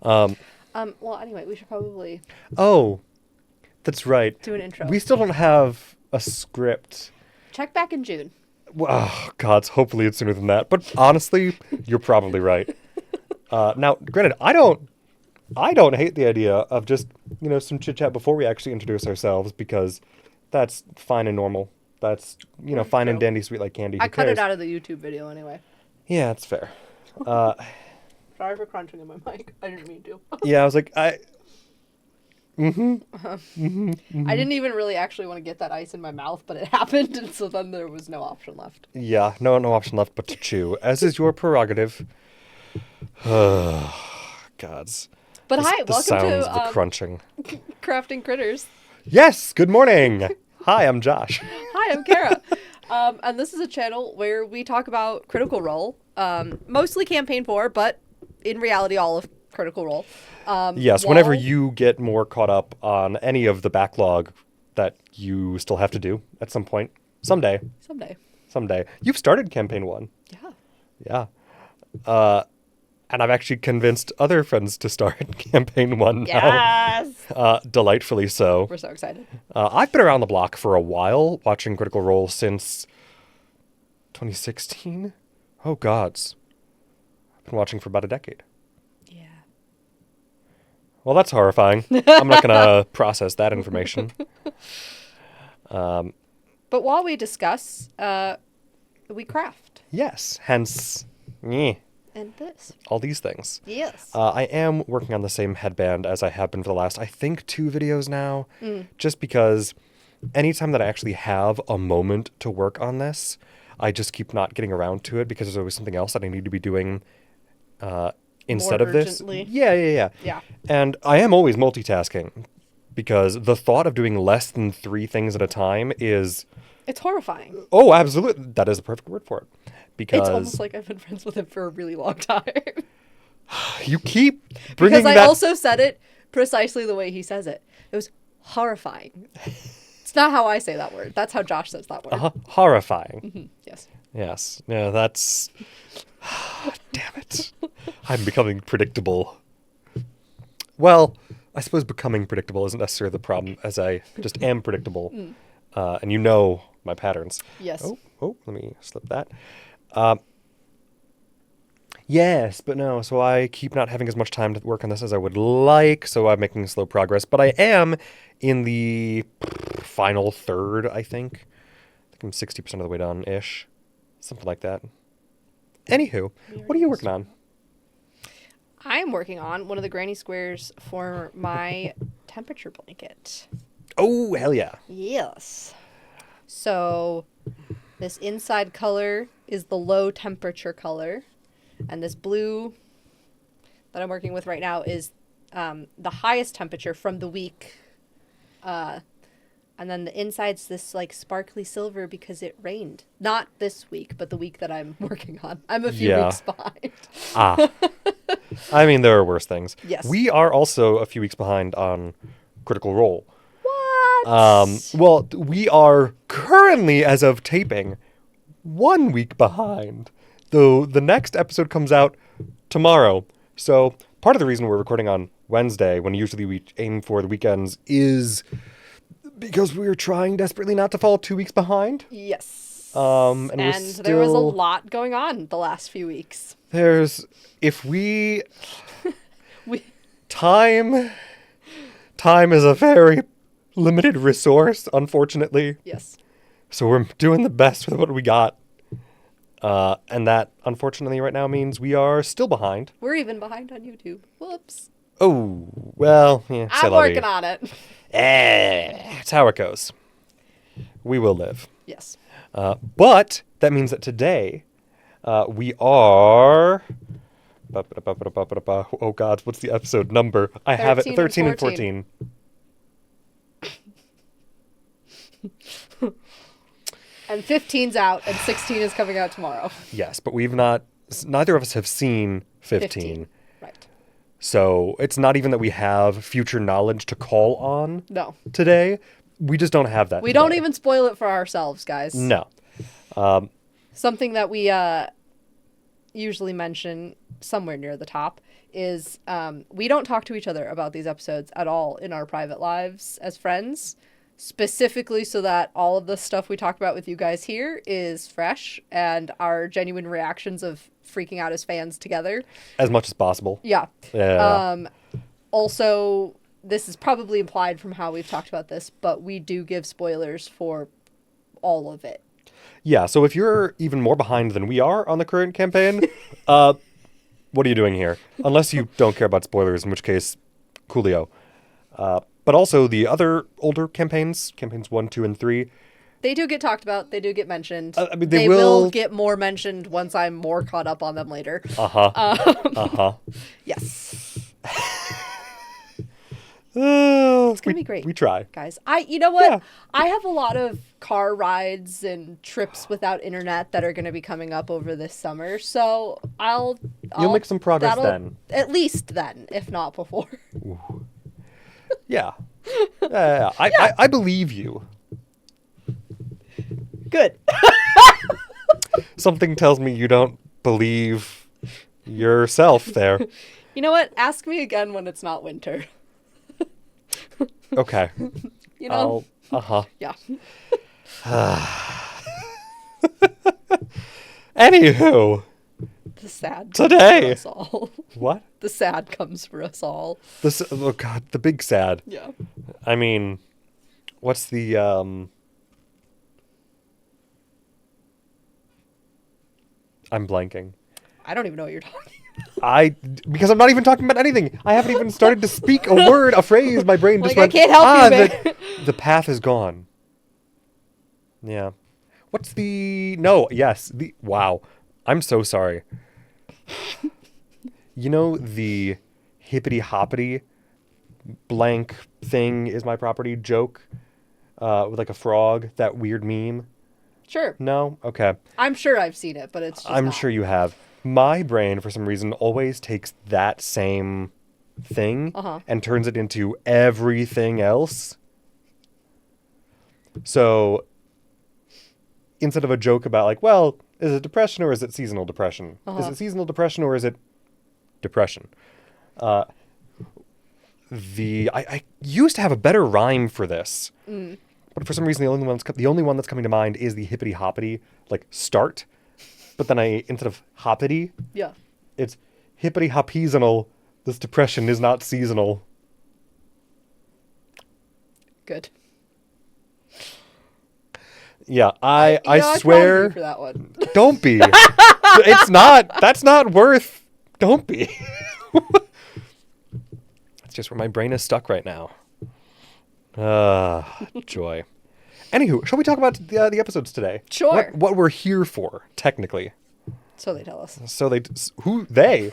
Well, anyway, we should probably Oh, that's right. do an intro. We still don't have a script. Check back in June. Oh, God, hopefully it's sooner than that. But honestly, you're probably right. Now, granted, I don't hate the idea of just, some chit-chat before we actually introduce ourselves, because that's fine and normal. That's, fine and True. dandy, sweet like candy. I Who cut it cares? out of the YouTube video anyway. Yeah, that's fair. Sorry for crunching in my mic. I didn't mean to. Yeah, I was like, I didn't even really actually want to get that ice in my mouth, but it happened, and so then there was no option left. yeah, no option left but to chew, as is your prerogative. Gods. But The- hi, the welcome sounds to of the crunching. Crafting Critters. Yes, good morning. Hi, I'm Josh. Hi, I'm Kara. And this is a channel where we talk about Critical Role, mostly Campaign 4, but in reality, all of Critical Role. Yes, whenever you get more caught up on any of the backlog that you still have to do at some point. Someday. Someday. You've started Campaign 1. Yeah. Yeah. And I've actually convinced other friends to start Campaign 1 now. Yes! Delightfully so. We're so excited. I've been around the block for a while, watching Critical Role since 2016. Oh, gods. I've been watching for about a decade. Yeah. Well, that's horrifying. I'm not going to process that information. But while we discuss, we craft. Yes, hence, And this. all these things. Yes. I am working on the same headband as I have been for the last, I think, 2 videos now. Just because anytime that I actually have a moment to work on this, I just keep not getting around to it because there's always something else that I need to be doing instead More of this. urgently. Yeah. Yeah. And I am always multitasking because the thought of doing less than 3 things at a time is... It's horrifying. Oh, absolutely. That is the perfect word for it. Because It's almost like I've been friends with him for a really long time. you keep bringing Because I that... also said it precisely the way he says it. It was horrifying. It's not how I say that word. That's how Josh says that word. Horrifying. Yes. Yes. Yeah, that's... Damn it. I'm becoming predictable. Well, I suppose becoming predictable isn't necessarily the problem, as I just am predictable. And you know my patterns. Yes. Oh, let me slip that. Yes, but no. So I keep not having as much time to work on this as I would like, so I'm making slow progress. But I am in the final third, I think. I think I'm 60% of the way done-ish. Something like that. Anywho, what are you working on? I'm working on one of the granny squares for my temperature blanket. Oh, hell yeah. Yes. So this inside color is the low temperature color. And this blue that I'm working with right now is the highest temperature from the week. And then the inside's this like sparkly silver because it rained. Not this week, but the week that I'm working on. I'm a few weeks behind. I mean, there are worse things. Yes. We are also a few weeks behind on Critical Role. What? Well, we are currently, as of taping, 1 week behind. Though the next episode comes out tomorrow. So part of the reason we're recording on Wednesday, when usually we aim for the weekends, is because we're trying desperately not to fall 2 weeks behind. Yes. And there was a lot going on the last few weeks. Time is a very limited resource, unfortunately. Yes. So we're doing the best with what we got. And that, unfortunately, right now means we are still behind. We're even behind on YouTube. Whoops. Oh, well, yeah. I'm working on it. It's how it goes. We will live. Yes. But that means that today we are... Oh, God, what's the episode number? I have it. 13 and 14. And 15's out, and 16 is coming out tomorrow. Yes, but neither of us have seen 15. Right. So it's not even that we have future knowledge to call on today. We just don't have that We today. don't even spoil it for ourselves, guys. No. Something that we usually mention somewhere near the top is we don't talk to each other about these episodes at all in our private lives as friends, specifically so that all of the stuff we talk about with you guys here is fresh and our genuine reactions of freaking out as fans together. As much as possible. Yeah. Yeah. Also, this is probably implied from how we've talked about this, but we do give spoilers for all of it. Yeah, so if you're even more behind than we are on the current campaign, what are you doing here? Unless you don't care about spoilers, in which case, coolio. But also the other older campaigns 1, 2, and 3. They do get talked about. They do get mentioned. I mean, they will get more mentioned once I'm more caught up on them later. Yes. It's going to be great. We try. Guys, you know what? Yeah. I have a lot of car rides and trips without internet that are going to be coming up over this summer. So You'll make some progress then. At least then, if not before. Yeah. I believe you. Good. Something tells me you don't believe yourself there. You know what? Ask me again when it's not winter. Okay. You know? Yeah. Anywho. The sad Today. comes for us all. What? The sad comes for us all. Oh God, the big sad. Yeah. I mean, what's the I'm blanking. I don't even know what you're talking about. Because I'm not even talking about anything. I haven't even started to speak a word, a phrase. My brain just went, I can't help you, man. the path is gone. Yeah. What's the... No, yes. Wow. I'm so sorry. You know the hippity-hoppity blank thing is my property joke? With like a frog, that weird meme? Sure. No? Okay. I'm sure I've seen it, but it's just I'm not. sure you have. My brain, for some reason, always takes that same thing and turns it into everything else. So instead of a joke about like, well, is it depression or is it seasonal depression? Is it seasonal depression or is it depression? I used to have a better rhyme for this. But for some reason, the only one that's coming to mind is the hippity hoppity, like start. But then instead of hoppity, it's hippity hoppeasonal. This depression is not seasonal. Good. Yeah, I swear. For that one. Don't be. It's not. That's not worth. Don't be. That's just where my brain is stuck right now. Joy. Anywho, shall we talk about the episodes today? Sure. What we're here for, technically. So they tell us. Who they?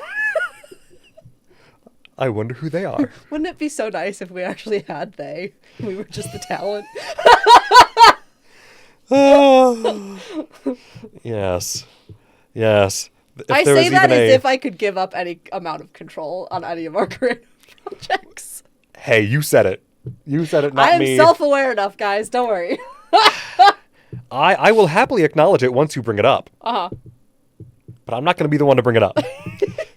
I wonder who they are. Wouldn't it be so nice if we actually had they? We were just the talent. Yes. If I there say was that even as if I could give up any amount of control on any of our current projects. Hey, you said it. You said it, not I am me. self-aware enough, guys. Don't worry. I will happily acknowledge it once you bring it up. But I'm not going to be the one to bring it up.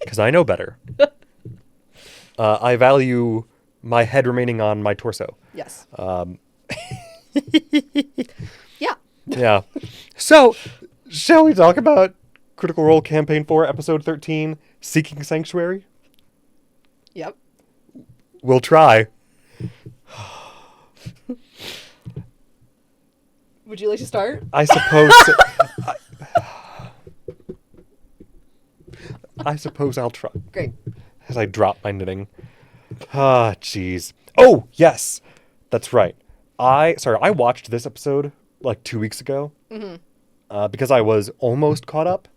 Because I know better. I value my head remaining on my torso. Yes. Yeah. Yeah. So, shall we talk about Critical Role Campaign 4, Episode 13, Seeking Sanctuary? Yep. We'll try. Would you like to start? I suppose... I suppose I'll try. Great. As I drop my knitting. Jeez. Oh, yes. That's right. I watched this episode like 2 weeks ago. Because I was almost caught up.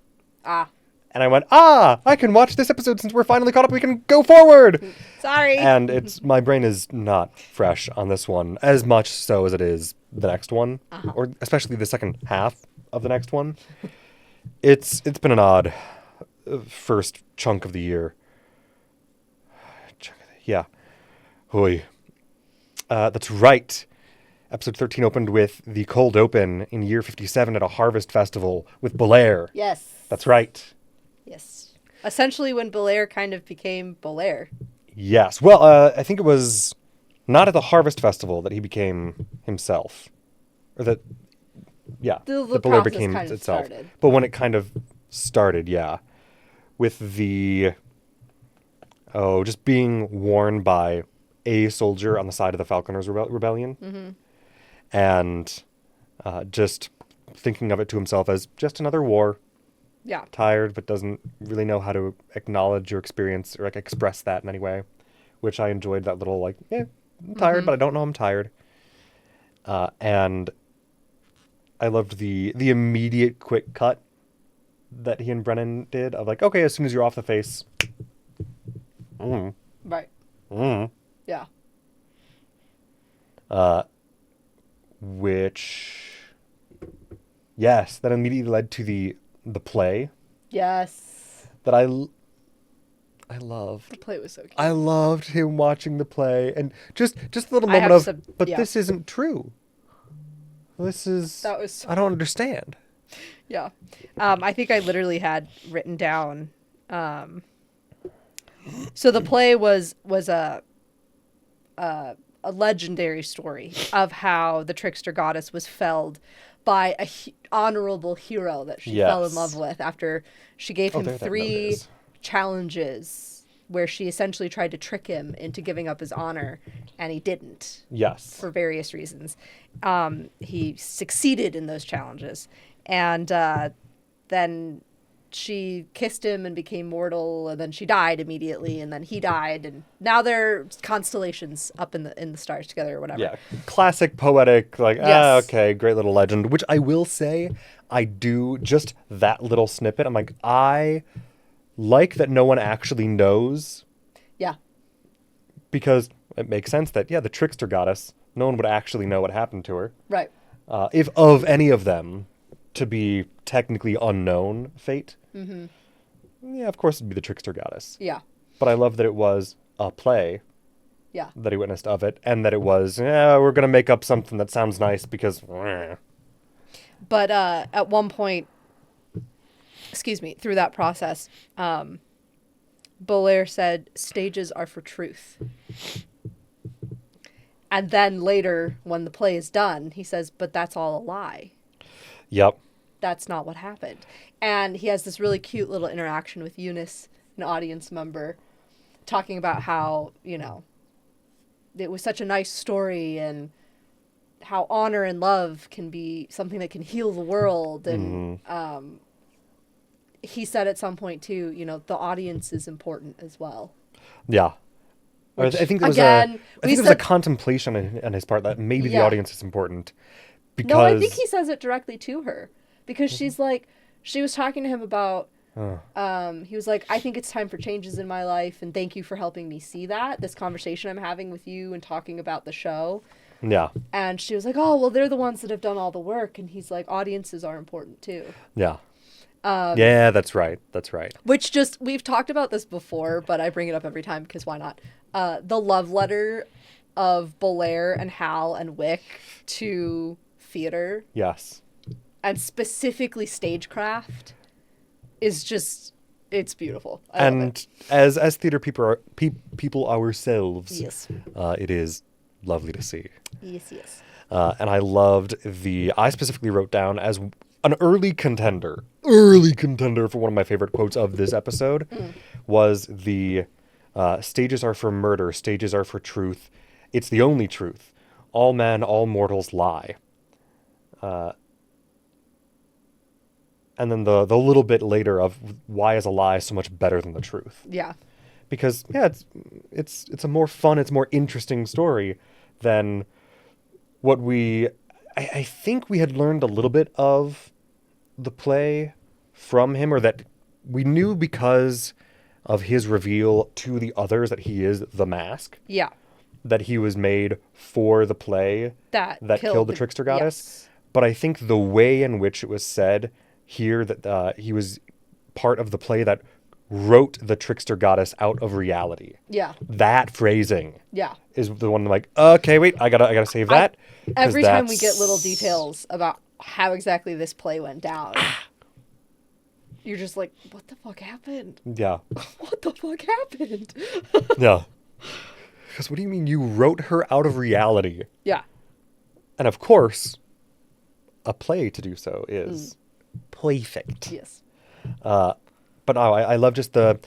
And I went, I can watch this episode since we're finally caught up. We can go forward. Sorry. And my brain is not fresh on this one as much so as it is the next one, or especially the second half of the next one. It's been an odd first chunk of the year. Yeah. Hoi. That's right. Episode 13 opened with the cold open in year 57 at a harvest festival with Belair. Yes. That's right. Yes. Essentially when Belair kind of became Belair. Yes. Well, I think it was not at the Harvest Festival that he became himself. Or that, yeah, The that Belair process became kind of itself. started. But when it kind of started, yeah. With the, just being worn by a soldier on the side of the Falconers Rebellion. Mm-hmm. And just thinking of it to himself as just another war. Yeah. Tired, but doesn't really know how to acknowledge your experience or like express that in any way, which I enjoyed that little like, I'm tired, but I don't know I'm tired. And I loved the immediate quick cut that he and Brennan did of like, okay, as soon as you're off the face, Right. Yeah. Which, yes, that immediately led to the play Yes. that I loved. The play was so cute. I loved him watching the play, and just the little I moment have of, some- but yeah. this isn't true. This is. That was so- I don't understand. Yeah. I think I literally had written down. So the play was a legendary story of how the trickster goddess was felled by a honorable hero that she fell in Yes. love with after she gave him There that note 3 is. challenges where she essentially tried to trick him into giving up his honor, and he didn't. Yes. For various reasons. He succeeded in those challenges. And then she kissed him and became mortal, and then she died immediately, and then he died, and now they're constellations up in the stars together or whatever. Yeah. Classic poetic, like, Yes. okay, great little legend, which I will say, I do, just that little snippet, I'm like, I like that no one actually knows, Yeah. because it makes sense that, the trickster goddess, no one would actually know what happened to her. Right. If of any of them to be technically unknown fate, of course it'd be the trickster goddess. Yeah. But I love that it was a play Yeah. that he witnessed of it, and that it was, we're going to make up something that sounds nice because... But at one point, through that process, Belair said, stages are for truth. And then later, when the play is done, he says, but that's all a lie. Yep. That's not what happened. And he has this really cute little interaction with Eunice, an audience member, talking about how, it was such a nice story and how honor and love can be something that can heal the world. And he said at some point, too, the audience is important as well. Yeah. Which, I think there was again, a contemplation on his part that maybe the audience is important. Because... No, I think he says it directly to her. Because she's like, she was talking to him about, he was like, I think it's time for changes in my life, and thank you for helping me see that, this conversation I'm having with you and talking about the show. Yeah. And she was like, oh, well, they're the ones that have done all the work. And he's like, audiences are important, too. Yeah. Yeah, that's right. That's right. Which we've talked about this before, but I bring it up every time because why not? The love letter of Belair and Hal and Wick to theater. Yes. And specifically stagecraft is just, it's beautiful. I love it. as theater people ourselves, Yes. It is lovely to see. Yes, yes. And I loved I specifically wrote down as an early contender for one of my favorite quotes of this episode was the stages are for murder, stages are for truth. It's the only truth. All men, all mortals lie. And then the little bit later of why is a lie so much better than the truth? Yeah. Because it's a more fun, it's more interesting story than what I think we had learned a little bit of the play from him, or that we knew because of his reveal to the others that he is the mask. Yeah. That he was made for the play That killed the trickster goddess. Yes. But I think the way in which it was said here that he was part of the play that wrote the trickster goddess out of reality. Yeah. That phrasing. Yeah. Is the one I'm like, okay, wait, I gotta save that. Every time we get little details about how exactly this play went down. you're just like, what the fuck happened? Yeah. What the fuck happened? Yeah. Because what do you mean you wrote her out of reality? Yeah. And of course, a play to do so is perfect. Yes. But no, I love just the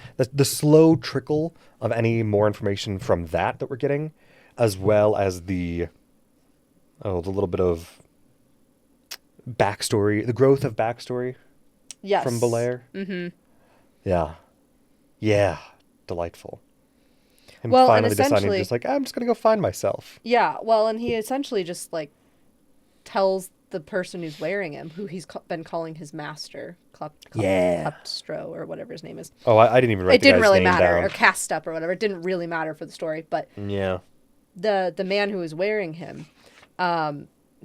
slow trickle of any more information from that we're getting, as well as the little bit of backstory, the growth of backstory Yes. from Belair. Mm-hmm. Yeah. Yeah. Delightful. Him Well, and finally deciding essentially- just like, I'm just going to go find myself. Yeah, well, and he essentially just, like, tells the person who's wearing him, who he's been calling his master, Klepstro, or whatever his name is. Oh, I didn't even write It the didn't guy's really name matter, down. or cast up or whatever. It didn't really matter for the story, but Yeah. the man who was wearing him,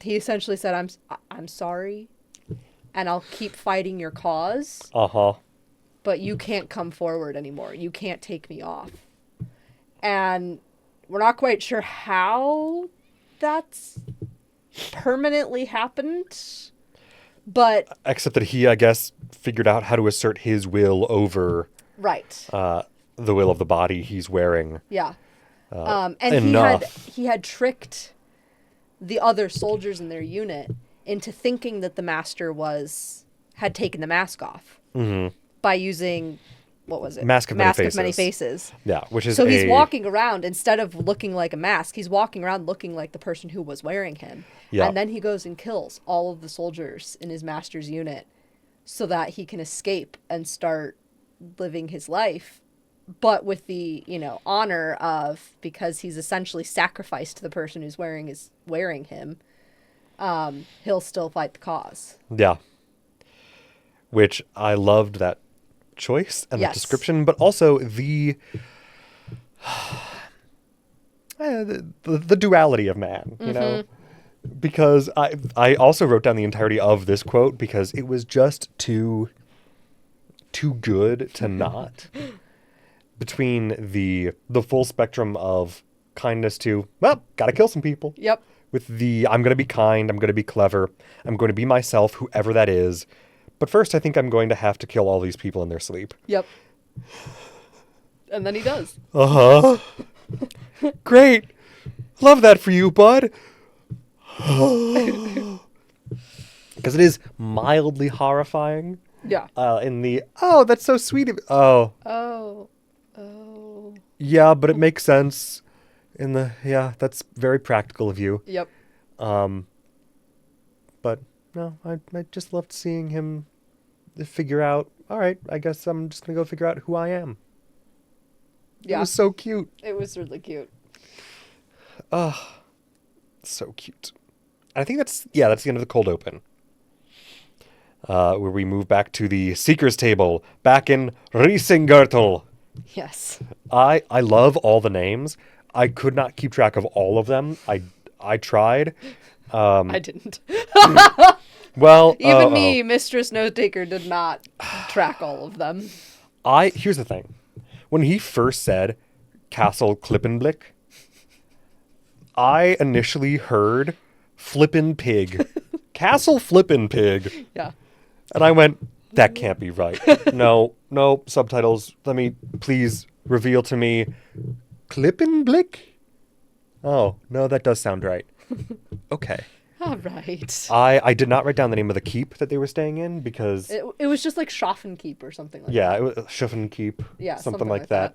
he essentially said, I'm sorry, and I'll keep fighting your cause, Uh-huh. but you can't come forward anymore. You can't take me off. And we're not quite sure how that's permanently happened, but Except that he, I guess, figured out how to assert his will over right. the will of the body he's wearing. Yeah. And enough. he had tricked the other soldiers in their unit into thinking that the master had taken the mask off by using, what was it? Mask of Many Faces. Yeah, which is So he's walking around, instead of looking like a mask, he's walking around looking like the person who was wearing him. Yeah. And then he goes and kills all of the soldiers in his master's unit so that he can escape and start living his life, but with the, honor of, because he's essentially sacrificed to the person who's wearing him, he'll still fight the cause. Yeah. Which I loved that choice and the Yes. description, but also the duality of man, you know? Because I also wrote down the entirety of this quote because it was just too good to not. Between the full spectrum of kindness to, well, gotta kill some people. Yep. With the, I'm going to be kind, I'm going to be clever, I'm going to be myself, whoever that is. But first, I think I'm going to have to kill all these people in their sleep. Yep. And then he does. Uh-huh. Great. Love that for you, bud. Because it is mildly horrifying. Yeah. In the, oh, that's so sweet of, oh. Oh. Yeah, but it makes sense. In the, yeah, that's very practical of you. Yep. But no, I just loved seeing him figure out, all right, I guess I'm just going to go figure out who I am. Yeah. It was so cute. It was really cute. So cute. I think that's the end of the cold open. Where we move back to the Seeker's Table, back in Riesengürtel. Yes. I love all the names. I could not keep track of all of them. I tried. I didn't. Well, Even me, Mistress Note Taker, did not track all of them. Here's the thing. When he first said Castle Klippenblick, I initially heard Flippin' Pig. Castle Flippin' Pig. Yeah. And I went, that can't be right. No, subtitles. Let me please reveal to me Klippenblick? Oh, no, that does sound right. Okay. All right. I did not write down the name of the keep that they were staying in because... It was just like Schaffenkeep or something like that. Yeah, it was Schaffenkeep. Yeah, something like that.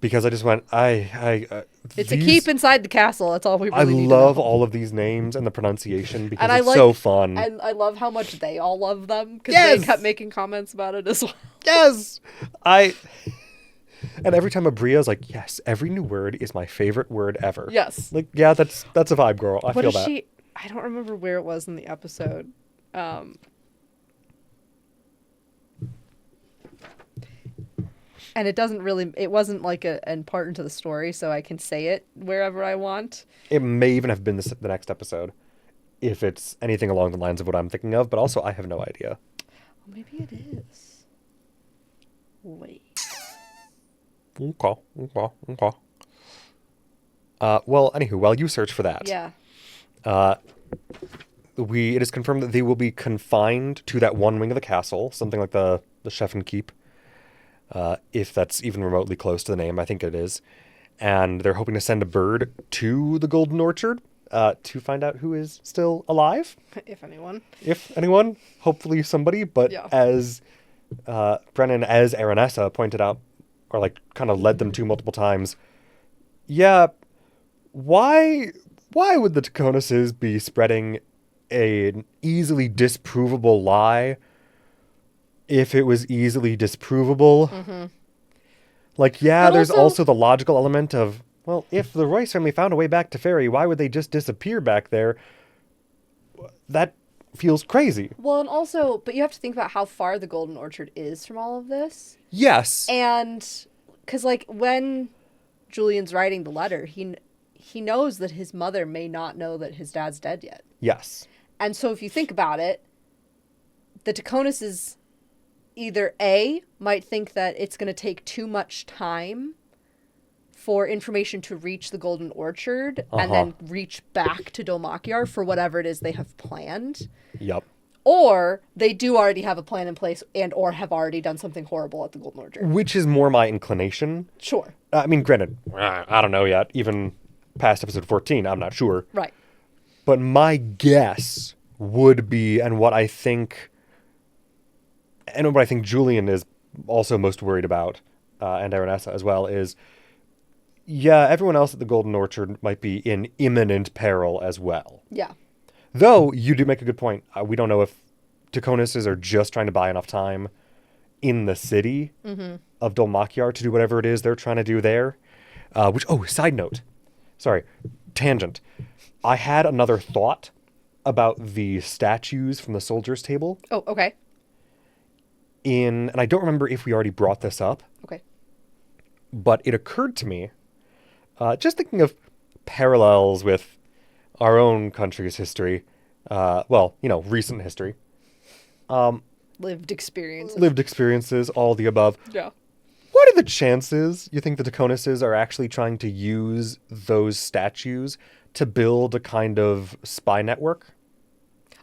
Because I just went, it's a keep inside the castle. That's all we really need love to know. all of these names and the pronunciation because And I it's like- so fun. And I love how much they all love them because Yes! they kept making comments about it as well. Yes! And every time Abria's like, yes, every new word is my favorite word ever. Yes. Like, yeah, that's a vibe, girl. I What feel is that. she? I don't remember where it was in the episode. And it wasn't like an important to the story, so I can say it wherever I want. It may even have been the next episode, if it's anything along the lines of what I'm thinking of, but also I have no idea. Well, maybe it is. Wait. Okay. Well, anywho, while you search for that, Yeah. it is confirmed that they will be confined to that one wing of the castle, something like the the Chef'n Keep, if that's even remotely close to the name. I think it is. And they're hoping to send a bird to the Golden Orchard to find out who is still alive. If anyone. If anyone, hopefully somebody. But Yeah. as Brennan, as Aranessa pointed out, or like kind of led them to multiple times, yeah, why would the Taconuses be spreading an easily disprovable lie if it was easily disprovable? Mm-hmm. Like, yeah, But there's also- also the logical element of, well, if the Royce family found a way back to Fairy, why would they just disappear back there? That feels crazy. Well, and also, but you have to think about how far the Golden Orchard is from all of this. Yes. And because, like, when Julian's writing the letter, he knows that his mother may not know that his dad's dead yet. Yes. And so if you think about it, the Taconuses either A, might think that it's going to take too much time for information to reach the Golden Orchard and then reach back to Dolmakiar for whatever it is they have planned. Yep. Or they do already have a plan in place and or have already done something horrible at the Golden Orchard. Which is more my inclination. Sure. I mean, granted, I don't know yet. Even past episode 14, I'm not sure. Right. But my guess would be, and what I think Julian is also most worried about, and Aranessa as well, is, yeah, everyone else at the Golden Orchard might be in imminent peril as well. Yeah. Though, you do make a good point. We don't know if Taconuses are just trying to buy enough time in the city of Dolmakiar to do whatever it is they're trying to do there. Side note. Sorry, tangent. I had another thought about the statues from the soldiers' table. Oh, okay. And I don't remember if we already brought this up, Okay. but it occurred to me, just thinking of parallels with our own country's history, recent history, Lived experience. lived experiences, all the above. Yeah. What are the chances you think the Taconuses are actually trying to use those statues to build a kind of spy network?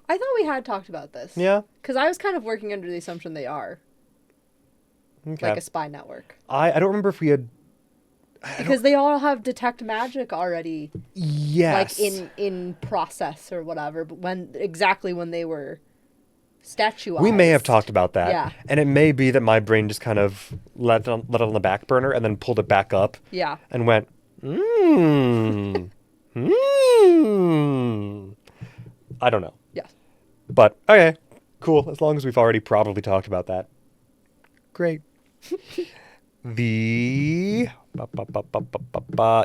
I thought we had talked about this. Yeah. Because I was kind of working under the assumption they are. Okay. Like a spy network. I don't remember if we had... Because they all have detect magic already. Yes. Like in process or whatever. But when they were statuized. We may have talked about that. Yeah. And it may be that my brain just kind of let it on the back burner and then pulled it back up. Yeah. And went, I don't know. Yeah. But, okay, cool. As long as we've already probably talked about that. Great.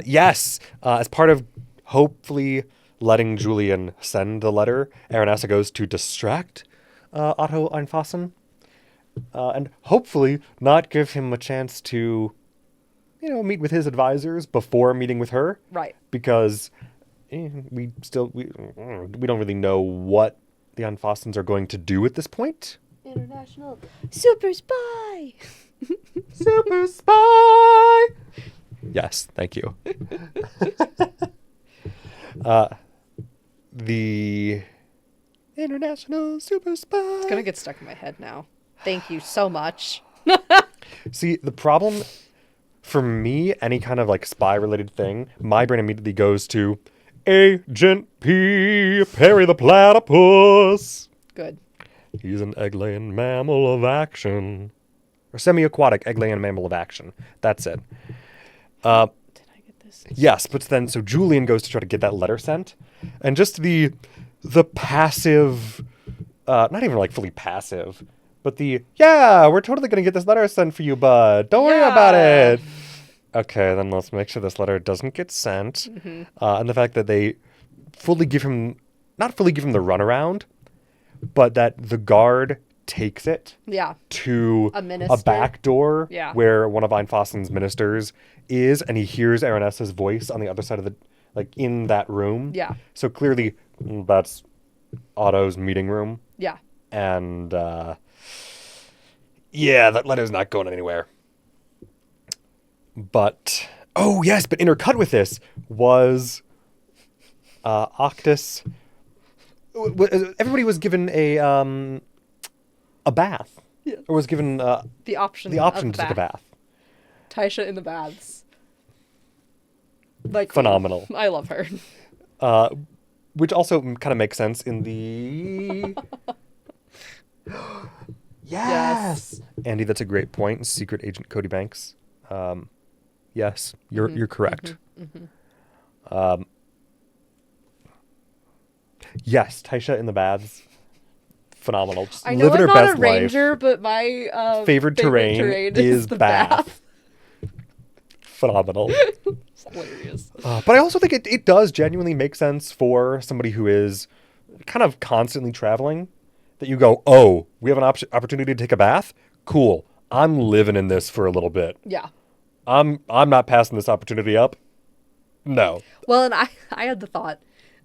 Yes! As part of hopefully letting Julian send the letter, Aranessa goes to distract Otto Einfassen. And hopefully not give him a chance to, meet with his advisors before meeting with her. Right. Because we don't really know what the Einfassens are going to do at this point. International super spy. Super spy! Yes, thank you. The international super spy. It's gonna get stuck in my head now. Thank you so much. See, the problem for me, any kind of like spy related thing, my brain immediately goes to Agent P. Perry the Platypus. Good. He's an egg-laying mammal of action. Or semi-aquatic egg-laying mammal of action. That's it. Did I get this? Yes, but then, so Julian goes to try to get that letter sent. And just the passive, not even like fully passive, but we're totally going to get this letter sent for you, bud. Don't worry about it. Okay, then let's make sure this letter doesn't get sent. Mm-hmm. And the fact that they not fully give him the runaround, but that the guard takes it Yeah. to A minister? back door Yeah. where one of Einfassen's ministers is, and he hears Aranessa's voice on the other side of in that room. Yeah. So clearly that's Otto's meeting room. Yeah. And, that letter's not going anywhere. But, but intercut with this was Octus. Everybody was given a bath Yeah. or was given The option. the option of to take a bath. Taisha in the baths. Like Phenomenal. I love her. Which also kind of makes sense in the. Yes! Andy, that's a great point. Secret Agent Cody Banks. Yes, you're correct. Yes, Taisha in the baths. Phenomenal. Just I know living I'm her not best a ranger, life. but my Favorite terrain is the bath. Phenomenal. It's hilarious. But I also think it does genuinely make sense for somebody who is kind of constantly traveling that you go, oh, we have an opportunity to take a bath? Cool. I'm living in this for a little bit. Yeah. I'm not passing this opportunity up. No. Well, and I had the thought,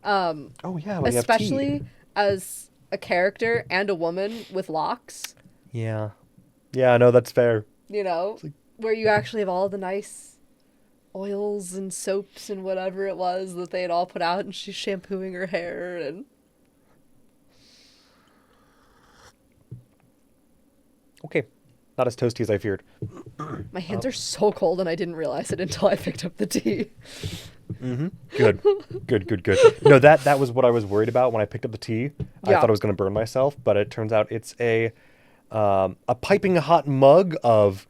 Oh, yeah. Well, especially as a character and a woman with locks, Yeah. Yeah, no, that's fair. you know, where you actually have all the nice oils and soaps and whatever it was that they had all put out, and she's shampooing her hair and Okay. Not as toasty as I feared. my hands are so cold, and I didn't realize it until I picked up the tea. Good. Good. No, that was what I was worried about when I picked up the tea. I Yeah. thought I was going to burn myself, but it turns out it's a piping hot mug of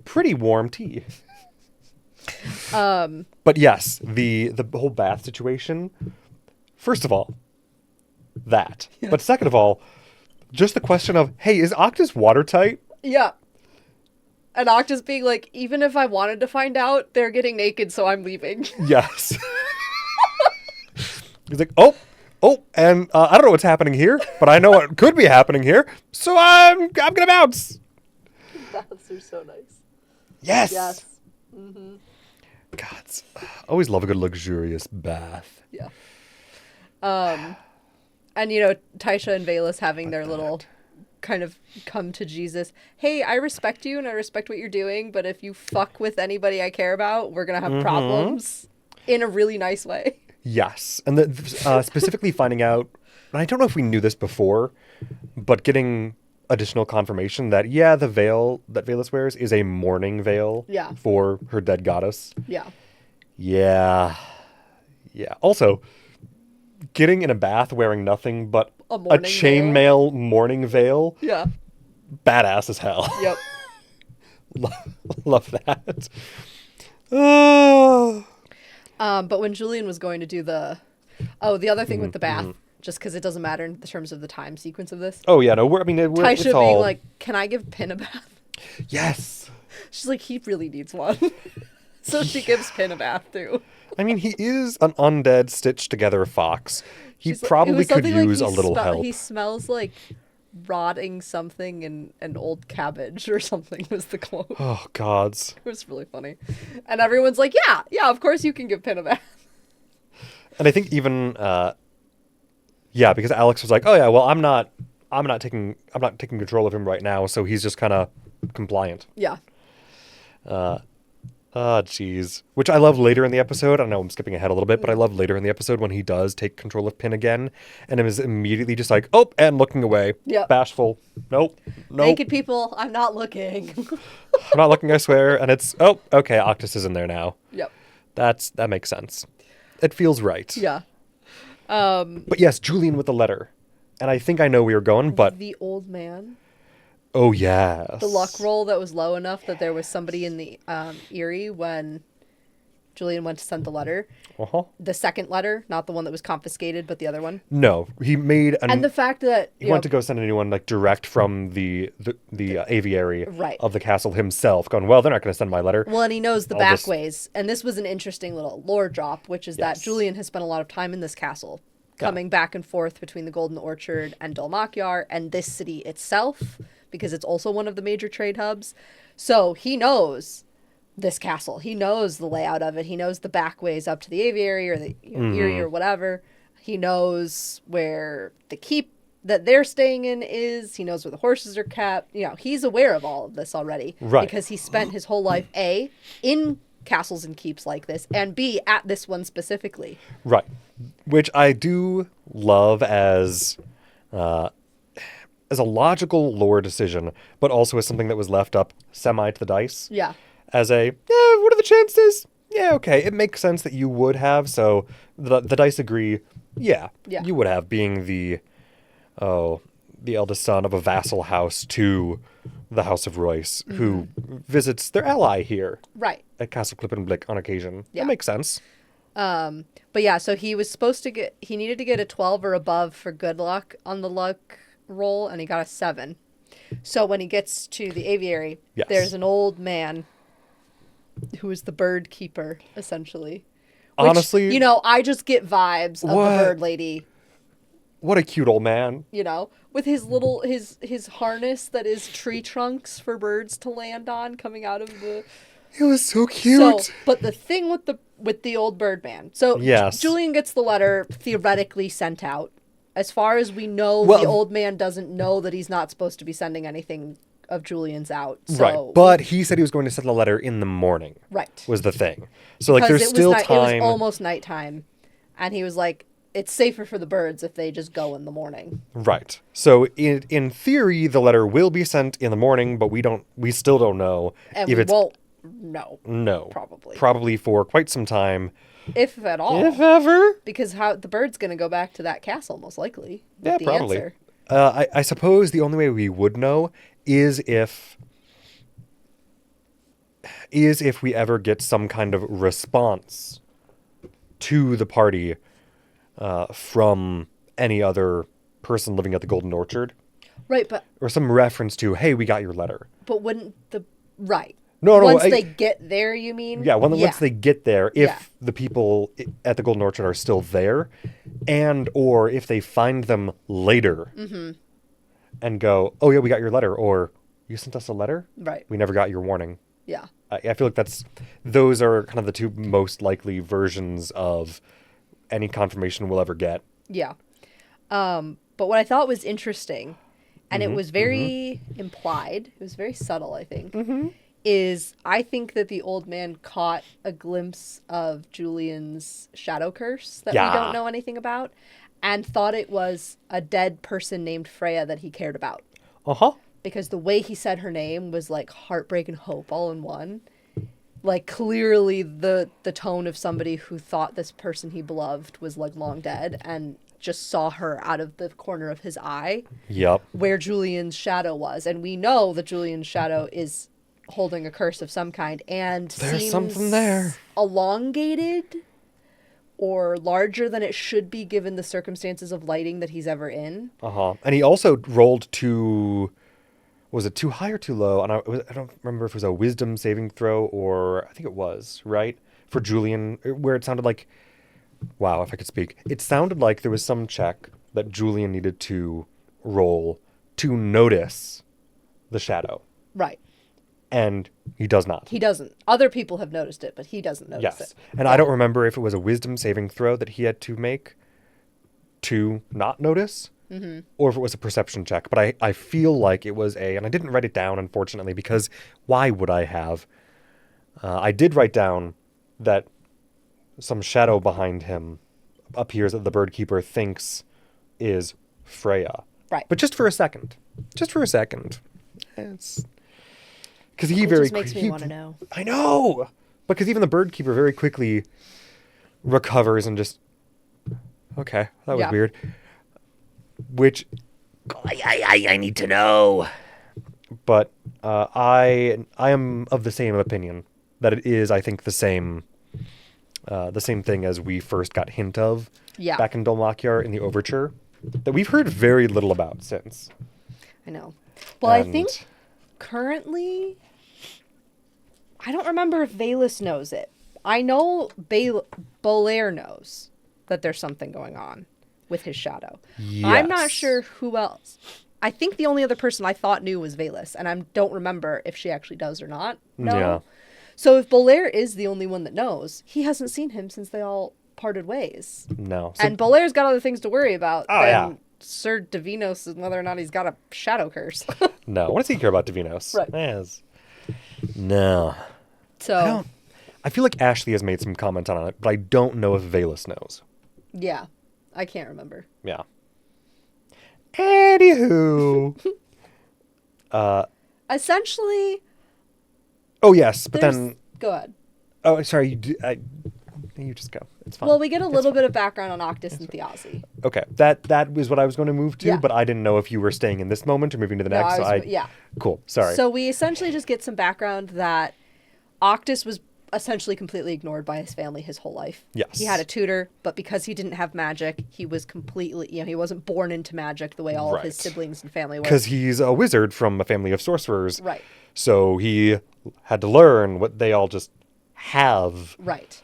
pretty warm tea. But yes, the whole bath situation. First of all, that. But second of all, just the question of, hey, is Octus watertight? Yeah. And Octa's being like, even if I wanted to find out, they're getting naked, so I'm leaving. Yes. He's like, oh, and I don't know what's happening here, but I know what could be happening here, so I'm gonna bounce. Baths are so nice. Yes. Yes. God, always love a good luxurious bath. Yeah. And you know, Taisha and Valus having their little kind of come to Jesus. Hey, I respect you and I respect what you're doing, but if you fuck with anybody I care about, we're gonna have problems in a really nice way. Yes, and specifically finding out, and I don't know if we knew this before, but getting additional confirmation that the veil that Valus wears is a mourning veil. Yeah. For her dead goddess. Yeah. Yeah. Also, getting in a bath wearing nothing but A a mourning chainmail mourning veil, Yeah. badass as hell. Yep. Love that. Oh. But when Julian was going to do the other thing with the bath, just because it doesn't matter in terms of the time sequence of this. Oh yeah, no. It's Taisha being all like, "Can I give Pin a bath?" yes. She's like, "He really needs one," so she gives Pin a bath too. I mean, he is an undead, stitched together fox. He She's like- it probably was could something like use a little help. He smells like rotting something in an old cabbage or something was the quote. Oh gods. It was really funny. And everyone's like, yeah, of course you can give Pin a bath. And I think even because Alex was like, "Oh yeah, well I'm not taking control of him right now, so he's just kind of compliant." Yeah. Jeez. Which I love later in the episode. I know I'm skipping ahead a little bit, but I love later in the episode when he does take control of Pin again and is immediately just like, oh, and looking away. Yep. Bashful. Nope. Naked people, I'm not looking. I'm not looking, I swear. And it's, oh, okay, Octus is in there now. Yep. That makes sense. It feels right. Yeah. But yes, Julian with the letter. And I think I know where you're going, but... The old man. Oh, yes. The luck roll that was low enough that there was somebody in the Erie when Julian went to send the letter. Uh-huh. The second letter, not the one that was confiscated, but the other one. No, he made... And the fact that... He went to go send a new one, like, direct from the aviary Right. of the castle himself, going, well, they're not going to send my letter. Well, and he knows the I'll back just- ways. And this was an interesting little lore drop, which is that Yes. Julian has spent a lot of time in this castle, coming back and forth between the Golden Orchard and Dalmakyar and this city itself, because it's also one of the major trade hubs. So he knows this castle. He knows the layout of it. He knows the back ways up to the aviary or the Erie or whatever. He knows where the keep that they're staying in is. He knows where the horses are kept. You know, he's aware of all of this already. Right. Because he spent his whole life, A, in castles and keeps like this, and B, at this one specifically. Right. Which I do love as as a logical lore decision, but also as something that was left up semi to the dice. Yeah. As a, yeah, what are the chances? Yeah, okay, it makes sense that you would have. So the dice agree. Yeah, Yeah. you would have, being the eldest son of a vassal house to the House of Royce, who visits their ally here Right. at Castle Klippenblick on occasion. Yeah. That makes sense. But yeah, so he was supposed to he needed to get a 12 or above for good luck on the luck roll, and he got a 7. So when he gets to the aviary, Yes. there's an old man who is the bird keeper, essentially. Which, Honestly, you know, I just get vibes of What? the bird lady, what a cute old man. you know, with his little his harness that is tree trunks for birds to land on coming out of the It was so cute. So, but the thing with the old Birdman. So Yes. Julian gets the letter theoretically sent out. As far as we know, Well- the old man doesn't know that he's not supposed to be sending anything of Julian's out. So, Right, but he said he was going to send the letter in the morning. right. Was the thing. So like, Because there's still It time. was almost nighttime, and he was like, "It's safer for the birds if they just go in the morning." Right. So in theory, the letter will be sent in the morning, but we still don't know And if we it's won't know, no probably for quite some time, if at all, if ever. because how the bird's gonna go back to that castle most likely. With Yeah, the probably. Answer. I suppose the only way we would know is if we ever get some kind of response to the party from any other person living at the Golden Orchard, Right, but or some reference to, hey, we got your letter. wouldn't the right? No, Once they get there, you mean? Yeah, once they get there, if Yeah. the people at the Golden Orchard are still there, and or if they find them later and go, oh yeah, we got your letter, or you sent us a letter? Right. We never got your warning. Yeah. I feel like those are kind of the two most likely versions of any confirmation we'll ever get. Yeah. But what I thought was interesting, and it was very implied, it was very subtle, I think, is I think that the old man caught a glimpse of Julian's shadow curse that we Yeah. don't know anything about, and thought it was a dead person named Freya that he cared about. Uh-huh. Because the way he said her name was like heartbreak and hope all in one. Like clearly the tone of somebody who thought this person he beloved was like long dead and just saw her out of the corner of his eye Yep. where Julian's shadow was. And we know that Julian's shadow is holding a curse of some kind and There's seems something there. elongated or larger than it should be given the circumstances of lighting that he's ever in. Uh-huh. And he also rolled was it too high or too low? And I don't remember if it was a wisdom saving throw, or I think it was, right? For Julian, where it sounded like, wow, if I could speak. It sounded like there was some check that Julian needed to roll to notice the shadow. Right. And he does not. He doesn't. Other people have noticed it, but he doesn't notice Yes. it. And I don't remember if it was a wisdom saving throw that he had to make to not notice, or if it was a perception check. But I feel like it was and I didn't write it down, unfortunately, because why would I have? I did write down that some shadow behind him appears that the bird keeper thinks is Freya. Right. But just for a second. Just for a second. It's... Because he It very just makes me he- want to know. I know, because even the bird keeper very quickly recovers and just, okay, that was Yeah. weird. Which I need to know. But I am of the same opinion that it is, I think, the same thing as we first got hint of Yeah. back in Dolmakyar in the overture that we've heard very little about since. I know. Well, I And- think currently, I don't remember if Valus knows it. I know Bolair knows that there's something going on with his shadow. I'm not Yes. sure who else. I think the only other person I thought knew was Valus, and I don't remember if she actually does or not. No. Yeah. So if Bolair is the only one that knows, he hasn't seen him since they all parted ways. No. So And Bolair's got other things to worry about Oh, than yeah. Sir Divinos and whether or not he's got a shadow curse. no. What does he care about Divinos? Right. Yes. No. So, I feel like Ashley has made some comment on it, but I don't know if Valus knows. yeah, I can't remember. Yeah. Anywho. Essentially, Oh, yes, but there's... then... Go ahead. Oh, sorry. You just go. It's fine. Well, we get a little It's bit of background on Octus and Thiazi. fine. Okay, that was what I was going to move to, Yeah. but I didn't know if you were staying in this moment or moving to the No, next. yeah. Cool. Sorry. So we essentially just get some background that Octus was essentially completely ignored by his family his whole life. Yes. He had a tutor, but because he didn't have magic, he was completely, he wasn't born into magic the way all of his Right. siblings and family were. Because he's a wizard from a family of sorcerers. Right. So he had to learn what they all just have. Right.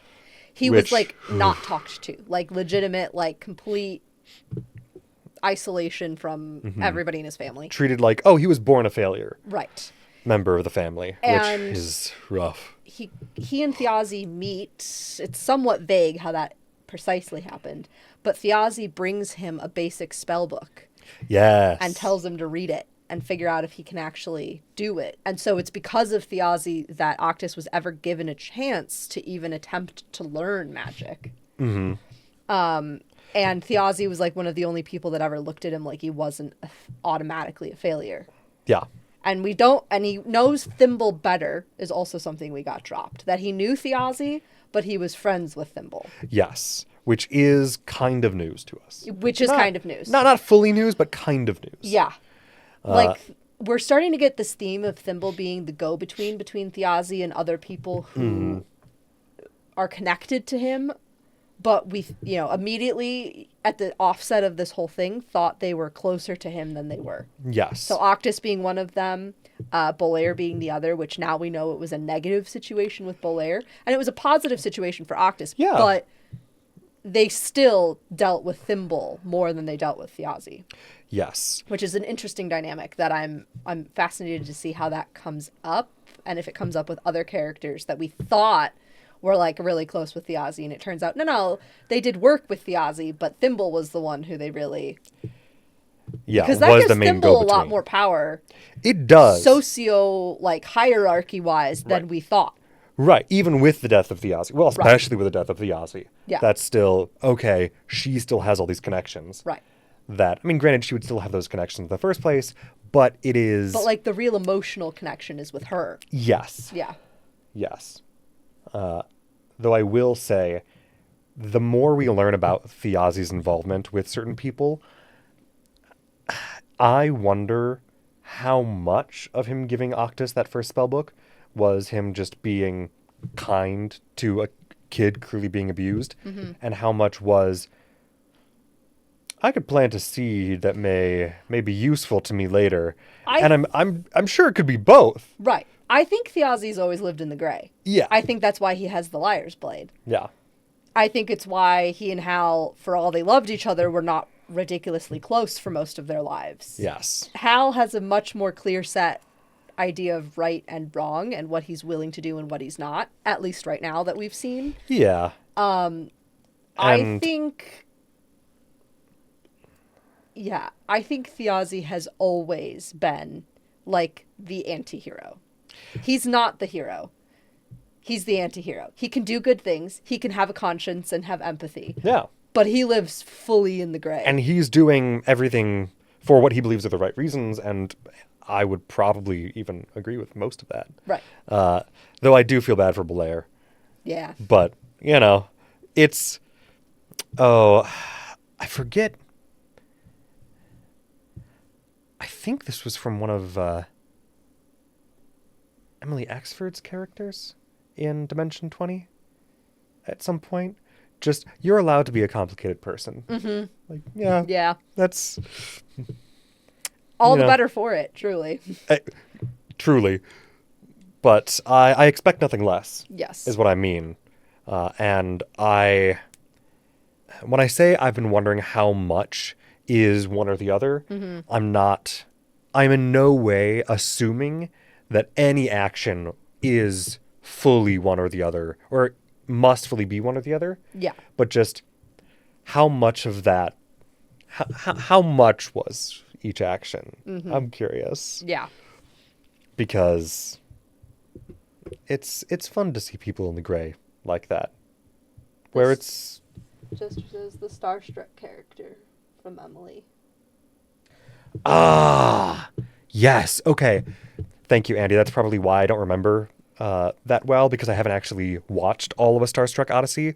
He was Which- like not talked to, like legitimate, like complete isolation from everybody in his family. Treated like, oh, he was born a failure Right. member of the family, And which is rough. He and Thiazi meet. It's somewhat vague how that precisely happened, but Thiazi brings him a basic spell book Yes. and tells him to read it and figure out if he can actually do it. And so it's because of Thiazi that Octus was ever given a chance to even attempt to learn magic. Mm-hmm. And Thiazi was like one of the only people that ever looked at him like he wasn't automatically a failure. Yeah. And he knows Thimble better is also something we got dropped. That he knew Thiazi, but he was friends with Thimble. Yes. Which is kind of news to us. Which is kind of news. Not fully news, but kind of news. Yeah. We're starting to get this theme of Thimble being the go-between between Thiazi and other people who are connected to him. But we, immediately at the offset of this whole thing, thought they were closer to him than they were. Yes. So Octus being one of them, Bolair being the other, which now we know it was a negative situation with Bolair. And it was a positive situation for Octus. Yeah. But they still dealt with Thimble more than they dealt with Thiazi. Yes. Which is an interesting dynamic that I'm fascinated to see how that comes up. And if it comes up with other characters that we thought were like really close with Thiazi, and it turns out no, they did work with Thiazi, but Thimble was the one who they really... Yeah, Because that was gives the main Thimble a go-between. lot more power, It does. hierarchy-wise than Right. we thought. Right, even with the death of Thiazi. Well, especially with the death of Thiazi. Yeah. That's still, okay, she still has all these connections. Right. Granted, she would still have those connections in the first place, but it is... But like the real emotional connection is with her. Yes. Yeah. Yes. Though I will say, the more we learn about Thiazi's involvement with certain people, I wonder how much of him giving Octus that first spellbook was him just being kind to a kid clearly being abused, and how much was, I could plant a seed that may be useful to me later. And I'm sure it could be both. Right. I think Thiazi's always lived in the gray. Yeah. I think that's why he has the Liar's Blade. Yeah. I think it's why he and Hal, for all they loved each other, were not ridiculously close for most of their lives. Yes. Hal has a much more clear set idea of right and wrong and what he's willing to do and what he's not, at least right now that we've seen. Yeah. I think Thiazi has always been like the anti-hero. He's not the hero. He's the anti-hero. He can do good things. He can have a conscience and have empathy. Yeah. But he lives fully in the gray. And he's doing everything for what he believes are the right reasons, and I would probably even agree with most of that. Right. Though I do feel bad for Belair. Yeah. But, it's... Oh, I forget. I think this was from one of Emily Axford's characters in Dimension 20 at some point. Just, you're allowed to be a complicated person. Mm-hmm. Like, yeah. Yeah. That's... All the better for it, truly. Truly. But I expect nothing less. Yes. Is what I mean. And when I say I've been wondering how much is one or the other, I'm in no way assuming that any action is fully one or the other, or must fully be one or the other. Yeah. But just how much of that, how much was each action? I'm curious. Yeah. Because it's fun to see people in the gray like that. Where it's... Just as the starstruck character from Emily. Ah, yes. Okay. Thank you, Andy. That's probably why I don't remember that well, because I haven't actually watched all of A Starstruck Odyssey.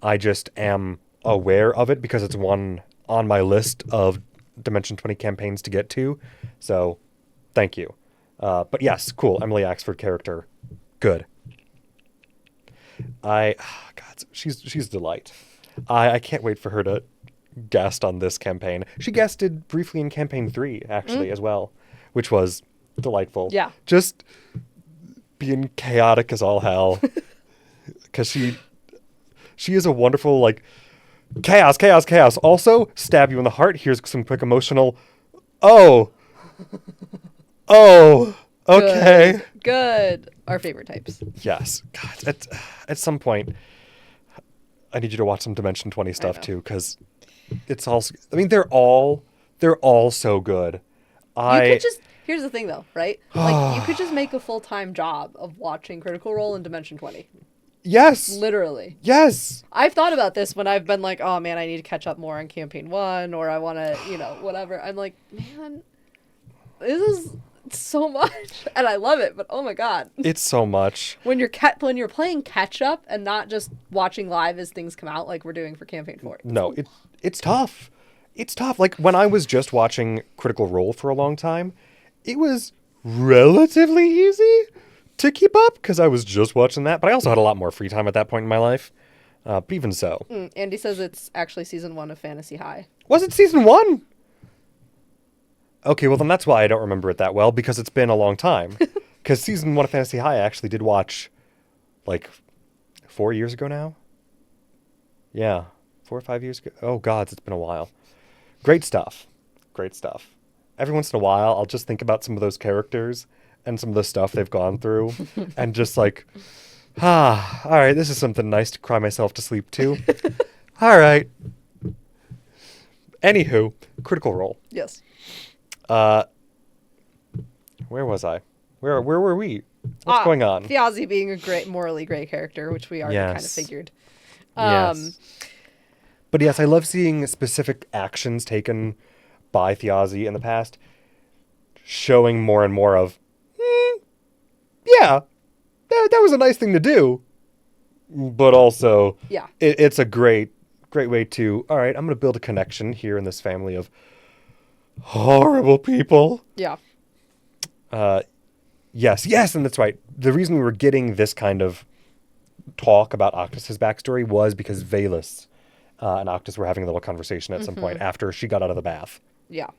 I just am aware of it because it's one on my list of Dimension 20 campaigns to get to. So, thank you. But yes, cool. Emily Axford character. Good. God, she's a delight. I can't wait for her to guest on this campaign. She guested briefly in campaign 3, actually, as well, which was delightful. Yeah. Just being chaotic as all hell. Because she is a wonderful, like, chaos, chaos, chaos. Also, stab you in the heart. Here's some quick emotional, oh, okay. Good. Our favorite types. Yes. God, at some point, I need you to watch some Dimension 20 stuff too, because it's all. I mean, they're all so good. You could just. Here's the thing, though, right? Like, you could just make a full-time job of watching Critical Role and Dimension 20. Yes. Literally. Yes. I've thought about this when I've been like, oh man, I need to catch up more on campaign 1, or I want to, whatever. I'm like, man, this is so much, and I love it. But oh my god, it's so much. When you're playing catch up and not just watching live as things come out, like we're doing for campaign 4. No, it's tough. It's tough. Like when I was just watching Critical Role for a long time, it was relatively easy to keep up because I was just watching that. But I also had a lot more free time at that point in my life. But even so. Andy says it's actually season 1 of Fantasy High. Was it season 1? Okay, well then that's why I don't remember it that well, because it's been a long time. Because season 1 of Fantasy High I actually did watch, like, 4 years ago now? Yeah, 4 or 5 years ago. Oh, God, it's been a while. Great stuff. Great stuff. Every once in a while, I'll just think about some of those characters and some of the stuff they've gone through, and just like, all right, this is something nice to cry myself to sleep to. All right. Anywho, Critical Role. Yes. Where was I? Where were we? What's going on? Thiazi being a morally great character, which we already kind of figured. Yes. But yes, I love seeing specific actions taken by Thiazi in the past, showing more and more of, yeah, that was a nice thing to do. But also, it's a great way to, all right, I'm going to build a connection here in this family of horrible people. Yeah. Yes, and that's right. The reason we were getting this kind of talk about Octus's backstory was because Valus and Octus were having a little conversation at some point after she got out of the bath. Yeah.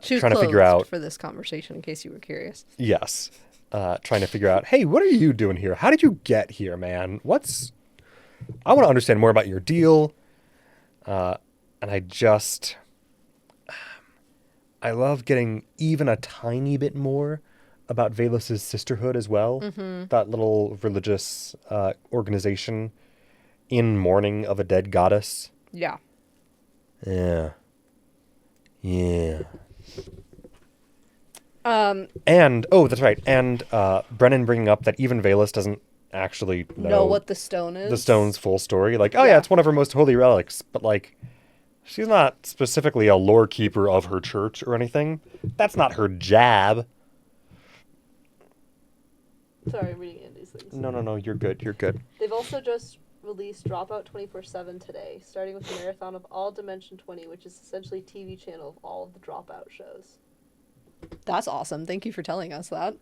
She was trying to figure out for this conversation, in case you were curious. Yes. Trying to figure out, hey, what are you doing here? How did you get here, man? I want to understand more about your deal. And I love getting even a tiny bit more about Valus's sisterhood as well. That little religious organization in mourning of a dead goddess. Yeah. Yeah. And that's right. And Brennan bringing up that even Valus doesn't actually know what the stone is. The stone's full story. Like, yeah, it's one of her most holy relics, but like, she's not specifically a lore keeper of her church or anything. That's not her job. Sorry, I'm reading Andy's things. No, you're good. You're good. They've also just released Dropout 24/7 today, starting with a marathon of all Dimension 20, which is essentially a TV channel of all of the Dropout shows. That's awesome. Thank you for telling us that.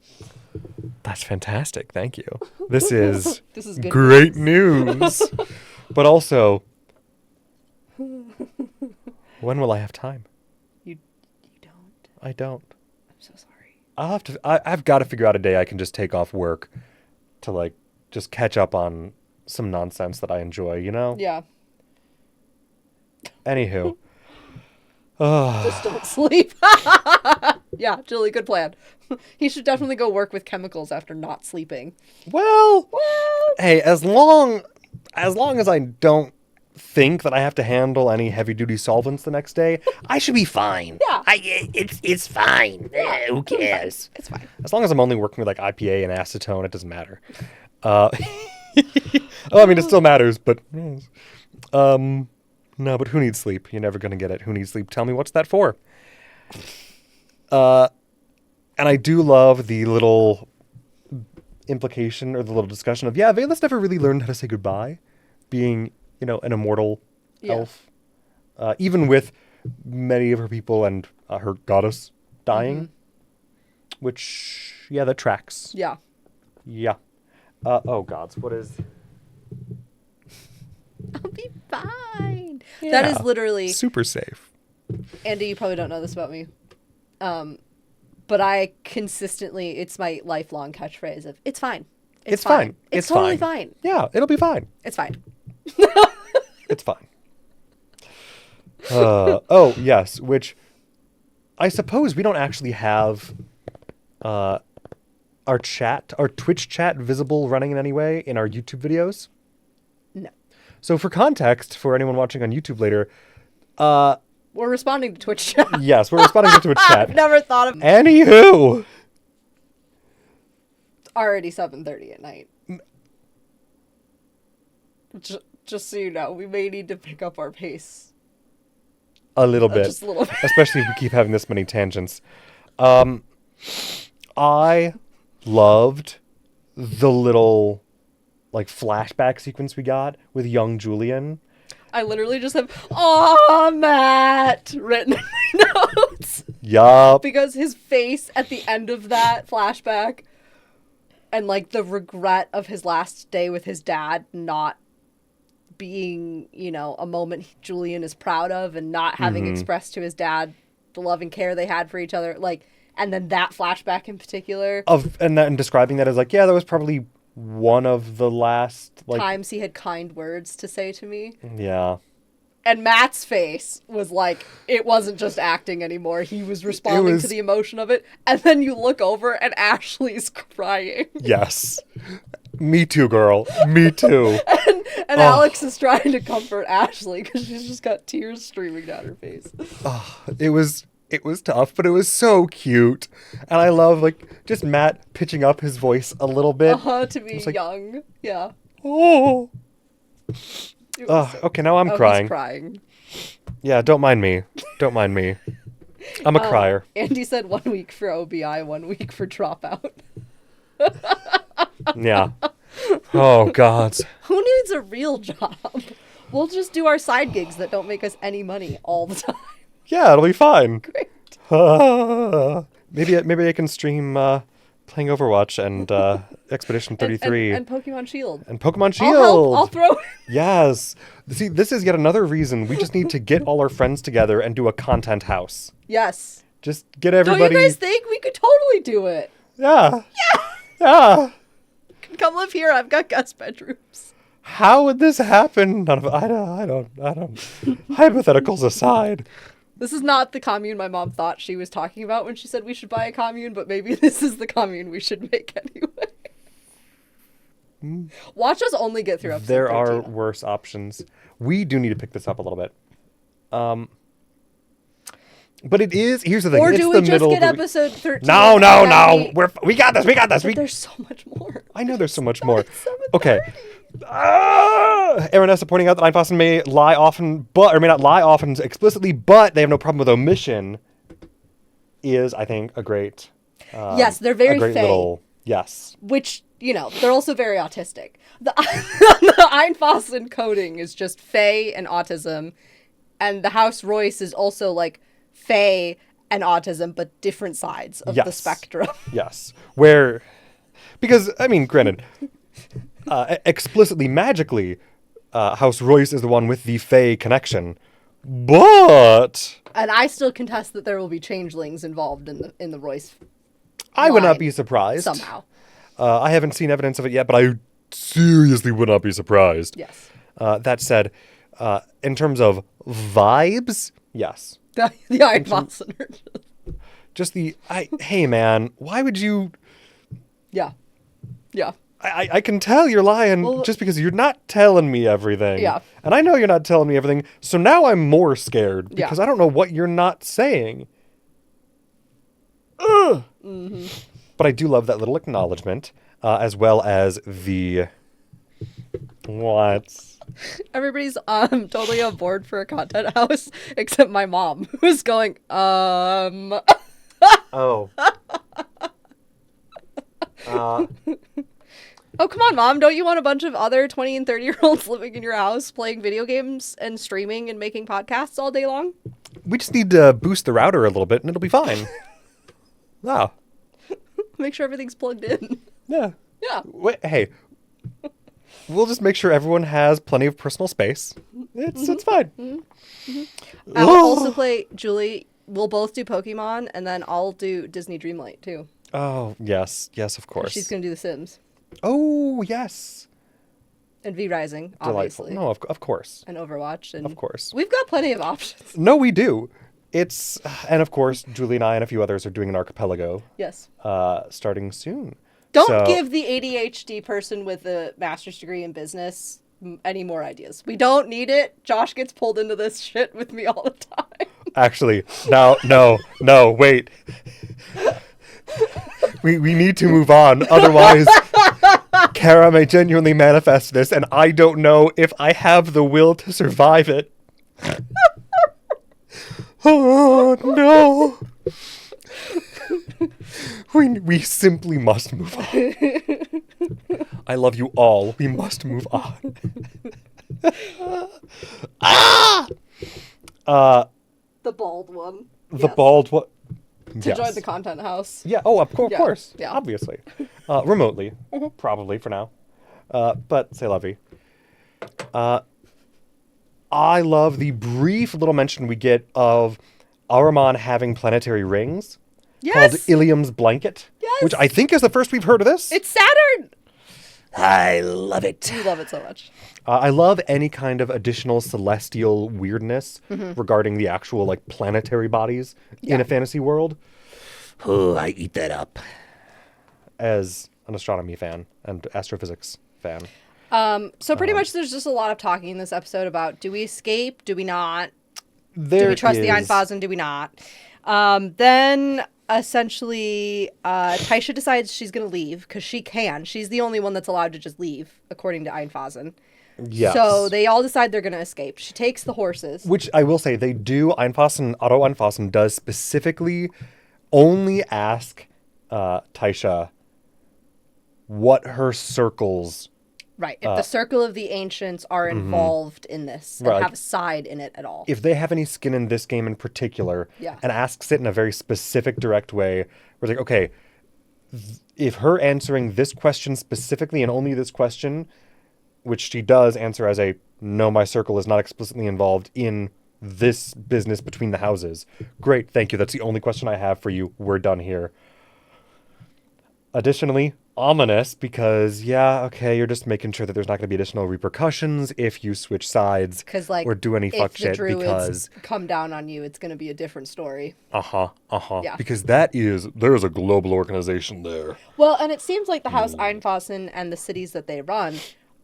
That's fantastic. Thank you. This is good great news. But also, when will I have time? You don't. I don't. I'm so sorry. I've got to figure out a day I can just take off work to like just catch up on some nonsense that I enjoy, you know? Yeah. Anywho. Just don't sleep. Yeah, Julie, good plan. He should definitely go work with chemicals after not sleeping. Well, hey, as long as I don't think that I have to handle any heavy duty solvents the next day, I should be fine. Yeah. It's fine. Who cares? It's fine. As long as I'm only working with like IPA and acetone, it doesn't matter. I mean, it still matters, but no, but who needs sleep? You're never going to get it. Who needs sleep? Tell me, what's that for? And I do love the little implication or the little discussion of, Vela's never really learned how to say goodbye, being, an immortal elf. Even with many of her people and her goddess dying. Which, that tracks. Yeah. Yeah. Oh, gods, what is... I'll be fine. Yeah. That is literally... super safe. Andy, you probably don't know this about me. But I consistently, it's my lifelong catchphrase of, it's fine. It's fine. It's totally fine. Yeah, it'll be fine. It's fine. It's fine. Oh, yes, which I suppose we don't actually have our Twitch chat visible running in any way in our YouTube videos. No. So for context, for anyone watching on YouTube later, we're responding to Twitch chat. Yes, we're responding to Twitch chat. I've never thought of... Anywho. It's already 7:30 at night. Just so you know, we may need to pick up our pace. A little bit. Just a little bit. Especially if we keep having this many tangents. I loved the little, flashback sequence we got with young Julian. I literally just have, "Aw, Matt," written in my notes. Yup. Because his face at the end of that flashback and, the regret of his last day with his dad not being, a moment Julian is proud of and not having expressed to his dad the love and care they had for each other. And then that flashback in particular. And describing that as that was probably one of the last times he had kind words to say to me. Yeah. And Matt's face was it wasn't just acting anymore. He was responding to the emotion of it. And then you look over and Ashley's crying. Yes. Me too, girl. Me too. And Alex is trying to comfort Ashley because she's just got tears streaming down her face. It was tough, but it was so cute. And I love, just Matt pitching up his voice a little bit. To be young. Yeah. Oh. Okay, now I'm crying. He's crying. Yeah, don't mind me. Don't mind me. I'm a crier. Andy said 1 week for OBI, 1 week for dropout. Yeah. Oh, gods. Who needs a real job? We'll just do our side gigs that don't make us any money all the time. Yeah, it'll be fine. Great. Maybe I can stream playing Overwatch and Expedition 33. And Pokemon Shield. And Pokemon Shield. I'll help. I'll throw it. Yes. See, this is yet another reason we just need to get all our friends together and do a content house. Yes. Just get everybody... Don't you guys think we could totally do it? Yeah. Yeah. Yeah. Come live here. I've got guest bedrooms. How would this happen? I don't. Hypotheticals aside. This is not the commune my mom thought she was talking about when she said we should buy a commune, but maybe this is the commune we should make anyway. Watch us only get through episode There 13. are worse options. We do need to pick this up a little bit. But it is, here's the thing. Or it's do the we just middle get of the episode 13? No. We got this. But there's so much more. I know there's so much more. Okay. Aaronessa pointing out that Einfossen may lie often, or may not lie often explicitly, but they have no problem with omission is, I think, a great... yes, they're very great fey. little... Yes. Which, they're also very autistic. The Einfossen coding is just fey and autism, and the House Royce is also, fey and autism, but different sides of the spectrum. Yes. Because, granted... explicitly magically, House Royce is the one with the Fae connection, but and I still contest that there will be changelings involved in the Royce. I would not be surprised somehow. I haven't seen evidence of it yet, but I seriously would not be surprised. Yes. That said, in terms of vibes, yes. The Iron Fossen. Just hey man, why would you? Yeah. I can tell you're lying just because you're not telling me everything. Yeah. And I know you're not telling me everything, so now I'm more scared because I don't know what you're not saying. Ugh. Mm-hmm. But I do love that little acknowledgement, as well as the... What? Everybody's totally on board for a content house except my mom, who's going, Oh. Oh, come on, Mom. Don't you want a bunch of other 20 and 30-year-olds living in your house playing video games and streaming and making podcasts all day long? We just need to boost the router a little bit and it'll be fine. Ah. Make sure everything's plugged in. Yeah. Yeah. Wait, hey. We'll just make sure everyone has plenty of personal space. It's fine. I'll also play, Julie, we'll both do Pokemon, and then I'll do Disney Dreamlight, too. Oh, yes. Yes, of course. She's going to do The Sims. Oh, yes. And V-Rising, Delightful. obviously. No, of course. And Overwatch. And Of course. We've got plenty of options. No, we do. And of course, Julie and I and a few others are doing an archipelago. Yes. Starting soon. Don't give the ADHD person with a master's degree in business any more ideas. We don't need it. Josh gets pulled into this shit with me all the time. Actually, no, wait. We need to move on. Otherwise, Kara may genuinely manifest this, and I don't know if I have the will to survive it. Oh, no. We simply must move on. I love you all. We must move on. Ah! The bald one. The Yes. bald what? To join the content house. Yeah. Oh, of Yeah, course. yeah. Obviously. Remotely, probably for now. But say lovey. I love the brief little mention we get of Ahriman having planetary rings called Yes. Ilium's blanket, Yes. which I think is the first we've heard of this. It's Saturn. I love it. We love it so much. I love any kind of additional celestial weirdness regarding the actual like planetary bodies in a fantasy world. Oh, I eat that up. As an astronomy fan and astrophysics fan. So pretty much there's just a lot of talking in this episode about, do we escape? Do we not? There Do we trust the is- Einfasen? Do we not? Then essentially Taisha decides she's going to leave because she can. She's the only one that's allowed to just leave, according to Einfasen. Yes. So they all decide they're going to escape. She takes the horses. Which I will say, they do, Otto Einfassen does specifically only ask Taisha what her circles... Right. If the Circle of the Ancients are involved in this and Right. have a side in it at all. If they have any skin in this game in particular, Yeah. and asks it in a very specific, direct way, where it's like, okay, if her answering this question specifically and only this question, which she does answer as a, no, my circle is not explicitly involved in this business between the houses. Great, thank you. That's the only question I have for you. We're done here. Additionally, ominous because, yeah, okay, you're just making sure that there's not going to be additional repercussions if you switch sides Because, like, or do any if fuck the shit druids because... come down on you, it's going to be a different story. Yeah. Because there's a global organization there. Well, and it seems like the House Einfasen and the cities that they run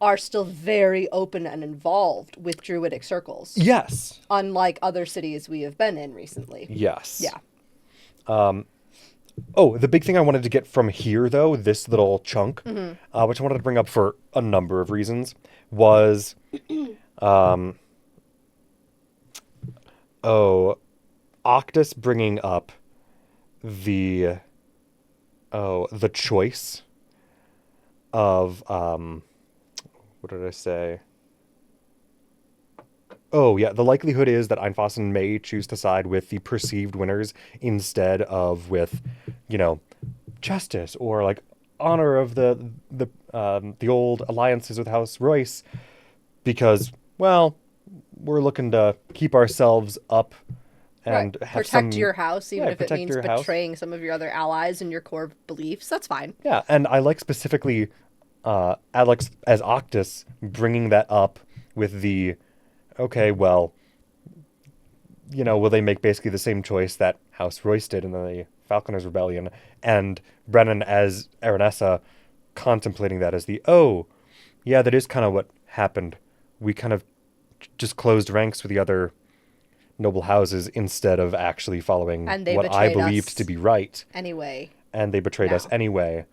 are still very open and involved with druidic circles. Yes. Unlike other cities we have been in recently. Yes. Yeah. Oh, the big thing I wanted to get from here, though, this little chunk, which I wanted to bring up for a number of reasons, was, Octus bringing up the choice of, what did I say? Oh, yeah, the likelihood is that Einfassen may choose to side with the perceived winners instead of with, justice or, like, honor of the old alliances with House Royce because, well, we're looking to keep ourselves up and Right. have Protect your house, even Yeah, if it protect means your house. betraying some of your other allies and your core beliefs. That's fine. Yeah, and I like specifically Alex as Octus bringing that up with the, okay, well, will they make basically the same choice that House Royce did in the Falconers Rebellion, and Brennan as Aranessa contemplating that as yeah, that is kind of what happened. We kind of just closed ranks with the other noble houses instead of actually following And they what I betrayed believed us. to be right, Anyway. and they betrayed us No. anyway.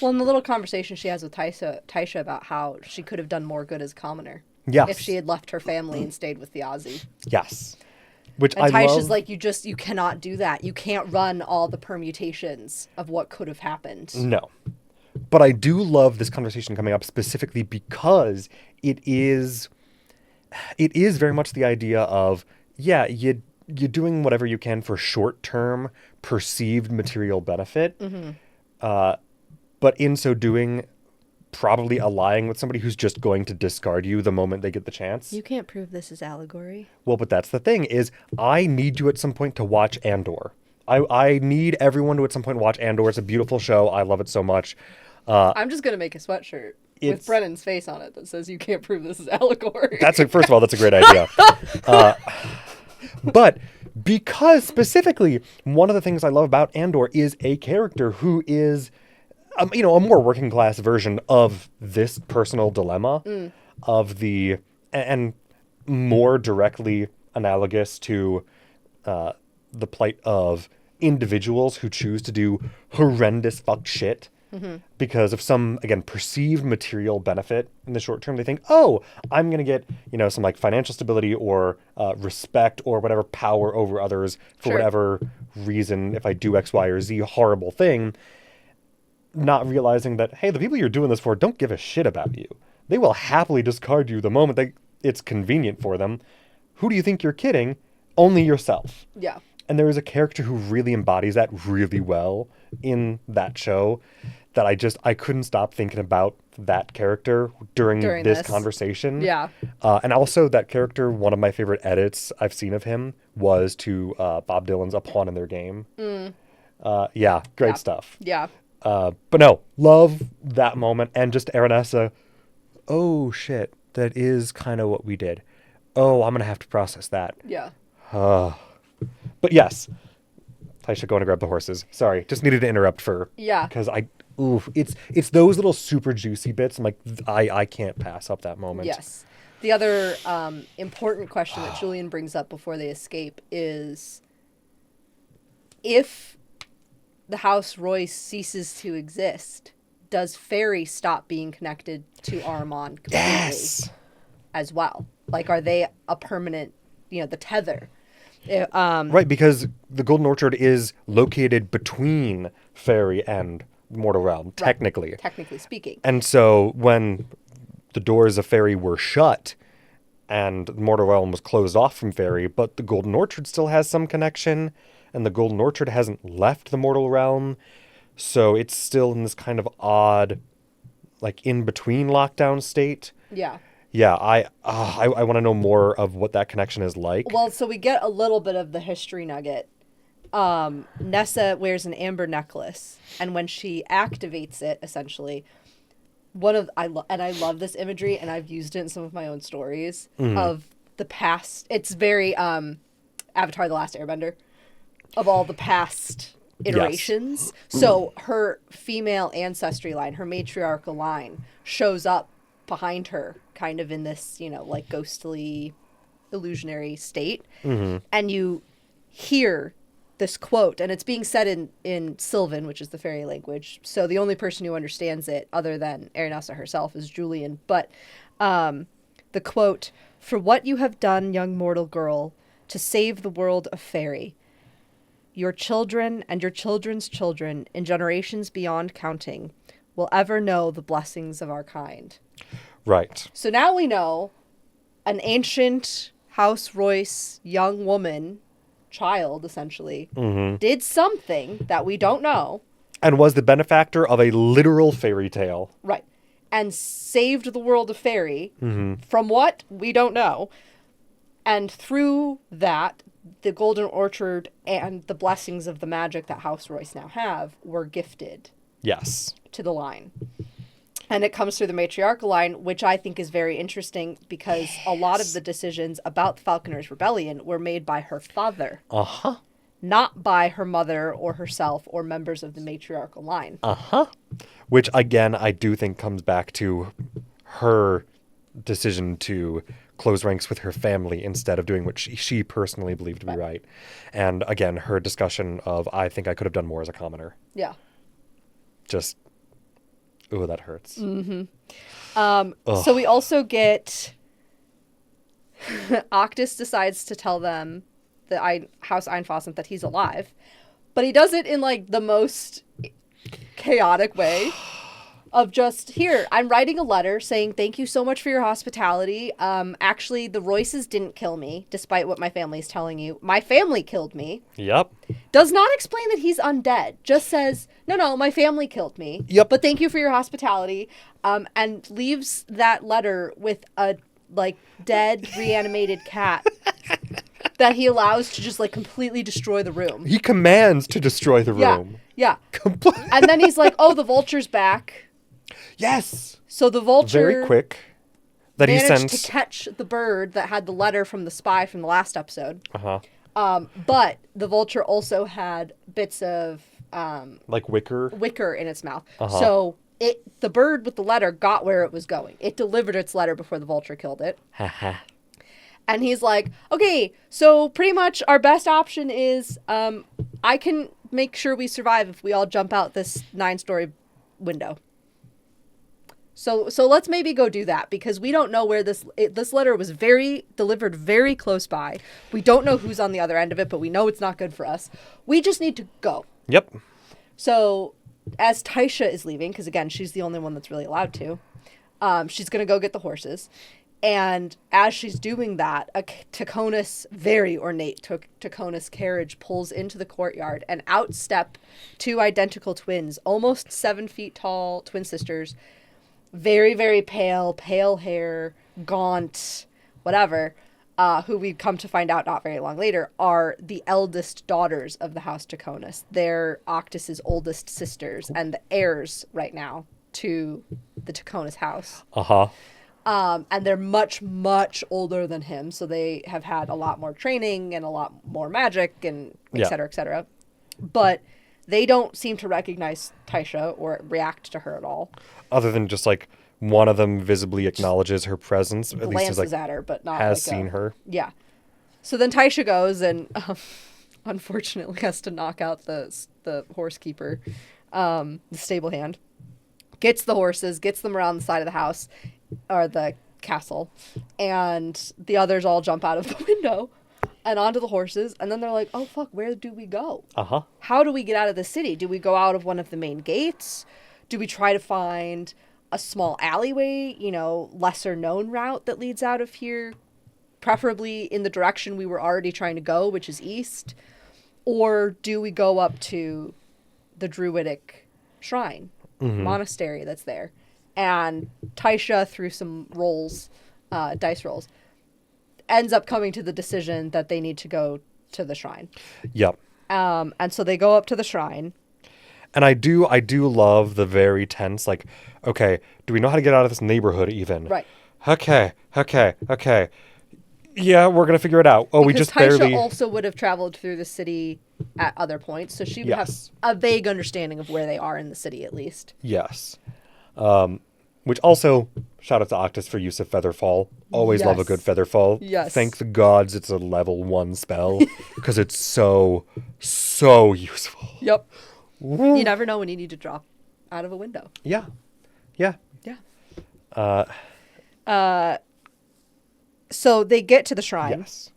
Well, in the little conversation she has with Taisha about how she could have done more good as a commoner. Yes. if she had left her family and stayed with the Aussie. Yes. Which And I Taisha's love. like, you cannot do that. You can't run all the permutations of what could have happened. No. But I do love this conversation coming up specifically because it is very much the idea of, yeah, you're doing whatever you can for short-term perceived material benefit. But in so doing, probably allying with somebody who's just going to discard you the moment they get the chance. You can't prove this is allegory. Well, but that's the thing is I need you at some point to watch Andor. I need everyone to at some point watch Andor. It's a beautiful show. I love it so much. I'm just going to make a sweatshirt It's- with Brennan's face on it that says you can't prove this is allegory. First of all, that's a great idea. But because specifically, one of the things I love about Andor is a character who is, a more working class version of this personal dilemma and more directly analogous to the plight of individuals who choose to do horrendous fuck shit because of some, again, perceived material benefit in the short term. They think, oh, I'm going to get, some like financial stability or respect or whatever power over others for Sure. whatever reason if I do X, Y, or Z horrible thing. Not realizing that, hey, the people you're doing this for don't give a shit about you. They will happily discard you the moment it's convenient for them. Who do you think you're kidding? Only yourself. Yeah. And there is a character who really embodies that really well in that show that I couldn't stop thinking about that character during this conversation. Yeah. And also that character, one of my favorite edits I've seen of him was to Bob Dylan's A Pawn in Their Game. Yeah, great stuff. Yeah. But no, love that moment. And just Aranessa, oh shit, that is kind of what we did. Oh, I'm going to have to process that. Yeah. But yes, Taisha, go and grab the horses. Sorry, just needed to interrupt Yeah. because it's those little super juicy bits. I'm like, I can't pass up that moment. Yes. The other important question that Julian brings up before they escape is if the House Royce ceases to exist, does Fairy stop being connected to Armand completely Yes. as well? Like, are they a permanent, the tether? Right, because the Golden Orchard is located between Fairy and Mortal Realm, technically. Technically speaking. And so when the doors of Fairy were shut and Mortal Realm was closed off from Fairy, but the Golden Orchard still has some connection, and the Golden Orchard hasn't left the Mortal Realm, so it's still in this kind of odd, like, in-between lockdown state. Yeah. Yeah, I want to know more of what that connection is like. Well, so we get a little bit of the history nugget. Nessa wears an amber necklace, and when she activates it, essentially, I love this imagery, and I've used it in some of my own stories of the past. It's very Avatar: The Last Airbender, of all the past iterations. Yes. So her female ancestry line, her matriarchal line, shows up behind her, kind of in this, like ghostly, illusionary state. And you hear this quote, and it's being said in Sylvan, which is the fairy language. So the only person who understands it, other than Aranessa herself, is Julian. But the quote, "For what you have done, young mortal girl, to save the world of fairy, your children and your children's children, in generations beyond counting, will ever know the blessings of our kind." Right. So now we know an ancient House Royce young woman, child essentially, did something that we don't know. And was the benefactor of a literal fairy tale. Right. And saved the world of fairy from what? We don't know. And through that, the Golden Orchard and the blessings of the magic that House Royce now have were gifted. Yes. To the line. And it comes through the matriarchal line, which I think is very interesting because a lot of the decisions about the Falconer's Rebellion were made by her father. Not by her mother or herself or members of the matriarchal line. Which, again, I do think comes back to her decision to close ranks with her family instead of doing what she personally believed to be right. And, again, her discussion of, I think I could have done more as a commoner. Yeah. Just... ooh, that hurts. So we also get Octus decides to tell them, House Einfossen, that he's alive. But he does it in, like, the most chaotic way of just, here, I'm writing a letter saying thank you so much for your hospitality. Actually, the Royces didn't kill me, despite what my family's telling you. My family killed me. Yep. Does not explain that he's undead. Just says, no, my family killed me. Yep. But thank you for your hospitality. And leaves that letter with a, like, dead, reanimated cat that he allows to just, like, completely destroy the room. He commands to destroy the room. Yeah. Complete. And then he's like, oh, the vulture's back. Yes. So the vulture Very quick. That he managed sends to catch the bird that had the letter from the spy from the last episode. Uh-huh. But the vulture also had bits of like wicker. in its mouth. Uh-huh. So the bird with the letter got where it was going. It delivered its letter before the vulture killed it. Haha. And he's like, okay, so pretty much our best option is I can make sure we survive if we all jump out this 9-story window. So let's maybe go do that, because we don't know where this letter was delivered very close by. We don't know who's on the other end of it, but we know it's not good for us. We just need to go. Yep. So as Taisha is leaving, because again, she's the only one that's really allowed to, she's going to go get the horses. And as she's doing that, a very ornate Taconis carriage pulls into the courtyard, and out step 2 identical twins, almost 7 feet tall twin sisters, very, very pale hair, gaunt, whatever, who we come to find out not very long later are the eldest daughters of the House Taconis. They're Octus's oldest sisters and the heirs right now to the Taconis house. Uh-huh. And they're much, much older than him, so they have had a lot more training and a lot more magic and et cetera, et cetera. But they don't seem to recognize Taisha or react to her at all. Other than just, like, one of them visibly acknowledges her presence. At least Glances at her, but not has like seen her. Yeah. So then Taisha goes and unfortunately has to knock out the horse keeper, the stable hand. Gets the horses, gets them around the side of the house, or the castle, and the others all jump out of the window and onto the horses, and then they're like, oh fuck, where do we go? Uh-huh. How do we get out of the city? Do we go out of one of the main gates? Do we try to find a small alleyway, lesser known route that leads out of here, preferably in the direction we were already trying to go, which is east? Or do we go up to the Druidic shrine, monastery that's there? And Taisha, through some dice rolls, ends up coming to the decision that they need to go to the shrine. Yep. And so they go up to the shrine. And I do love the very tense, like, okay, do we know how to get out of this neighborhood even? Right. Okay. Yeah, we're going to figure it out. Oh, Because we just Taisha barely... also would have traveled through the city at other points, so she would have a vague understanding of where they are in the city, at least. Yes. Which also, shout out to Octus for use of Featherfall. Always love a good Featherfall. Yes. Thank the gods it's a level 1 spell, because it's so useful. Yep. You never know when you need to drop out of a window. Yeah. So they get to the shrine. Yes.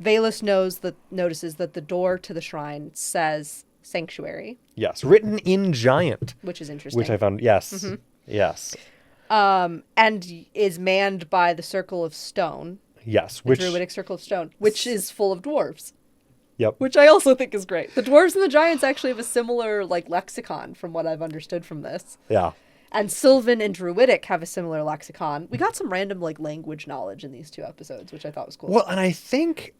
Valus notices that the door to the shrine says sanctuary. Yes. Written in giant. Which is interesting. Which I found, yes. Yes. And is manned by the Circle of Stone. Yes. The Druidic Circle of Stone, which is full of dwarves. Yep. Which I also think is great. The dwarves and the giants actually have a similar, lexicon from what I've understood from this. Yeah. And Sylvan and Druidic have a similar lexicon. We got some random, language knowledge in these 2 episodes, which I thought was cool. Well, and I think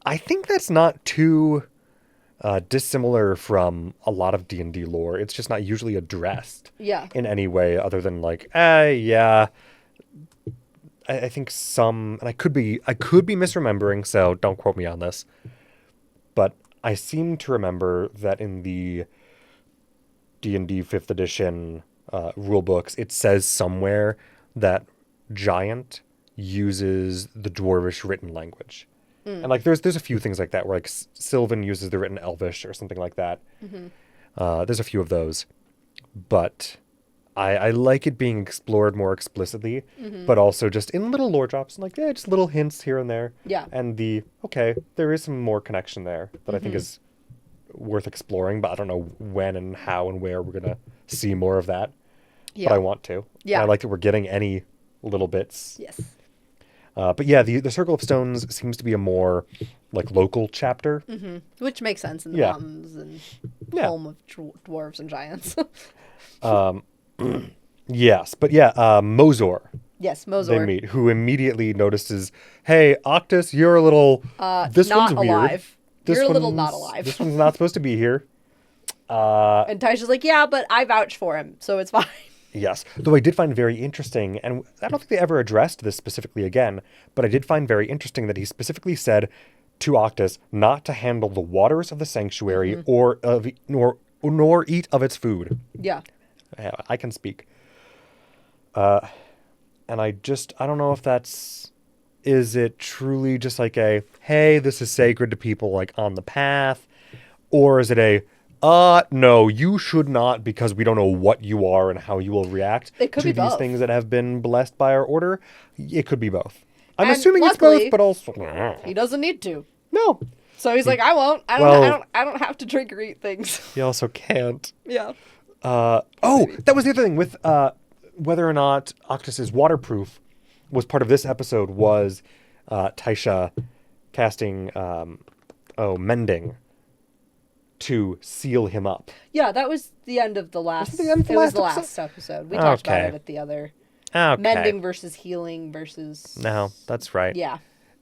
that's not too dissimilar from a lot of D&D lore. It's just not usually addressed in any way other than yeah. I think some, and I could be misremembering, so don't quote me on this, but I seem to remember that in the D&D 5th edition rule books, it says somewhere that giant uses the dwarvish written language. And there's a few things like that where Sylvan uses the written Elvish or something like that. There's a few of those, but I like it being explored more explicitly, but also just in little lore drops, like, yeah, just little hints here and there. Yeah. And there is some more connection there that I think is worth exploring, but I don't know when and how and where we're going to see more of that. Yeah. But I want to. Yeah. And I like that we're getting any little bits. Yes. But yeah, the Circle of Stones seems to be a more like local chapter. Which makes sense in the Yeah. mountains and Yeah. home of dwarves and giants. Yes, but yeah, Mozor Yes, they Mozor. meet, who immediately notices, hey, Octus, you're a little, this not one's weird. alive. This You're a little one's- not alive. This one's not supposed to be here. And Taisha's like, yeah, but I vouch for him, so it's fine. Yes, though I did find very interesting, and I don't think they ever addressed this specifically again, but I did find very interesting that he specifically said to Octus not to handle the waters of the sanctuary nor eat of its food. Yeah. Yeah, I can speak. And I don't know if is it truly just like a, hey, this is sacred to people like on the path? Or is it a, no, you should not because we don't know what you are and how you will react It could to be these both. things that have been blessed by our order? It could be both. I'm And assuming luckily- it's both, but also, He doesn't need to. no. So he's like, I won't. I don't have to drink or eat things. He also can't. Yeah. That was the other thing with whether or not Octus is waterproof was part of this episode was Taisha casting mending to seal him up. Yeah, that was the end of the last. Was it the end of the it was last the episode? last episode. We talked about Okay. it at the other Okay. mending versus healing versus. No, that's right. Yeah.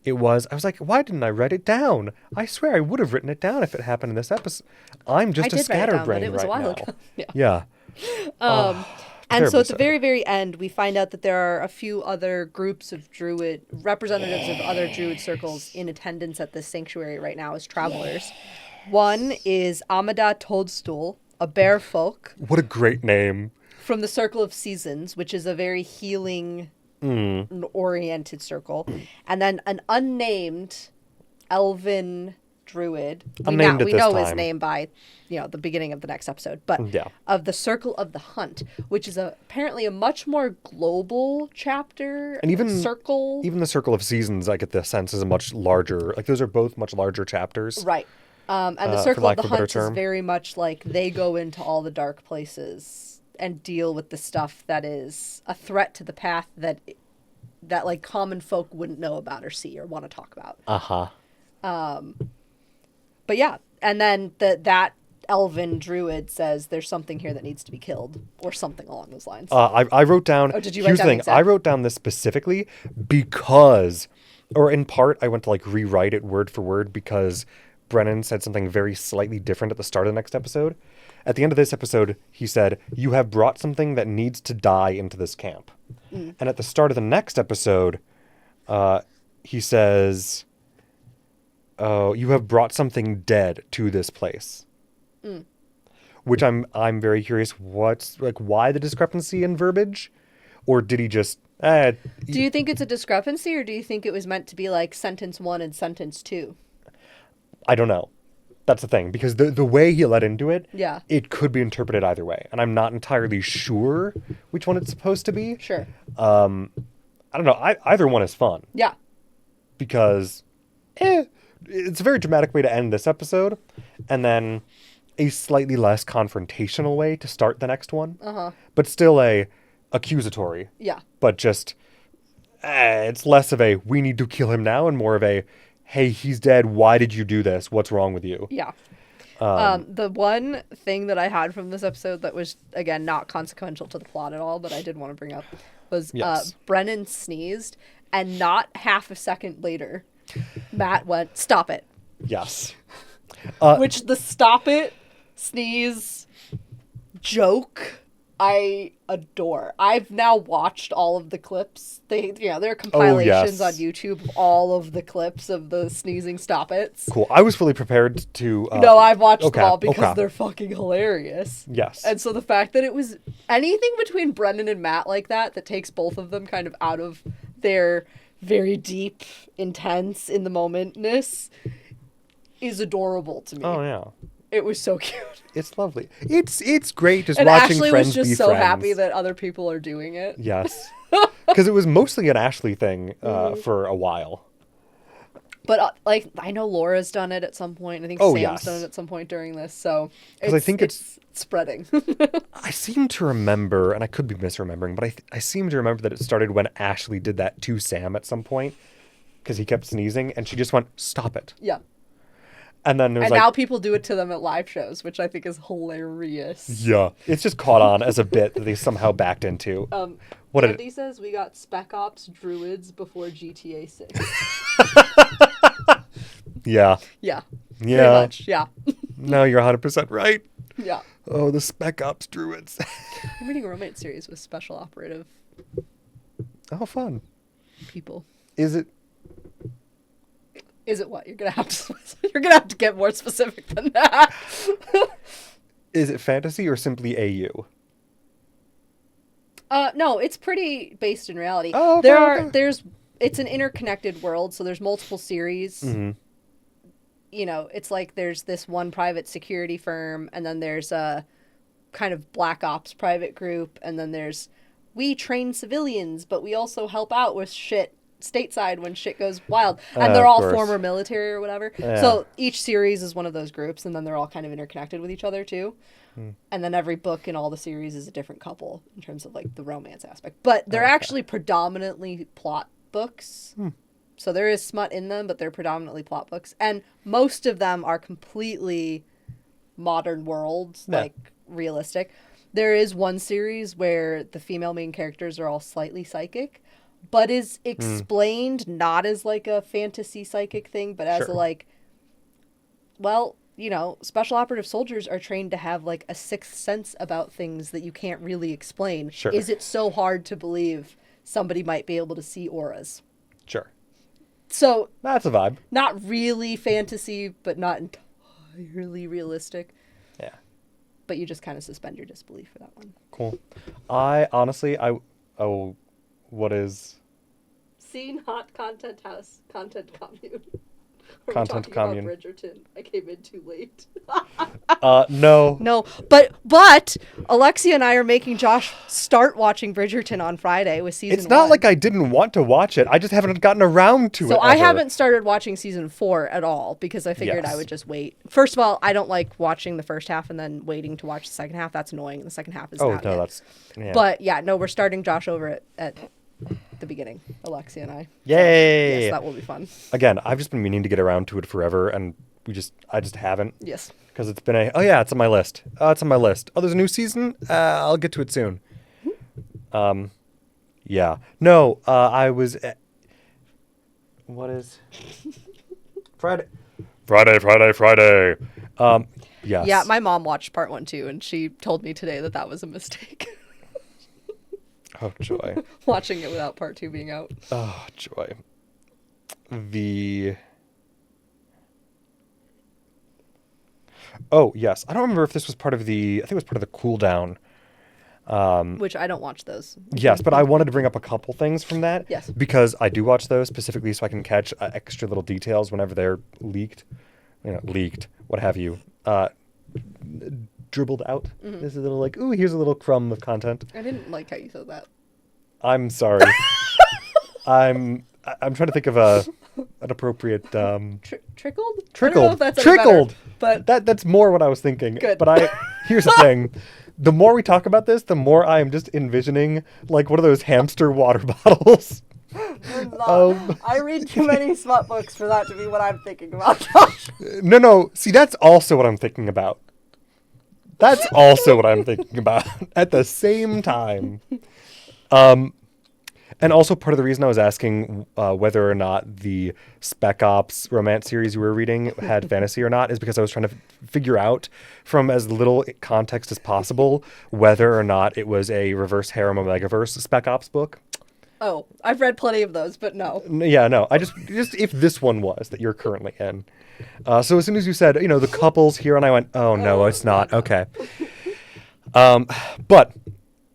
It was. I was like, why didn't I write it down? I swear I would have written it down if it happened in this episode. I'm just I a did write it down, scatterbrain but it was a right while now. ago. Yeah. Yeah. And so terribly at the sad. very, very end, we find out that there are a few other groups of druid representatives of other druid circles in attendance at this sanctuary right now as travelers. One is Amada Toadstool, a bear folk What a great name. from the Circle of Seasons, which is a very healing oriented circle. And then an unnamed elven druid. Unnamed at we this know his time. name by, the beginning of the next episode, but Yeah. of the Circle of the Hunt, which is apparently a much more global chapter And even circle. Even the Circle of Seasons, I get the sense, is a much larger. Like those are both much larger chapters. Right. And the for Circle of lack the of a better Hunt is term. very much like they go into all the dark places and deal with the stuff that is a threat to the path that like common folk wouldn't know about or see or want to talk about. But yeah, and then that elven druid says there's something here that needs to be killed or something along those lines. I wrote down. Oh, did you here's write the down thing. the exact- I wrote down this specifically because, or in part, I went to like rewrite it word for word because Brennan said something very slightly different at the start of the next episode. At the end of this episode, he said, "You have brought something that needs to die into this camp." And at the start of the next episode, he says, "Oh, you have brought something dead to this place." Which I'm very curious. What's like why the discrepancy in verbiage, or did he just? Do you think it's a discrepancy or do you think it was meant to be like sentence 1 and sentence 2? I don't know. That's the thing because the way he led into it, Yeah. it could be interpreted either way, and I'm not entirely sure which one it's supposed to be. Sure. I don't know. Either one is fun Yeah. because, it's a very dramatic way to end this episode, and then a slightly less confrontational way to start the next one. But still a accusatory. Yeah. But just it's less of a we need to kill him now and more of a hey, he's dead, why did you do this, what's wrong with you? Yeah. The one thing that I had from this episode that was, again, not consequential to the plot at all, but I did want to bring up was Yes. Brennan sneezed, and not half a second later, Matt went, "Stop it." Yes. Which the stop it, sneeze, joke, I adore. I've now watched all of the clips. There are compilations yes. on YouTube of all of the clips of the sneezing stop it's. Cool. I was fully prepared to No, I've watched okay, them all because okay. they're fucking hilarious. Yes. And so the fact that it was anything between Brendan and Matt like that takes both of them kind of out of their very deep, intense, in the momentness is adorable to me. Oh yeah. It was so cute. It's lovely. It's great just And watching Ashley friends was just be so friends. happy that other people are doing it. Yes. Because it was mostly an Ashley thing Mm-hmm. for a while. But like, I know Laura's done it at some point. I think Oh, Sam's yes. done it at some point during this. So 'Cause I think it's spreading. I seem to remember, and I could be misremembering, but I seem to remember that it started when Ashley did that to Sam at some point because he kept sneezing, and she just went, "Stop it!" Yeah. And then it was And like, now people do it to them at live shows, which I think is hilarious. yeah, it's just caught on as a bit that they somehow backed into. What did Andy says we got Spec Ops druids before GTA 6. Yeah, Yeah. Pretty yeah. much. Yeah. No, you're 100% right. Yeah. Oh, the Spec Ops druids. I'm reading a romance series with special operative Oh, fun. people. Is it? Is it what? You're gonna have to get more specific than that. Is it fantasy or simply AU? No, it's pretty based in reality. Oh, okay, It's an interconnected world, so there's multiple series. Mm-hmm. You know, it's like there's this one private security firm, and then there's a kind of black ops private group, and then there's we train civilians, but we also help out with shit stateside when shit goes wild. And they're Of all course. former military or whatever. Yeah. So each series is one of those groups, and then they're all kind of interconnected with each other too. And then every book in all the series is a different couple in terms of like the romance aspect. But they're actually predominantly plot books. So there is smut in them, but they're predominantly plot books. And most of them are completely modern worlds, Yeah. like realistic. There is one series where the female main characters are all slightly psychic, but is explained not as like a fantasy psychic thing, but as Sure. a like, well, you know, special operative soldiers are trained to have like a sixth sense about things that you can't really explain. Sure. Is it so hard to believe somebody might be able to see auras? Sure. So That's a vibe. not really fantasy, but not entirely realistic. Yeah. But you just kind of suspend your disbelief for that one. Cool. I honestly, what is See, not content house, content commune. Content commune? Bridgerton. I came in too late. No. No, but Alexia and I are making Josh start watching Bridgerton on Friday with season It's not 1. like I didn't want to watch it. I just haven't gotten around to it. So I ever. haven't started watching season 4 at all because I figured I Yes. would just wait. First of all, I don't like watching the first half and then waiting to watch the second half. That's annoying. The second half is Oh not no, it. that's. Yeah. But yeah, no, we're starting Josh over at the beginning, Alexia and I. Yay! Yes, that will be fun. Again, I've just been meaning to get around to it forever, and I just haven't. Yes. Because it's been oh yeah, it's on my list. It's on my list. Oh, there's a new season. I'll get to it soon. Yeah. No. I was. What is? Friday. Friday. Yes. Yeah, my mom watched part 1 too, and she told me today that was a mistake. Oh joy. Watching it without part 2 being out. Oh joy. Oh yes, I don't remember if this was part of the. I think it was part of the cool down. Which I don't watch those. Yes, but I wanted to bring up a couple things from that. Yes. Because I do watch those specifically so I can catch extra little details whenever they're leaked. Leaked, what have you. Dribbled out. There's a little like, ooh, here's a little crumb of content. I didn't like how you said that. I'm sorry. I'm trying to think of an appropriate Trickled? trickled. I don't know if that's any Trickled. better, but That's more what I was thinking. Good. But here's the thing. The more we talk about this, the more I am just envisioning like one of those hamster water bottles. I read too many smut books for that to be what I'm thinking about, Josh. No. See, that's also what I'm thinking about. That's also what I'm thinking about at the same time. And also part of the reason I was asking whether or not the Spec Ops romance series you were reading had fantasy or not is because I was trying to figure out from as little context as possible whether or not it was a reverse harem Omegaverse Spec Ops book. Oh, I've read plenty of those, but no. Yeah, no. I just if this one was that you're currently in. So as soon as you said, the couples here, and I went, oh no, it's not. Okay. But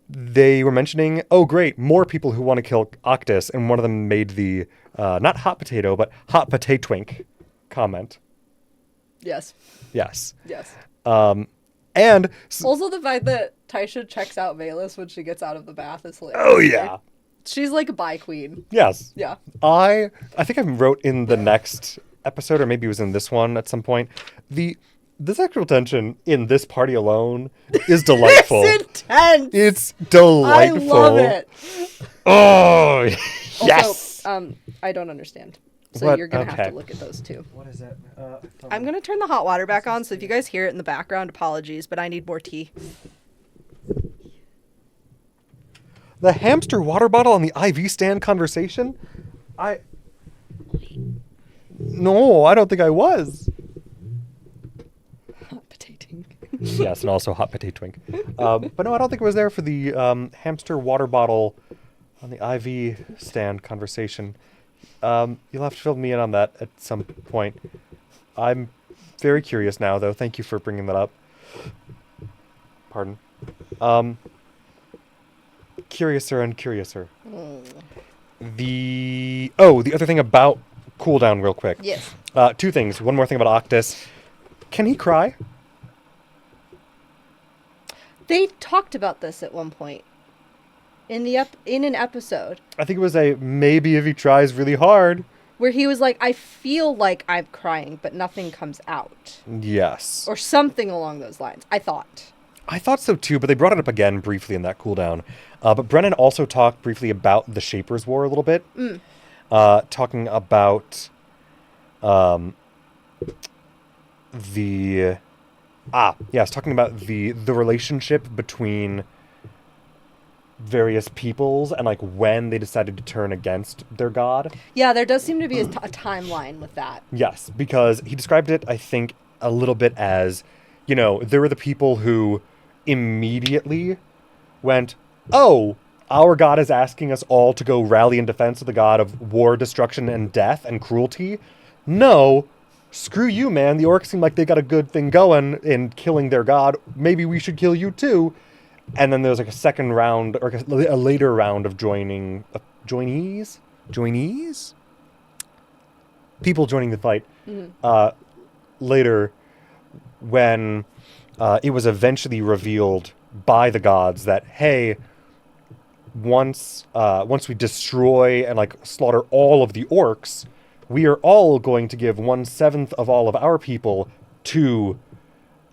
they were mentioning, oh great, more people who want to kill Octus, and one of them made the not hot potato, but hot potato twink comment. Yes. Yes. Yes. And Also, the fact that Taisha checks out Valus when she gets out of the bath is hilarious. oh yeah. She's like a bi queen. Yes. Yeah. I think I wrote in the next episode, or maybe it was in this one at some point, the sexual tension in this party alone is delightful. It's intense. It's delightful. I love it. Oh, yes. Also, I don't understand. So What? you're going to have Okay. to look at those too. What is it? I'm going to turn the hot water back on, so if you guys hear it in the background, apologies, but I need more tea. The hamster water bottle on the IV stand conversation? No, I don't think I was. Hot potato. Yes, and also hot potato twink. But no, I don't think it was there for the hamster water bottle on the IV stand conversation. You'll have to fill me in on that at some point. I'm very curious now, though. Thank you for bringing that up. Pardon. Curiouser and curiouser. The other thing about cooldown, real quick. Yes. Two things. One more thing about Octus. Can he cry? They talked about this at one point in an episode I think it was a maybe if he tries really hard. where he was like, I feel like I'm crying, but nothing comes out. Yes. Or something along those lines, I thought. I thought so too, but they brought it up again briefly in that cooldown. But Brennan also talked briefly about the Shaper's War a little bit. Talking about the relationship between various peoples and like when they decided to turn against their god. Yeah, there does seem to be a timeline with that. Yes, because he described it, I think, a little bit as, there were the people who immediately went, oh, our god is asking us all to go rally in defense of the god of war, destruction, and death and cruelty. No, screw you, man. The orcs seem like they got a good thing going in killing their god. Maybe we should kill you too. And then there's like a second round, or a later round of joinees? People joining the fight. Later, when it was eventually revealed by the gods that, hey, once we destroy and like slaughter all of the orcs, we are all going to give 1/7 of all of our people to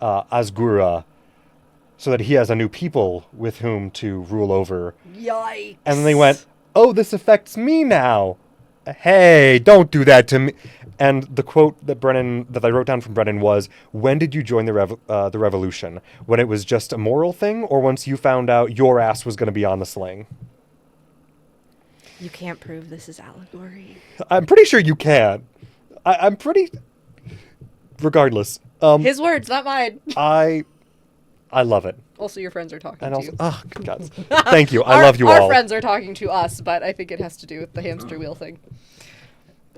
Asgura, so that he has a new people with whom to rule over. Yikes. And then they went, oh, this affects me now. Hey, don't do that to me. And the quote that I wrote down from Brennan was, when did you join the revolution? When it was just a moral thing, or once you found out your ass was going to be on the sling? You can't prove this is allegory. I'm pretty sure you can. I'm pretty... Regardless. His words, not mine. I love it. Also, your friends are talking And to also, you. oh, good God. Thank you. I love you all. Our friends are talking to us, but I think it has to do with the hamster wheel thing.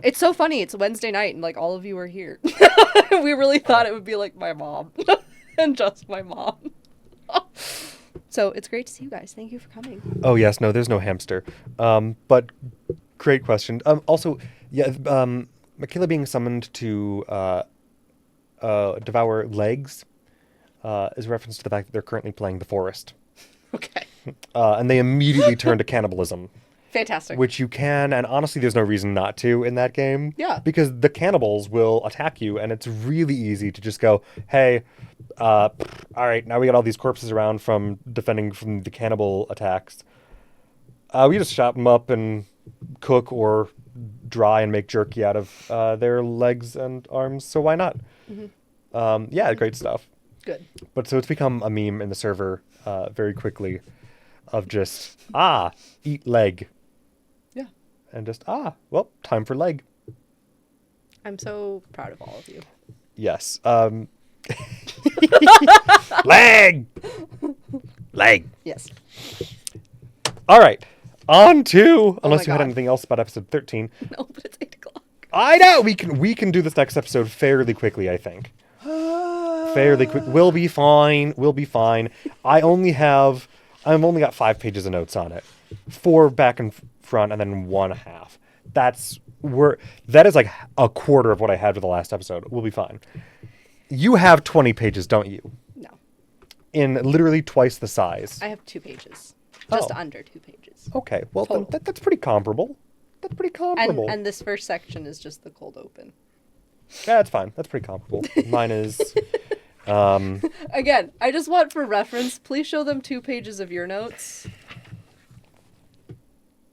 It's so funny. It's Wednesday night, and like all of you are here. We really thought it would be like my mom, and just my mom. So it's great to see you guys. Thank you for coming. Oh yes, no, there's no hamster. But great question. Also, yeah, Michaela being summoned to devour legs is a reference to the fact that they're currently playing The Forest. Okay. And they immediately turn to cannibalism. Fantastic. Which you can, and honestly, there's no reason not to in that game. Yeah. Because the cannibals will attack you, and it's really easy to just go, hey, all right, now we got all these corpses around from defending from the cannibal attacks. We just chop them up and cook or dry and make jerky out of their legs and arms, so why not? Mm-hmm. Yeah, great stuff. Good. But so it's become a meme in the server very quickly of just, eat leg. Yeah. And just, well, time for leg. I'm so proud of all of you. Yes. Leg! Leg. Yes. All right. On to, unless you had God. anything else about episode 13. No, but it's 8 o'clock. I know! We can do this next episode fairly quickly, I think. Fairly quick. We'll be fine. We'll be fine. I've only got 5 pages of notes on it. 4 back and front, and then 1/2. That is like a quarter of what I had for the last episode. We'll be fine. You have 20 pages, don't you? No. In literally twice the size. I have 2 pages. Just Oh. under 2 pages. Okay, well, Total. that's pretty comparable. That's pretty comparable. And this first section is just the cold open. Yeah, that's fine. That's pretty comparable. Mine is... Again, I just want for reference, please show them 2 pages of your notes.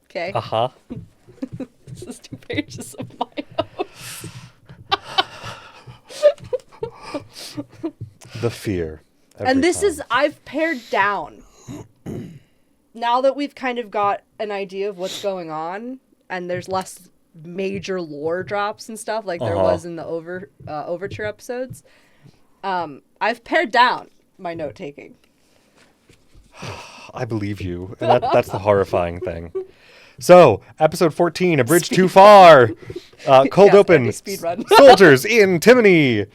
Okay. Uh-huh. This is 2 pages of my notes. The fear. And this time. is, I've pared down. Now that we've kind of got an idea of what's going on, and there's less major lore drops and stuff like there was in the overture episodes, I've pared down my note taking. I believe you. And that's the horrifying thing. So, episode 14, A Bridge Too Far. Cold Yes, open. Andy, speed run. Soldiers in Timony.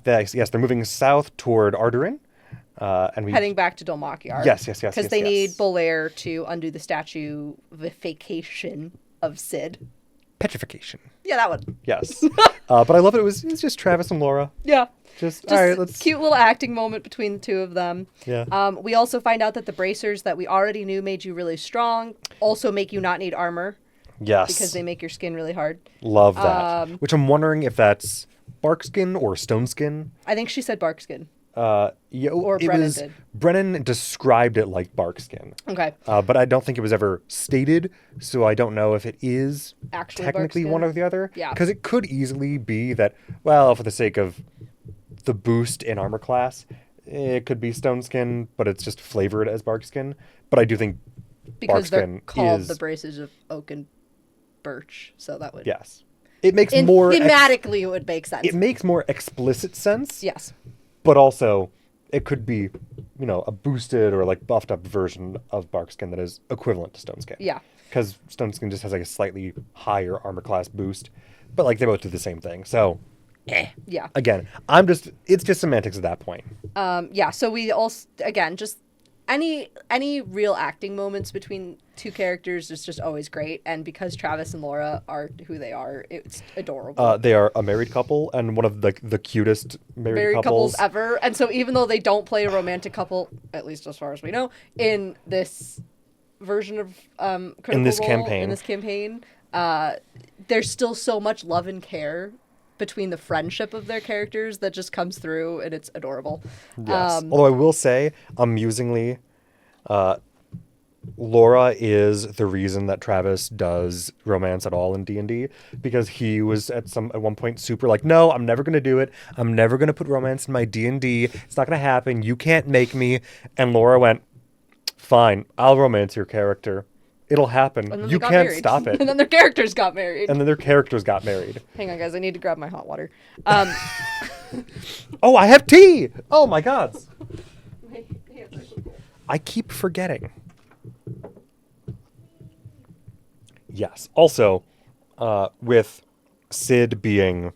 Yes, they're moving south toward Ardurin. And we Heading back to Dolmachiar. Yes. Because they need Bolair to undo the statuification of Sid. Petrification. Yeah, that one. Yes. But I love it. It's just Travis and Laura. Yeah. Just all right, let's... cute little acting moment between the two of them. Yeah. We also find out that the bracers that we already knew made you really strong also make you not need armor Yes. because they make your skin really hard. Love that. Which I'm wondering if that's bark skin or stone skin. I think she said bark skin. Yeah, Or it Brennan was, did. Brennan described it like bark skin. Okay. But I don't think it was ever stated, so I don't know if it is Actually technically bark one skin? or the other. Yeah. Because it could easily be that, well, for the sake of the boost in armor class, it could be stone skin, but it's just flavored as bark skin. But I do think Because they're bark skin called is... the braces of oak and birch, so that would... Yes. It makes more... Thematically, it would make sense. It makes more explicit sense. Yes. But also, it could be, a boosted or like buffed up version of bark skin that is equivalent to stone skin. Yeah. Because stone skin just has like a slightly higher armor class boost, but like they both do the same thing. So, Yeah. again, it's just semantics at that point. Yeah, so we also, again, just any real acting moments between two characters is just always great, and because Travis and Laura are who they are, it's adorable. They are a married couple and one of the cutest married couples ever, and so even though they don't play a romantic couple, at least as far as we know, in this version of Critical this Role, campaign. in this campaign, there's still so much love and care between the friendship of their characters that just comes through, and it's adorable. Yes. Although I will say, amusingly, Laura is the reason that Travis does romance at all in D&D, because he was at one point super like, no, I'm never going to do it. I'm never going to put romance in my D&D. It's not going to happen. You can't make me. And Laura went, fine, I'll romance your character. It'll happen. And then You they got can't married. stop it. And then their characters got married. And then their characters got married. Hang on, guys. I need to grab my hot water. Oh, I have tea! Oh my god. I keep forgetting. Yes. Also, with Sid being...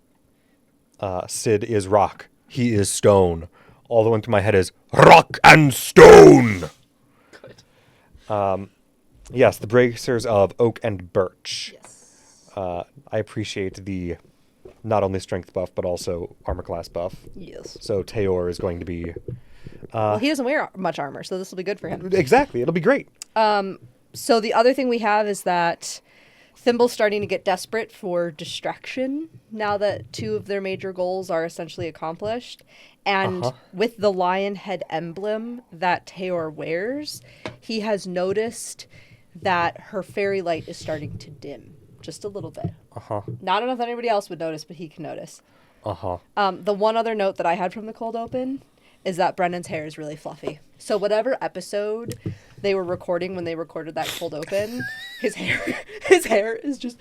Sid is rock. He is stone. All that went through my head is rock and stone! Good. Yes, the bracers of oak and birch. Yes. I appreciate the not only strength buff, but also armor class buff. Yes. So Teor is going to be... Well, he doesn't wear much armor, so this will be good for him. Exactly. It'll be great. So the other thing we have is that Thimble's starting to get desperate for distraction now that two of their major goals are essentially accomplished. And with the lion head emblem that Teor wears, he has noticed that her fairy light is starting to dim just a little bit. Not enough that anybody else would notice, but he can notice. The one other note that I had from the cold open is that Brennan's hair is really fluffy. So whatever episode they were recording when they recorded that cold open, his hair is just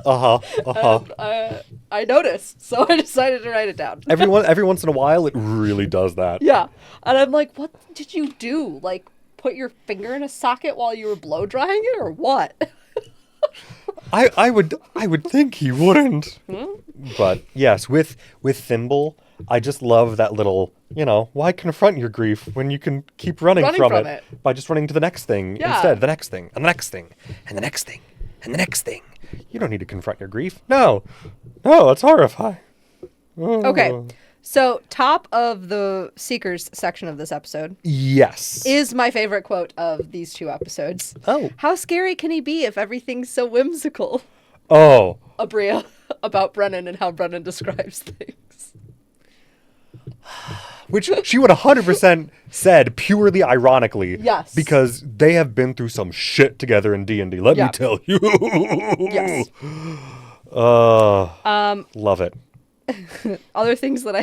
I noticed, so I decided to write it down. Every once in a while, it really does that. Yeah. And I'm like, what did you do? Like, put your finger in a socket while you were blow drying it, or what? I would think he wouldn't. But yes, with Thimble, I just love that little, why confront your grief when you can keep running from it by just running to the next thing instead, the next thing, and the next thing, and the next thing, and the next thing. You don't need to confront your grief. No, it's horrifying. Okay. So, top of the Seekers section of this episode Yes. is my favorite quote of these 2 episodes. Oh. How scary can he be if everything's so whimsical? Oh. Abria about Brennan and how Brennan describes things. Which she would 100% said purely ironically. Yes. Because they have been through some shit together in D&D. Let me tell you. Yes. Love it. Other things that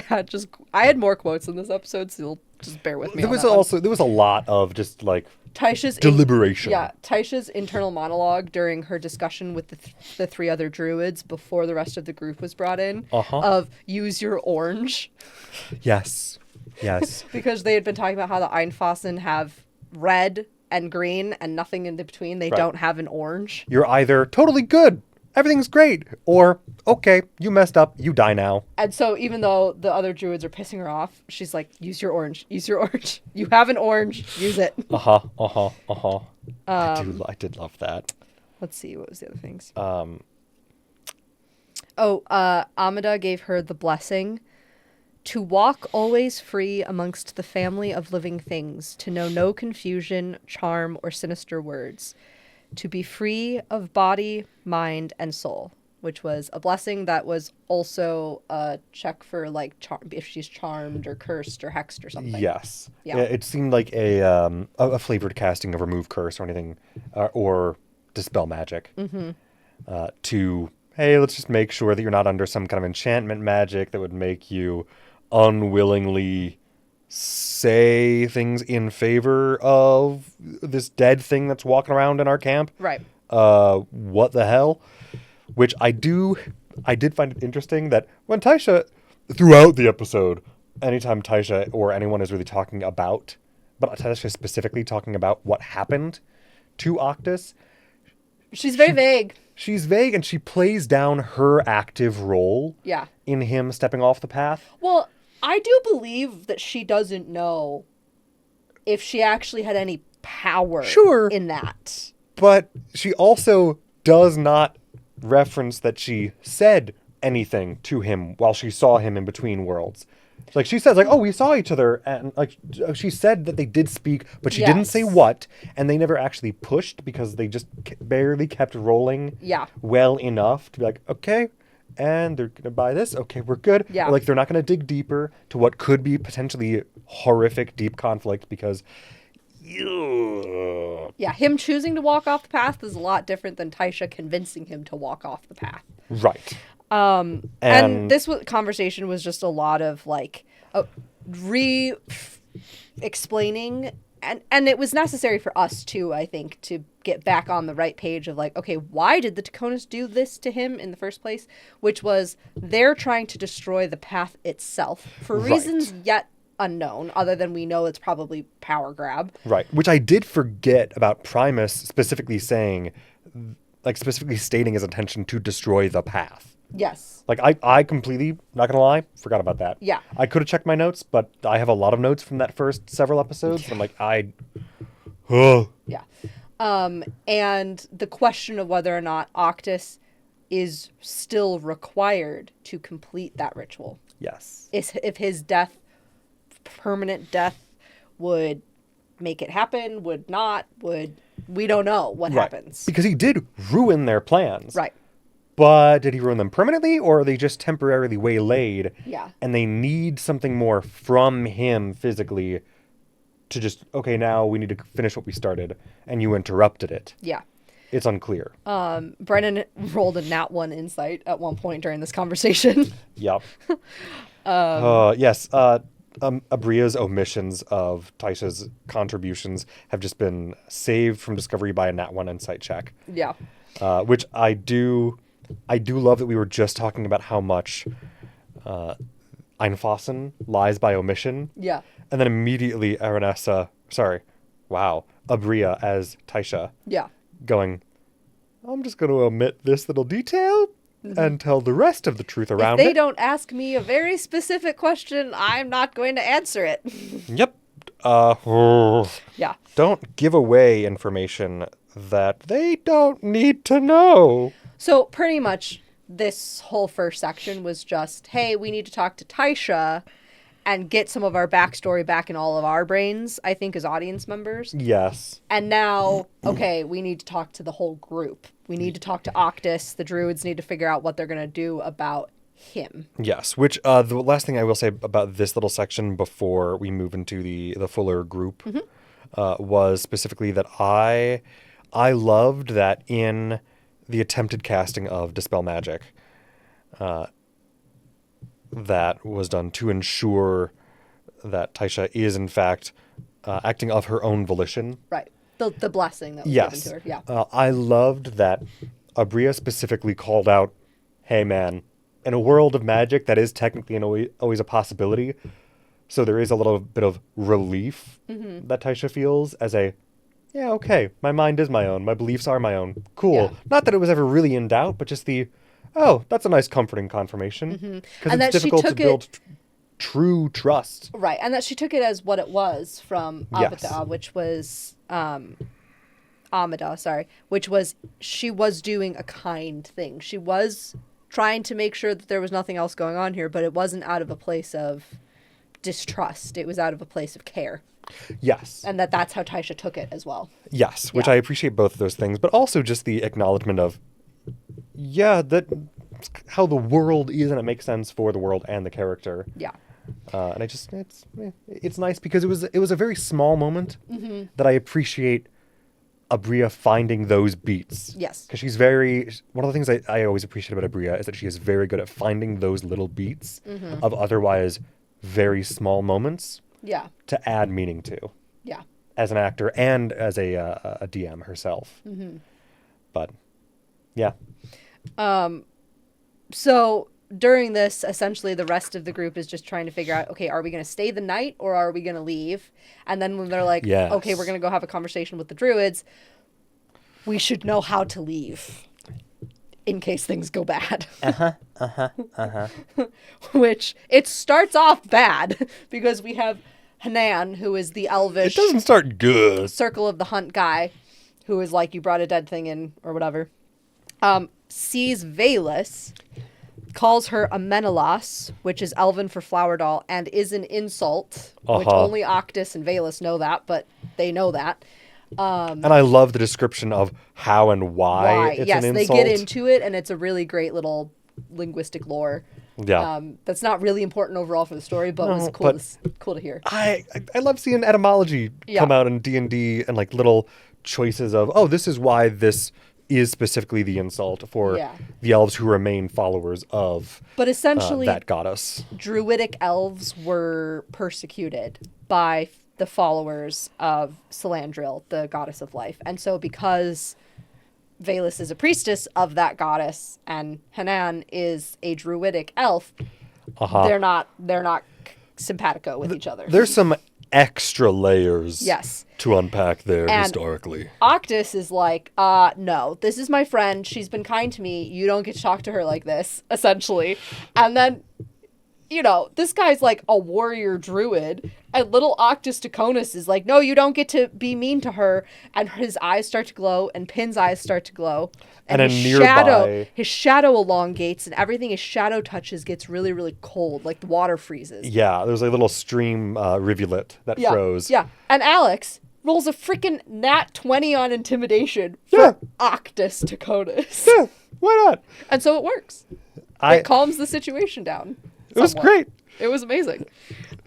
I had more quotes in this episode, so you'll just bear with me. There was a lot of just like Taisha's deliberation. Taisha's internal monologue during her discussion with the 3 other druids before the rest of the group was brought in of use your orange. Yes. Because they had been talking about how the Einfassen have red and green and nothing in between. They don't have an orange. You're either totally good, everything's great, or okay, you messed up, you die now. And so even though the other druids are pissing her off, she's like, use your orange. You have an orange, use it. I did love that. Let's see, what was the other things? Amida gave her the blessing. To walk always free amongst the family of living things, to know no confusion, charm, or sinister words. To be free of body, mind, and soul. Which was a blessing that was also a check for like if she's charmed or cursed or hexed or something. Yes. Yeah. It seemed like a flavored casting of remove curse or anything, or dispel magic. To, hey, let's just make sure that you're not under some kind of enchantment magic that would make you unwillingly say things in favor of this dead thing that's walking around in our camp. Right. What the hell? Which I did find it interesting that when Taisha, throughout the episode, anytime Taisha or anyone is really talking about, but Taisha specifically talking about what happened to Octus, she's very vague. She's vague, and she plays down her active role in him stepping off the path. Well, I do believe that she doesn't know if she actually had any power in that. But she also does not reference that she said anything to him while she saw him in between worlds. Like, she says, like, oh, we saw each other, and like she said that they did speak, but she didn't say what, and they never actually pushed because they just barely kept rolling well enough to be like, okay, and they're gonna buy this, okay, we're good. Or, like, they're not gonna dig deeper to what could be potentially horrific deep conflict because him choosing to walk off the path is a lot different than Taisha convincing him to walk off the path. Right. And this conversation was just a lot of like explaining, and it was necessary for us too, I think, to get back on the right page of like, okay, why did the Taconas do this to him in the first place? Which was they're trying to destroy the path itself for reasons yet unknown, other than we know it's probably power grab. Right. Which I did forget about Primus specifically saying, like specifically stating his intention to destroy the path. Yes. Like, I completely, not gonna lie, forgot about that. Yeah. I could have checked my notes, but I have a lot of notes from that first several episodes. Yeah. I'm like, Yeah. And the question of whether or not Octus is still required to complete that ritual. Yes. If his death, permanent death, would make it happen, would not, we don't know what happens. Because he did ruin their plans. Right. But did he ruin them permanently, or are they just temporarily waylaid? Yeah. And they need something more from him physically to just, okay, now we need to finish what we started, and you interrupted it. Yeah. It's unclear. Brennan rolled a nat 1 insight at one point during this conversation. Yep. Yes. Abria's omissions of Taisha's contributions have just been saved from discovery by a nat 1 insight check. Yeah. Which I do love that we were just talking about how much Einfassen lies by omission. Yeah. And then immediately Abria as Taisha. Yeah. Going, I'm just going to omit this little detail and tell the rest of the truth around it. If they don't ask me a very specific question, I'm not going to answer it. Yep. Yeah. Don't give away information that they don't need to know. So pretty much this whole first section was just, hey, we need to talk to Taisha and get some of our backstory back in all of our brains, I think, as audience members. Yes. And now, okay, we need to talk to the whole group. We need to talk to Octus. The druids need to figure out what they're going to do about him. Yes, which the last thing I will say about this little section before we move into the fuller group was specifically that I loved that in the attempted casting of Dispel Magic that was done to ensure that Taisha is in fact acting of her own volition. Right. The blessing that was Yes. given to her. Yeah. I loved that Abria specifically called out, hey man, in a world of magic that is technically and always a possibility, so there is a little bit of relief that Taisha feels as a, yeah, okay, my mind is my own, my beliefs are my own, cool. Yeah. Not that it was ever really in doubt, but just the, oh, that's a nice comforting confirmation. Because And that it's she difficult to took it- build true trust. Right. And that she took it as what it was from Yes. Amida, which was Amida, sorry, which was she was doing a kind thing. She was trying to make sure that there was nothing else going on here, but it wasn't out of a place of distrust. It was out of a place of care. Yes. And that's how Taisha took it as well. Yes, which Yeah. I appreciate both of those things, but also just the acknowledgement of, yeah, that how the world is, and it makes sense for the world and the character. Yeah. And I just it's nice because it was a very small moment that I appreciate Abria finding those beats. Yes. Because she's one of the things I always appreciate about Abria is that she is very good at finding those little beats of otherwise very small moments Yeah. to add meaning to Yeah. as an actor and as a DM herself. But yeah. So during this, essentially the rest of the group is just trying to figure out, okay, are we going to stay the night or are we going to leave? And then when they're like, Yes. okay, we're going to go have a conversation with the druids, we should know how to leave in case things go bad. Which it starts off bad because we have Hanan, who is the It elvish doesn't start good. circle of the hunt guy, who is like, you brought a dead thing in or whatever, sees Valus, calls her a Menelas, which is Elven for flower doll, and is an insult, which only Octus and Valus know that, but they know that. And I love the description of how and why it's yes, an they insult. get into it, and it's a really great little linguistic lore. Yeah. That's not really important overall for the story, but was No, cool, but- cool to hear. I love seeing etymology Yeah. come out in D&D and like little choices of, oh, this is why this is specifically the insult for Yeah. the elves who remain followers of But essentially, that goddess. Druidic elves were persecuted by the followers of Salandril, the goddess of life. And so because Valus is a priestess of that goddess and Hanan is a druidic elf, they're not simpatico with each other. There's some extra layers Yes. to unpack there And- historically. Octus is like, no, this is my friend. She's been kind to me. You don't get to talk to her like this, essentially. And then, this guy's like a warrior druid. And little Octus Taconis is like, no, you don't get to be mean to her. And his eyes start to glow, and Pin's eyes start to glow. And a his nearby- his shadow elongates, and everything his shadow touches gets really, really cold, like the water freezes. Yeah, there's a little stream rivulet that Yeah, froze. yeah. And Alex rolls a freaking nat 20 on intimidation for Yeah. Octus Taconis. Yeah, why not? And so it works. It It calms the situation down. It was somewhat. great. It was amazing.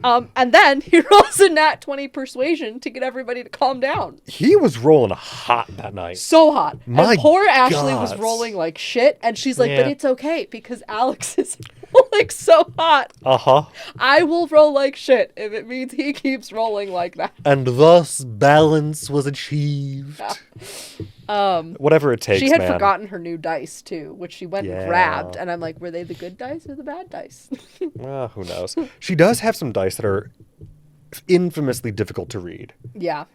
And then he rolls a nat 20 persuasion to get everybody to calm down. He was rolling hot that night. So hot. My and poor Ashley was gods. rolling like shit. And she's like, but Yeah. it's okay because Alex is rolling so hot. Uh-huh. I will roll like shit if it means he keeps rolling like that. And thus balance was achieved. Whatever it takes, She had man. forgotten her new dice too, which she went Yeah. and grabbed. And I'm like, were they the good dice or the bad dice? Who knows? She does have some dice that are infamously difficult to read. Yeah.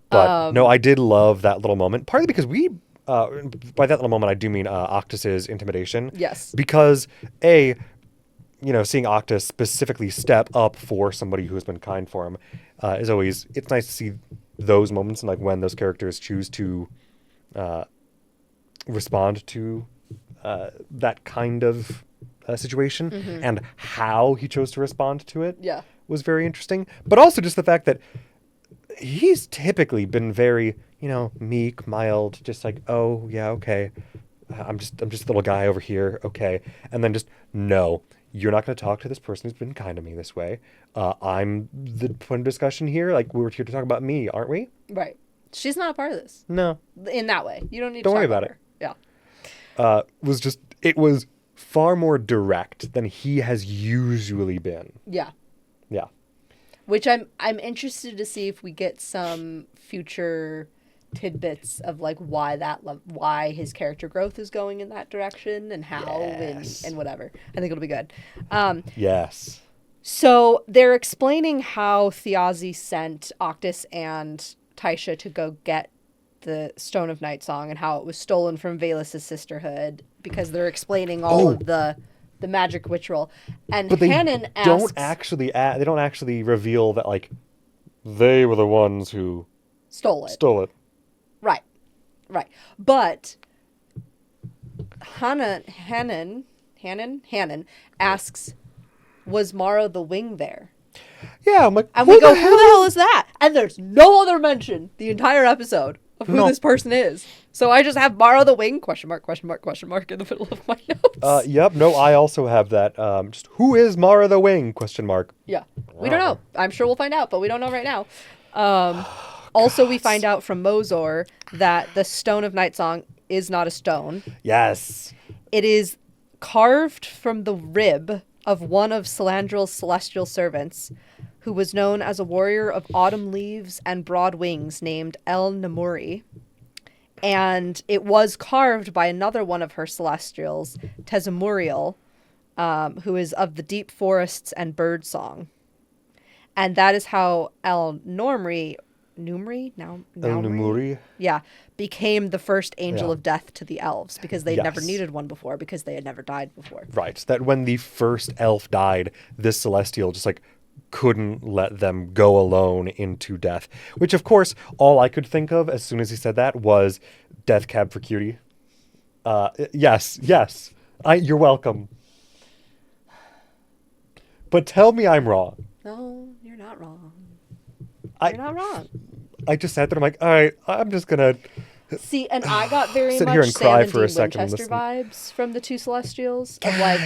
But no, I did love that little moment. Partly because by that little moment, I do mean Octus's intimidation. Yes. Because seeing Octus specifically step up for somebody who has been kind for him is always, it's nice to see those moments and like when those characters choose to respond to that kind of situation, and how he chose to respond to it Yeah. was very interesting. But also just the fact that he's typically been very, meek, mild, just like, oh yeah, okay, I'm just a little guy over here, okay, and then just no. You're not going to talk to this person who's been kind to me this way. I'm the point of discussion here. Like, we were here to talk about me, aren't we? Right. She's not a part of this No. in that way. You don't need Don't to worry talk about her. Yeah. It was far more direct than he has usually been. Yeah. Yeah. Which I'm interested to see if we get some future tidbits of like why his character growth is going in that direction and how Yes. and whatever. I think it'll be good. Yes. So they're explaining how Thiazi sent Octus and Taisha to go get the Stone of Night Song and how it was stolen from Velus's sisterhood because they're explaining all of the magic ritual. And But they Hannon asks, they don't actually reveal that like they were the ones who stole it. stole it. Right. Right. But Hannon asks, was Mara the Wing there? Yeah, I'm like, And we go, who the hell is that? And there's no other mention the entire episode of who this person is. So I just have Mara the Wing, question mark, in the middle of my notes. Yep. No, I also have that. Just who is Mara the Wing? Question mark. Yeah. We don't know. I'm sure we'll find out, but we don't know right now. Also, we find out from Mozor that the Stone of Night Song is not a stone. Yes. It is carved from the rib of one of Salandril's celestial servants, who was known as a warrior of autumn leaves and broad wings named El Namuri. And it was carved by another one of her celestials, Tezamuriel, who is of the deep forests and bird song. And that is how El Namuri, yeah, became the first angel of death to the elves, because they never needed one before, because they had never died before. Right. That when the first elf died, this celestial just like couldn't let them go alone into death. Which, of course, all I could think of as soon as he said that was Death Cab for Cutie. Yes. You're welcome. But tell me I'm wrong. No, you're not wrong. You're not wrong. I just sat there and I'm like, all right, I'm just going to... See, and I got very Sit much here and Sam cry and for a Dean second and Winchester listen. vibes from the two Celestials. Of like,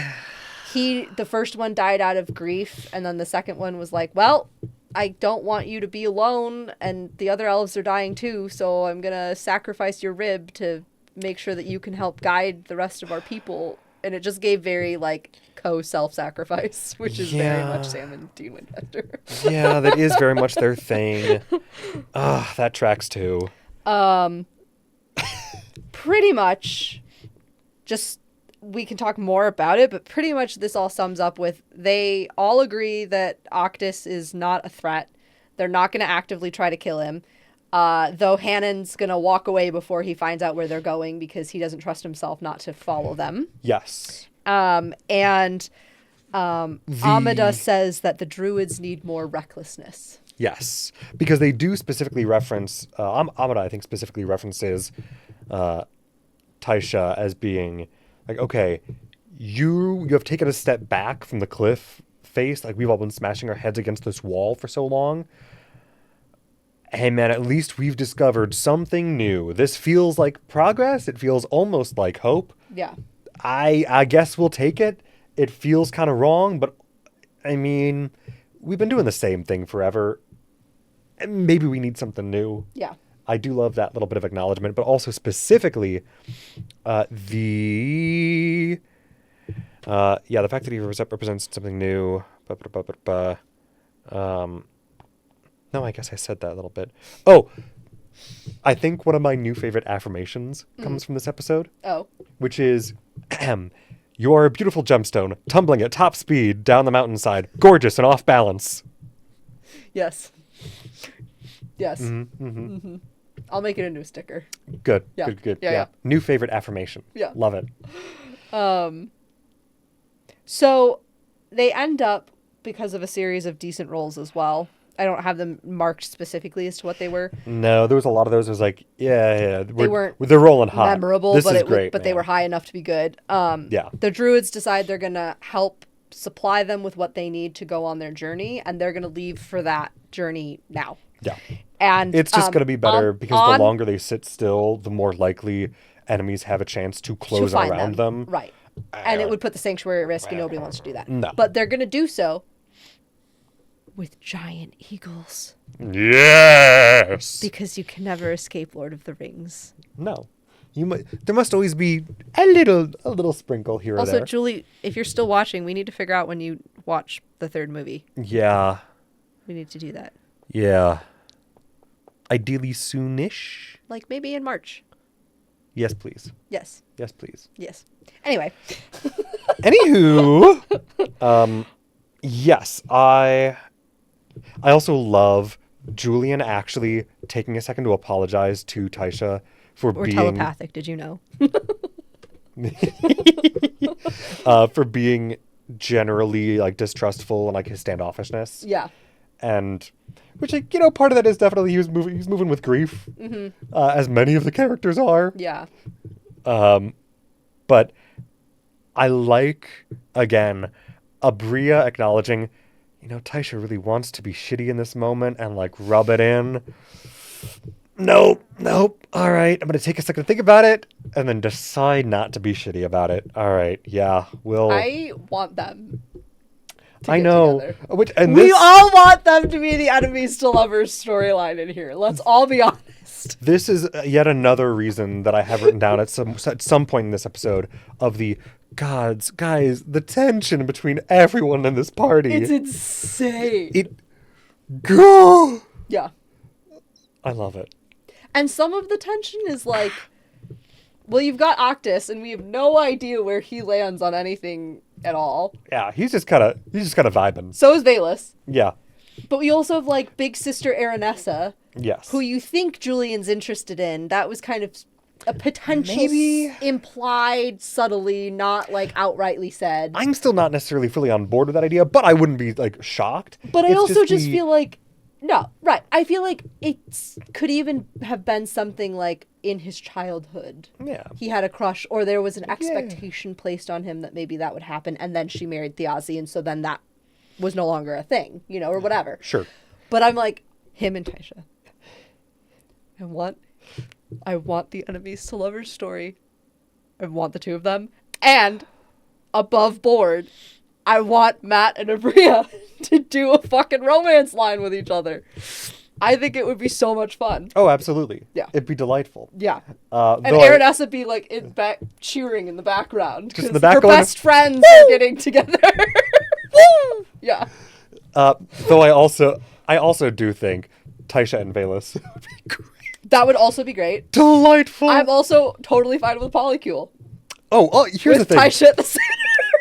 the first one died out of grief, and then the second one was like, well, I don't want you to be alone, and the other elves are dying too, so I'm going to sacrifice your rib to make sure that you can help guide the rest of our people. And it just gave very, like, self-sacrifice, which is very much Sam and Dean Winchester. Yeah, that is very much their thing. That tracks too. Pretty much, just, we can talk more about it, but pretty much this all sums up with they all agree that Octus is not a threat. They're not going to actively try to kill him. Though Hannon's going to walk away before he finds out where they're going because he doesn't trust himself not to follow them. Yes. Amida says that the druids need more recklessness. Yes, because they do specifically reference, Amida, I think, specifically references Taisha as being like, okay, you have taken a step back from the cliff face. Like, we've all been smashing our heads against this wall for so long. Hey, man, at least we've discovered something new. This feels like progress. It feels almost like hope. Yeah. I guess we'll take it. It feels kind of wrong, but I mean, we've been doing the same thing forever. And maybe we need something new. Yeah. I do love that little bit of acknowledgement, but also specifically the fact that he represents something new. No, I guess I said that a little bit. Oh, I think one of my new favorite affirmations comes from this episode. Oh. Which is, you are a beautiful gemstone, tumbling at top speed down the mountainside, gorgeous and off balance. Yes. Yes. Mm-hmm, mm-hmm. Mm-hmm. I'll make it into a sticker. Good. Yeah. Good. Yeah. New favorite affirmation. Yeah. Love it. So they end up, because of a series of decent rolls as well, I don't have them marked specifically as to what they were. No, there was a lot of those. It was like, yeah, They weren't they're rolling hot. memorable, This but is great, but they man. were high enough to be good. Yeah. The druids decide they're gonna help supply them with what they need to go on their journey, and they're gonna leave for that journey now. Yeah. And It's just going to be better because on- the longer they sit still, the more likely enemies have a chance to close find around them. Right. And it would put the sanctuary at risk, and nobody wants to do that. No. But they're gonna do so with giant eagles, Yes. because you can never escape Lord of the Rings. No. There must always be a little sprinkle here or Also, there. Julie, if you're still watching, we need to figure out when you watch the third movie. Yeah. We need to do that. Yeah. Ideally soonish. Like maybe in March. Yes, please. Yes. Yes, please. Yes. Anyway. Anywho, yes, I also love Julian actually taking a second to apologize to Taisha for Or being telepathic, did you know? for being generally like distrustful and like his standoffishness. Yeah. And which, like, you know, part of that is definitely he's moving with grief, as many of the characters are. Yeah. But I like, again, Abria acknowledging, you know, Taisha really wants to be shitty in this moment and like rub it in. Nope. All right, I'm gonna take a second to think about it and then decide not to be shitty about it. All right, yeah, we'll. I want them to I get know. together. And We this, all want them to be the enemies to lovers storyline in here. Let's all be honest. This is yet another reason that I have written down at some point in this episode of the guys, the tension between everyone in this party. It's insane. Go. Yeah. I love it. And some of the tension is like, well, you've got Octus, and we have no idea where he lands on anything at all. Yeah, he's just kind of vibing. So is Valus. Yeah. But we also have, like, big sister Aranessa, Yes. who you think Julian's interested in. That was kind of a potential Maybe. implied subtly, not, like, outrightly said. I'm still not necessarily fully on board with that idea, but I wouldn't be like shocked. But I It's also just the- feel like, no, right. I feel like it could even have been something like in his childhood. Yeah. He had a crush, or there was an expectation placed on him that maybe that would happen, and then she married Thiazi, and so then that was no longer a thing, you know, or whatever. Sure. But I'm like, him and Taisha. I want the enemies to lovers story. I want the two of them. And above board, I want Matt and Abria to do a fucking romance line with each other. I think it would be so much fun. Oh, absolutely. Yeah. It'd be delightful. Yeah. And And Aranessa be like in back cheering in the background. Just in 'cause the back her going, best friends are getting together. Woo! Yeah. though I also do think Taisha and Valus would be great. That would also be great. Delightful. I'm also totally fine with Polycule. Here's the With thing. Taisha at the center.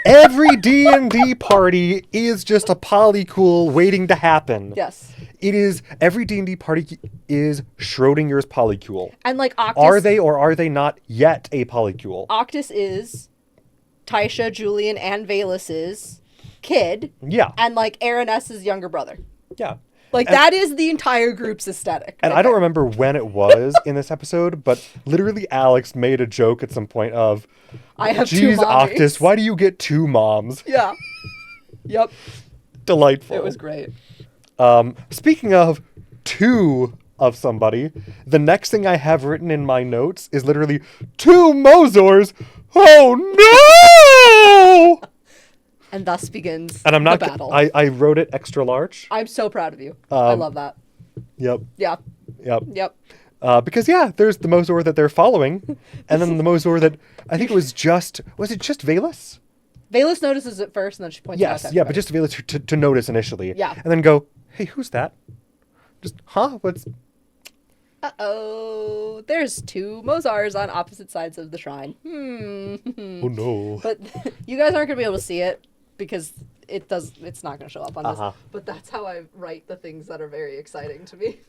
Every D&D party is just a polycool waiting to happen. Yes. It is, every D&D party is Schrodinger's polycule. And like Octus. Are they or are they not yet a polycule? Octus is Taisha, Julian, and Valus's kid. Yeah. And like Aranessa's younger brother. Yeah. Like And- that is the entire group's aesthetic. And right I don't there. remember when it was in this episode, but literally Alex made a joke at some point of, I have two geez, mommies." Octus, why do you get two moms? Yeah. Yep. Delightful. It was great. Speaking of two of somebody, the next thing I have written in my notes is literally two Mozors. Oh no! And thus begins And I'm not. the battle. I wrote it extra large. I'm so proud of you. I love that. Yep. Yeah. Yep. Yep. Because there's the Mozor that they're following, and then the Mozor that I think it was it just Valus? Valus notices it first, and then she points it out. Yes, to yeah, but everybody. just Valus to notice initially. Yeah. And then go, hey, who's that? Just, huh? What's? Uh-oh. There's two Mozars on opposite sides of the shrine. Oh no. But you guys aren't going to be able to see it because it's not going to show up on Uh-huh. this. But that's how I write the things that are very exciting to me.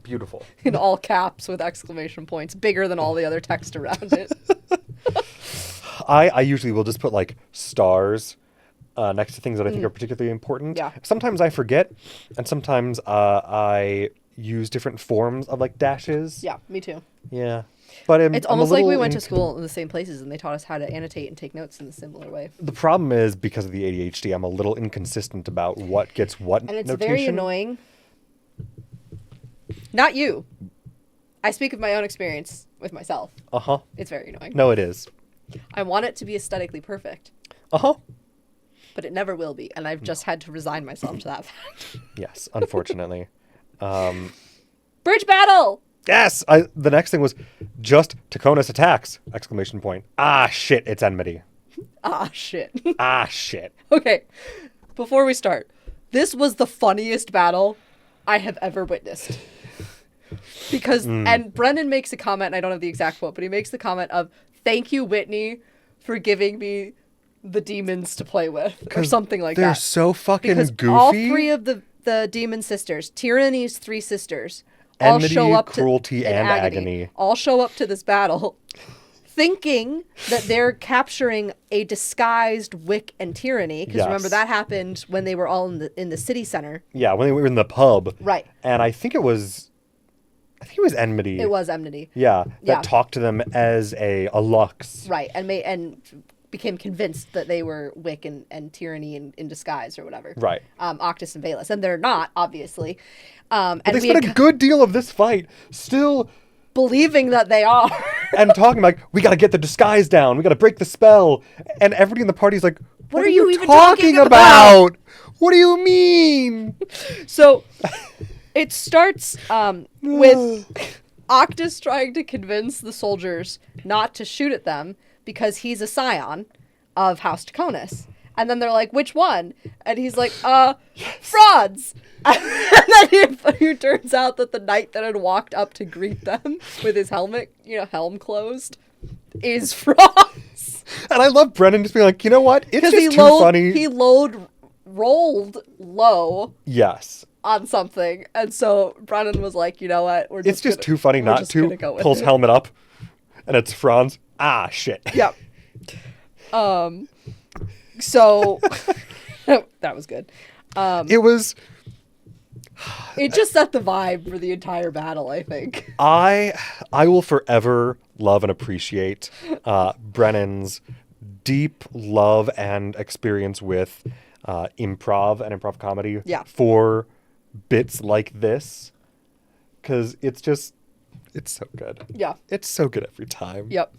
Beautiful. In all caps with exclamation points, bigger than all the other text around it. I usually will just put like stars next to things that I think are particularly important. Yeah. Sometimes I forget, and sometimes I use different forms of like dashes. Yeah, me too. Yeah. But It's almost like we went to school in the same places and they taught us how to annotate and take notes in a similar way. The problem is, because of the ADHD, I'm a little inconsistent about what gets what And it's notation. very annoying. Not you. I speak of my own experience with myself. Uh-huh. It's very annoying. No, it is. I want it to be aesthetically perfect, Uh-huh. but it never will be, and I've just had to resign myself to that fact. Yes, unfortunately. Bridge battle! Yes! The next thing was just Taconis attacks! Exclamation point. Ah, shit, it's enmity. Ah, shit. Ah, shit. Okay, before we start, this was the funniest battle I have ever witnessed. Because, and Brennan makes a comment, and I don't have the exact quote, but he makes the comment of, "Thank you, Whitney, for giving me the demons to play with," or something like They're that. so fucking Because goofy. all three of the demon sisters, Tyranny's three sisters, all Enmity, show up cruelty, to and agony. all show up to this battle thinking that they're capturing a disguised Wick and Tyranny, because Yes. remember that happened when they were all in the city center. Yeah, when they were in the pub. Right. And I think it was enmity. It was enmity. Yeah, that Yeah. talked to them as a lux. Right, and became convinced that they were Wick and Tyranny in disguise or whatever. Right. Octus and Valus, and they're not, obviously. But And they we spent had a good deal of this fight still believing that they are. and talking like, we gotta get the disguise down, we gotta break the spell. And everybody in the party's like, what are you even talking talking about? What do you mean? So it starts with Octus trying to convince the soldiers not to shoot at them because he's a scion of House Taconis. And then they're like, which one? And he's like, frauds. And then it turns out that the knight that had walked up to greet them with his helmet, helm closed, is frauds. And I love Brennan just being like, you know what? It's just too funny. He rolled low Yes. on something, and so Brennan was like, you know what, It's just too funny not to. Pulls helmet up, and it's Franz. Ah, shit. Yep. So that was good. It was. It just set the vibe for the entire battle, I think. I will forever love and appreciate Brennan's deep love and experience with improv and improv comedy. Yeah. For bits like this, because it's so good. Yeah. It's so good every time. Yep.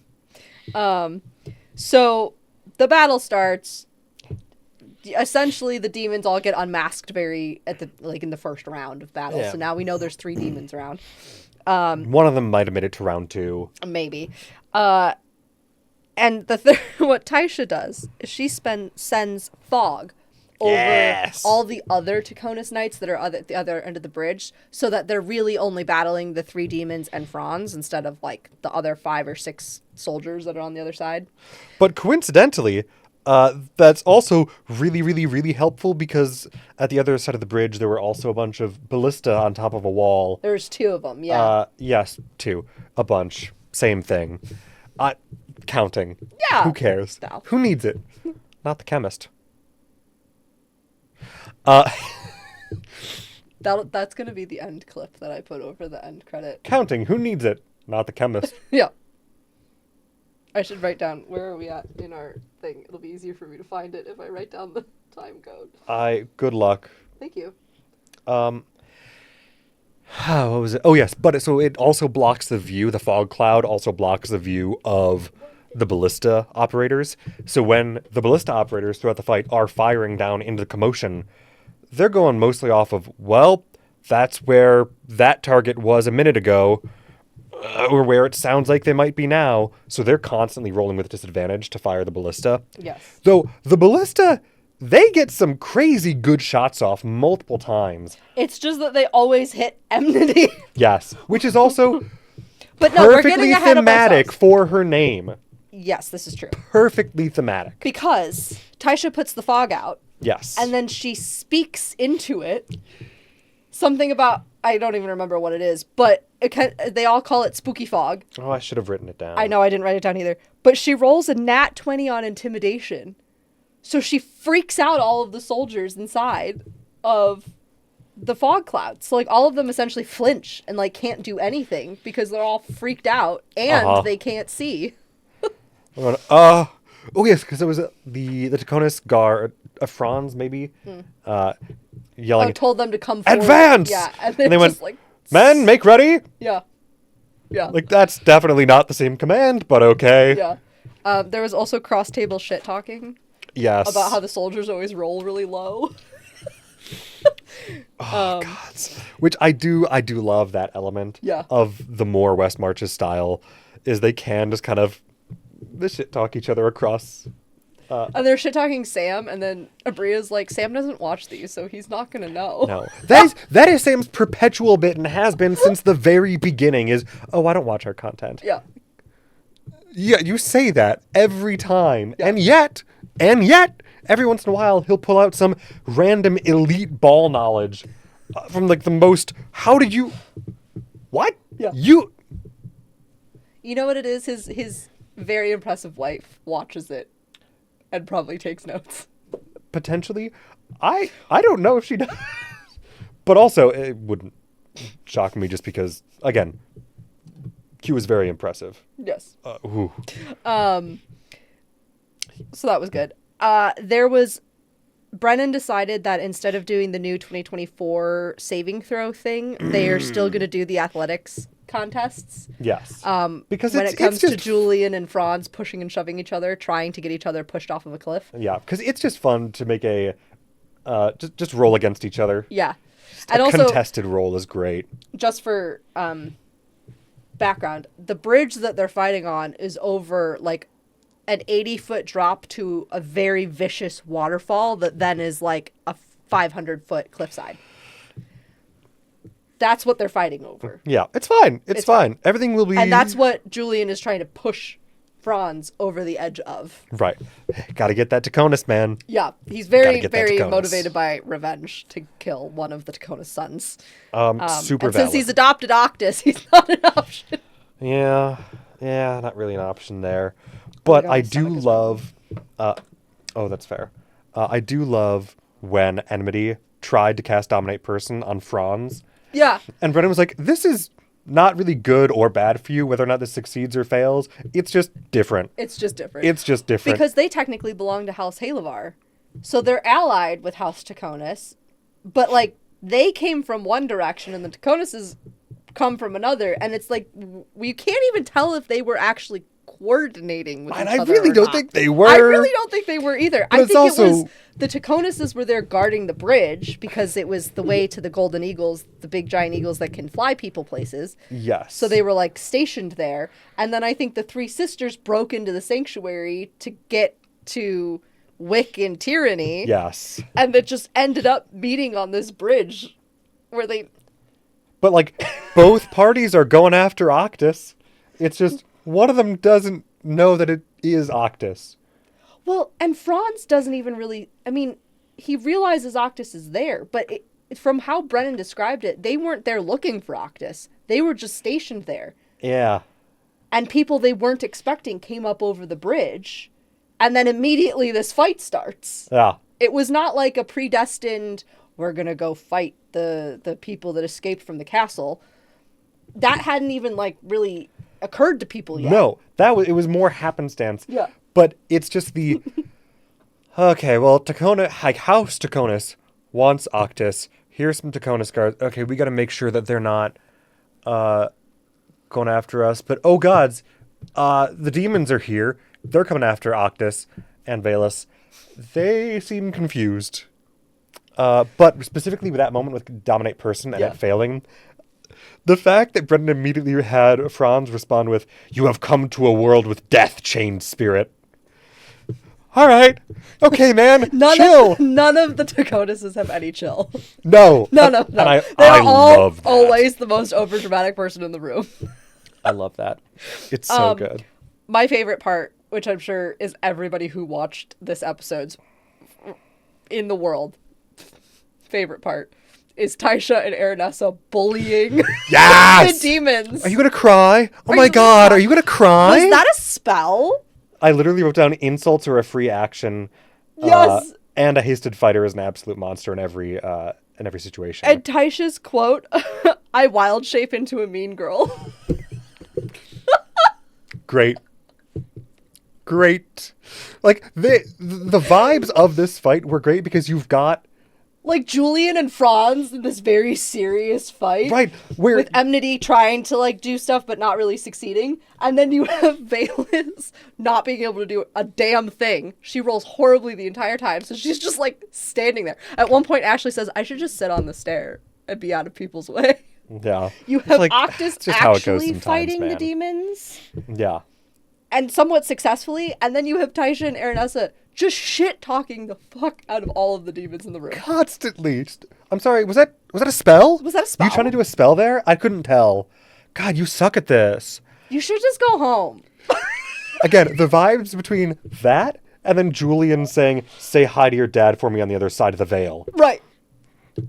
So the battle starts. Essentially, the demons all get unmasked in the first round of battle. Yeah. So now we know there's 3 demons around. One of them might have made it to round 2. Maybe. And what Taisha does is she sends fog over Yes. all the other Taconis knights that are at the other end of the bridge, so that they're really only battling the 3 demons and Franz instead of like the other 5 or 6 soldiers that are on the other side. But coincidentally, that's also really, really, really helpful, because at the other side of the bridge, there were also a bunch of ballista on top of a wall. There's 2 of them, yeah. Yes, 2. A bunch. Same thing. Counting. Yeah. Who cares? No. Who needs it? Not the chemist. That's going to be the end clip that I put over the end credit. Counting. Who needs it? Not the chemist. Yeah. I should write down, where are we at in our thing? It'll be easier for me to find it if I write down the time code. Good luck. Thank you. What was it? Oh, yes. But so it also blocks the view. The fog cloud also blocks the view of the ballista operators. So when the ballista operators throughout the fight are firing down into the commotion, they're going mostly off of, well, that's where that target was a minute ago, or where it sounds like they might be now. So they're constantly rolling with disadvantage to fire the ballista. Yes. Though the ballista, they get some crazy good shots off multiple times. It's just that they always hit enmity. Yes, which is also But no, we're perfectly getting ahead of thematic ourselves. for her name. Yes, this is true. Perfectly thematic. Because Taisha puts the fog out, Yes. and then she speaks into it. Something about, I don't even remember what it is, but they all call it spooky fog. Oh, I should have written it down. I know, I didn't write it down either. But she rolls a nat 20 on intimidation. So she freaks out all of the soldiers inside of the fog clouds. So, like, all of them essentially flinch and, like, can't do anything because they're all freaked out and they can't see. Oh, yes, because it was the Taconis guard, Franz, maybe, yelling, Told them to come forward. Advance! Yeah, and they just went, like, men, make ready! yeah. Yeah. Like, that's definitely not the same command, but okay. Yeah. There was also cross-table shit-talking. Yes. About how the soldiers always roll really low. God. Which I do love that element of the more West Marches style, is they can just kind of shit talk each other across. And they're shit talking Sam, and then Abria's like, Sam doesn't watch these, so he's not gonna know. No, that is Sam's perpetual bit, and has been since the very beginning. Is I don't watch our content. Yeah. Yeah, you say that every time, and yet, every once in a while, he'll pull out some random elite ball knowledge from like the most. How did you? What? Yeah. You know what it is? His very impressive wife watches it and probably takes notes. Potentially, I don't know if she does, but also it wouldn't shock me just because again, Q is very impressive. Yes. Ooh. So that was good. Brennan decided that instead of doing the new 2024 saving throw thing, they are still going to do the athletics contests. Yes. Because when it comes to Julian and Franz pushing and shoving each other, trying to get each other pushed off of a cliff. Yeah, because it's just fun to make a just roll against each other. Yeah. And also, contested roll is great. Just for background, the bridge that they're fighting on is over like an 80-foot drop to a very vicious waterfall that then is like a 500-foot cliffside. That's what they're fighting over. Yeah, it's fine. It's fine. Everything will be... And that's what Julian is trying to push Franz over the edge of. Right. Gotta get that Taconis, man. Yeah, he's very, very motivated by revenge to kill one of the Taconis sons. Super valid. Since he's adopted Octus, he's not an option. Yeah, not really an option there. But I do love... that's fair. I do love when Enmity tried to cast Dominate Person on Franz. Yeah. And Brennan was like, this is not really good or bad for you, whether or not this succeeds or fails. It's just different. It's just different. Because they technically belong to House Halavar. So they're allied with House Taconis. But, like, they came from one direction and the Taconises come from another. And it's like, we can't even tell if they were actually coordinating with each other. I really don't think they were. I really don't think they were either. But I think it was the Taconises were there guarding the bridge because it was the way to the Golden Eagles, the big giant eagles that can fly people places. Yes. So they were like stationed there. And then I think the three sisters broke into the sanctuary to get to Wick and Tyranny. Yes. And it just ended up meeting on this bridge where they... But like both parties are going after Octus. It's just... one of them doesn't know that it is Octus. Well, and Franz doesn't even really... I mean, he realizes Octus is there, but from how Brennan described it, they weren't there looking for Octus. They were just stationed there. Yeah. And people they weren't expecting came up over the bridge, and then immediately this fight starts. Yeah. It was not like a predestined, we're going to go fight the people that escaped from the castle. That hadn't even, like, really... occurred to people yet. No, it was more happenstance. Yeah. But it's just the okay, well, House Taconis wants Octus. Here's some Taconis guards. Okay, we got to make sure that they're not going after us. But oh gods, the demons are here. They're coming after Octus and Valus. They seem confused. But specifically with that moment with Dominate Person and it failing, the fact that Brendan immediately had Franz respond with, "You have come to a world with death, chained spirit." All right. Okay, man. Chill. None of the Taconises have any chill. No. No. And I all love that. Always the most overdramatic person in the room. I love that. It's so good. My favorite part, which I'm sure is everybody who watched this episode's in the world favorite part, is Taisha and Aranessa bullying yes! the demons. Are you going to cry? Oh my god, are you going to cry? Was that a spell? I literally wrote down insults are a free action Yes. And a hasted fighter is an absolute monster in every situation. And Taisha's quote, I wild shape into a mean girl. Great. Like the vibes of this fight were great because you've got Like Julian and Franz in this very serious fight. right where With Enmity trying to like do stuff but not really succeeding. And then you have Valens not being able to do a damn thing. She rolls horribly the entire time. So she's just like standing there. At one point Ashley says, I should just sit on the stair and be out of people's way. yeah. You have Like, Octus it's just how it goes actually sometimes, fighting the man. demons. Yeah. And somewhat successfully. And then you have Taisha and Aranessa just shit talking the fuck out of all of the demons in the room. Constantly. I'm sorry, was that a spell? Was that a spell? You trying to do a spell there? I couldn't tell. God, you suck at this. You should just go home. Again, the vibes between that and then Julian saying, say hi to your dad for me on the other side of the veil. Right.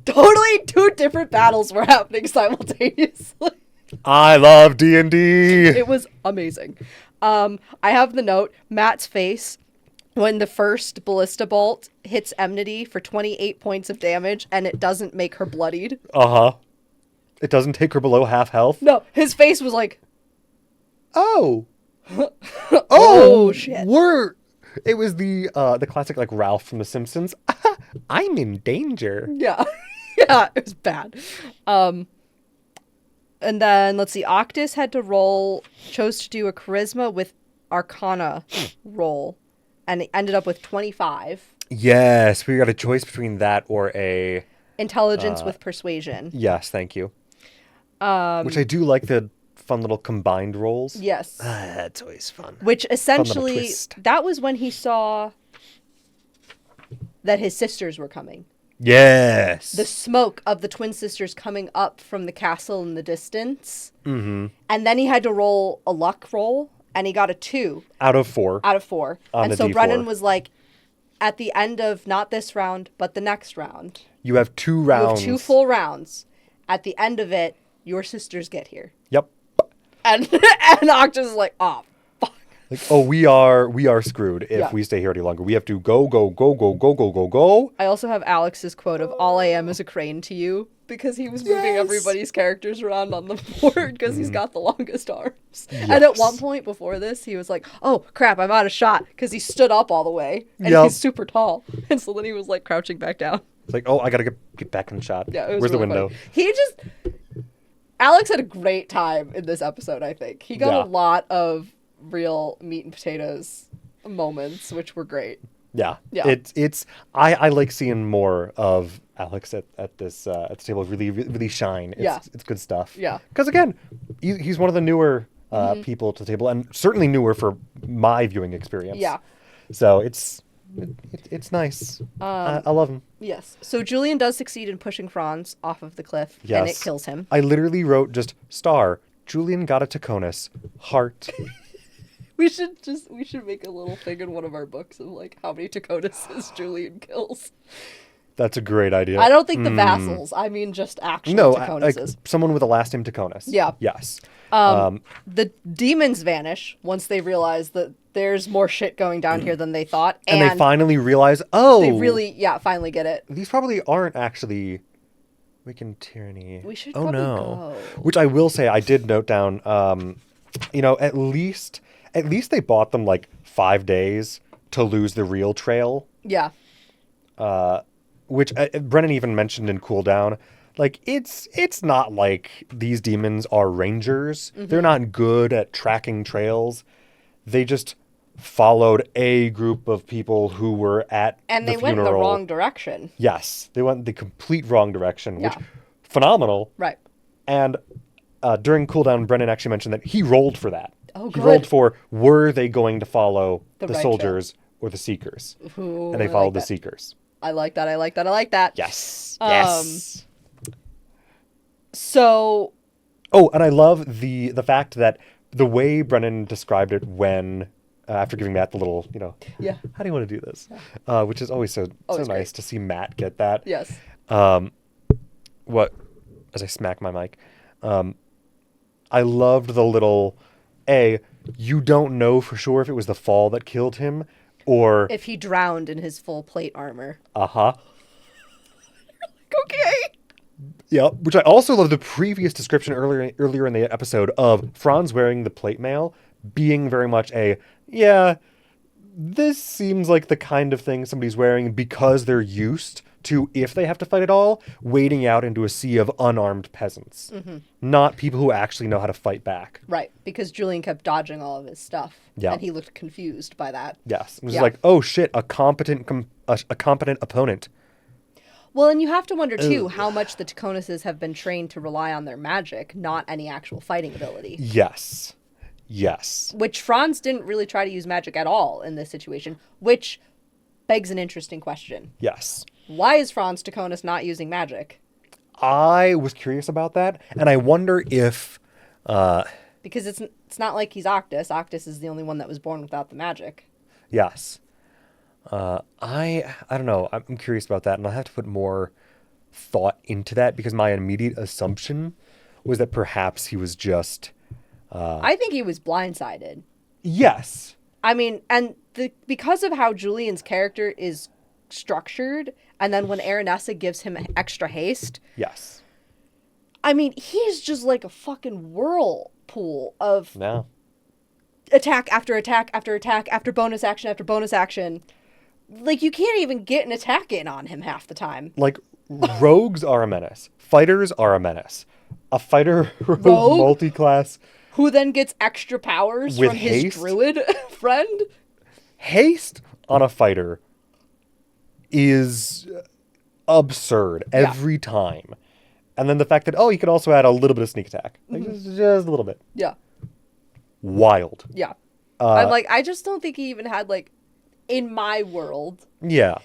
Totally two different battles were happening simultaneously. I love D&D. It was amazing. I have the note, Matt's face when the first ballista bolt hits Enmity for 28 points of damage and it doesn't make her bloodied. Uh-huh. It doesn't take her below half health. No, his face was like, Oh. oh shit. It was the classic like Ralph from The Simpsons. I'm in danger. Yeah. Yeah, it was bad. And then, let's see, Octus had to chose to do a charisma with Arcana roll, and it ended up with 25. Yes, we got a choice between that or a... Intelligence with persuasion. Yes, thank you. Which I do like the fun little combined rolls. Yes. That's always fun. Which essentially, twist. that was when he saw that his sisters were coming. Yes. The smoke of the twin sisters coming up from the castle in the distance. Mm-hmm. And then he had to roll a luck roll, and he got a 2. Out of 4. Out of 4. On And the so D4. Brennan was like, at the end of not this round, but the next round. You have 2 You rounds. have 2 full rounds. At the end of it, your sisters get here. Yep. And Octus is like, oh, fuck. Like, oh, we are screwed if Yeah. we stay here any longer. We have to go. I also have Alex's quote of, all I am is a crane to you, because he was moving everybody's characters around on the board because he's got the longest arms. And at Yes. one point before this, he was like, oh, crap, I'm out of shot, because he stood up all the way, and Yep. he's super tall. And so then he was like crouching back down. It's like, oh, I gotta get back in the shot. Yeah, it was Where's the really window? funny. Alex had a great time in this episode, I think. He got Yeah. a lot of real meat and potatoes moments, which were great. Yeah. Yeah. I like seeing more of Alex at this table really shine. It's good stuff. Yeah. Because again, he's one of the newer people to the table, and certainly newer for my viewing experience. Yeah. So it's nice. I love him. Yes. So Julian does succeed in pushing Franz off of the cliff, and it Yes. kills him. I literally wrote just star. Julian got a Taconis. Heart. We should make a little thing in one of our books of like how many Tacotuses Julian kills. That's a great idea. I don't think the vassals. I mean just actual No, Tacotuses. like someone with a last name Taconis. Yeah. Yes. The demons vanish once they realize that there's more shit going down here than they thought. And they finally realize, oh, they really, finally get it. these probably aren't actually Wiccan tyranny. We should oh probably no. go. Which I will say, I did note down. At least they bought them like 5 days to lose the real trail. Yeah. Which Brennan even mentioned in Cooldown. Like it's not like these demons are rangers. Mm-hmm. They're not good at tracking trails. They just followed a group of people who were at And the they went in funeral. the wrong direction. Yes, they went the complete wrong direction, which Yeah. phenomenal. Right. And during cooldown, Brennan actually mentioned that he rolled for that. Oh, he good. rolled for were they going to follow The the right soldiers or the seekers, Ooh, and they I followed like the that. seekers. I like that. Yes, Um, yes. So, Oh, and I love the fact that the way Brennan described it when after giving Matt the little, yeah. how do you want to do this? Which is always so Always nice great. to see Matt get that. Yes. As I smack my mic, I loved the little, you don't know for sure if it was the fall that killed him, Or, if he drowned in his full plate armor. uh-huh. Okay. Yeah, which I also love the previous description earlier in the episode of Franz wearing the plate mail being very much this seems like the kind of thing somebody's wearing because they're used to, if they have to fight at all, wading out into a sea of unarmed peasants. Not people who actually know how to fight back. Right, because Julian kept dodging all of his stuff. Yeah. And he looked confused by that. Yes. It was Yeah. like, oh shit, a competent opponent. Well, and you have to wonder, too, how much the Taconuses have been trained to rely on their magic, not any actual fighting ability. Yes. Yes. Which Franz didn't really try to use magic at all in this situation, which begs an interesting question. Yes. Why is Franz Taconus not using magic? I was curious about that, and I wonder if... Because it's not like he's Octus. Octus is the only one that was born without the magic. Yes. I don't know. I'm curious about that, and I'll have to put more thought into that because my immediate assumption was that perhaps he was just... I think he was blindsided. Yes. I mean, and because of how Julian's character is structured, and then when Aranessa gives him extra haste, Yes. I mean, he's just like a fucking whirlpool of No. attack after attack after attack after bonus action after bonus action. Like, you can't even get an attack in on him half the time. Like, rogues are a menace. Fighters are a menace. A fighter rogue Rogue? multi-class... Who then gets extra powers With from his haste? druid friend? Haste on a fighter is absurd every time. And then the fact that, he could also add a little bit of sneak attack. Like, just a little bit. Yeah. Wild. Yeah. I'm like, I just don't think he even had, like, in my world, Yeah.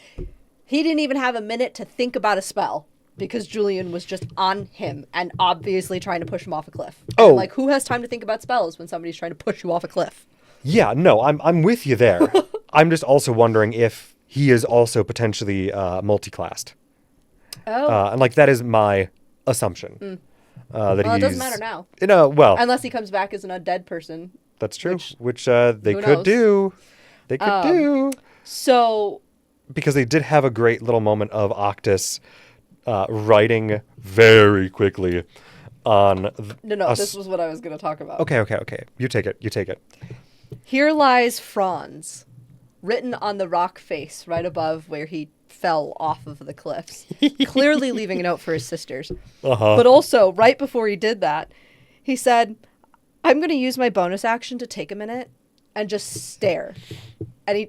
he didn't even have a minute to think about a spell because Julian was just on him and obviously trying to push him off a cliff. And Oh. I'm like, who has time to think about spells when somebody's trying to push you off a cliff? Yeah, no, I'm with you there. I'm just also wondering if he is also potentially multi-classed. Oh. And, like, that is my assumption. That Well, it he's... doesn't matter now. Well, Unless he comes back as an undead person. that's true. Which they who could knows? do. They could do. So, Because they did have a great little moment of Octus writing very quickly on... no, this was what I was going to talk about. Okay. You take it. Here lies Franz, written on the rock face right above where he fell off of the cliffs, clearly leaving a note for his sisters. Uh-huh. But also, right before he did that, he said, I'm going to use my bonus action to take a minute and just stare. And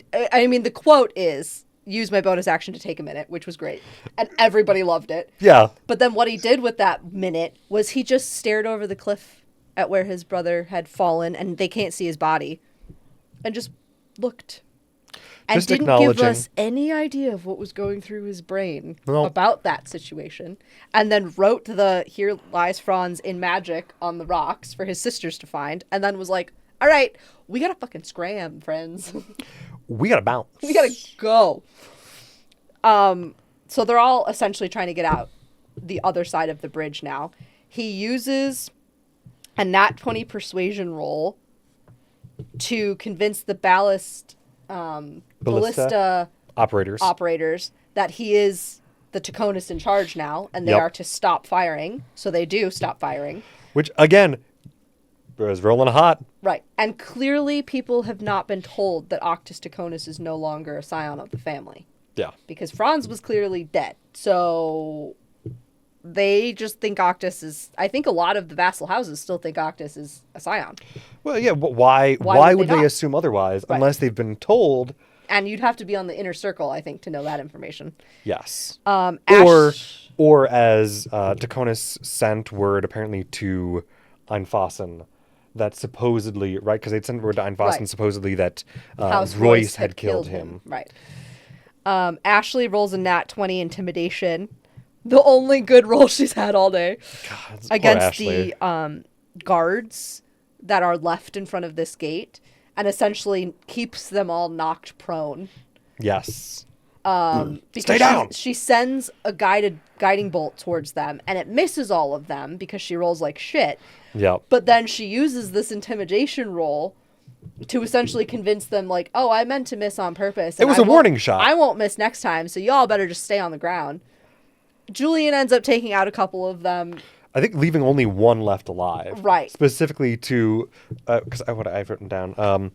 the quote is, use my bonus action to take a minute, which was great. And everybody loved it. Yeah. But then what he did with that minute was he just stared over the cliff at where his brother had fallen, and they can't see his body, and just looked. And Just didn't give acknowledging. us any idea of what was going through his brain Well- about that situation. And then wrote the Here Lies Franz in magic on the rocks for his sisters to find, and then was like, all right, we gotta fucking scram, friends. We gotta bounce. We gotta go. So they're all essentially trying to get out the other side of the bridge now. He uses a nat 20 persuasion roll to convince the ballista Operators. that he is the Taconus in charge now, and they Yep. are to stop firing. So they do stop firing. Which, again, is rolling hot. Right. And clearly people have not been told that Octus Taconus is no longer a scion of the family. Yeah. Because Franz was clearly dead. So they just think Octus is... I think a lot of the vassal houses still think Octus is a scion. Well, yeah, why Why would would they they not? assume otherwise Right. unless they've been told? And you'd have to be on the inner circle, I think, to know that information. Yes. Ash- Or as Taconus sent word apparently to Einfassen that supposedly, right, because they'd sent word to Einfassen Right. supposedly that House Royce had killed him. Right. Ashley rolls a nat 20 intimidation. The only good roll she's had all day. God, poor Against Ashley. the guards that are left in front of this gate, and essentially keeps them all knocked prone. Yes. Because Stay down! She sends a guiding bolt towards them, and it misses all of them because she rolls like shit. Yep. But then she uses this intimidation roll to essentially convince them, like, oh, I meant to miss on purpose. It was a warning shot. I won't miss next time, so y'all better just stay on the ground. Julian ends up taking out a couple of them. I think leaving only one left alive. Right. Specifically to, because what I've written down.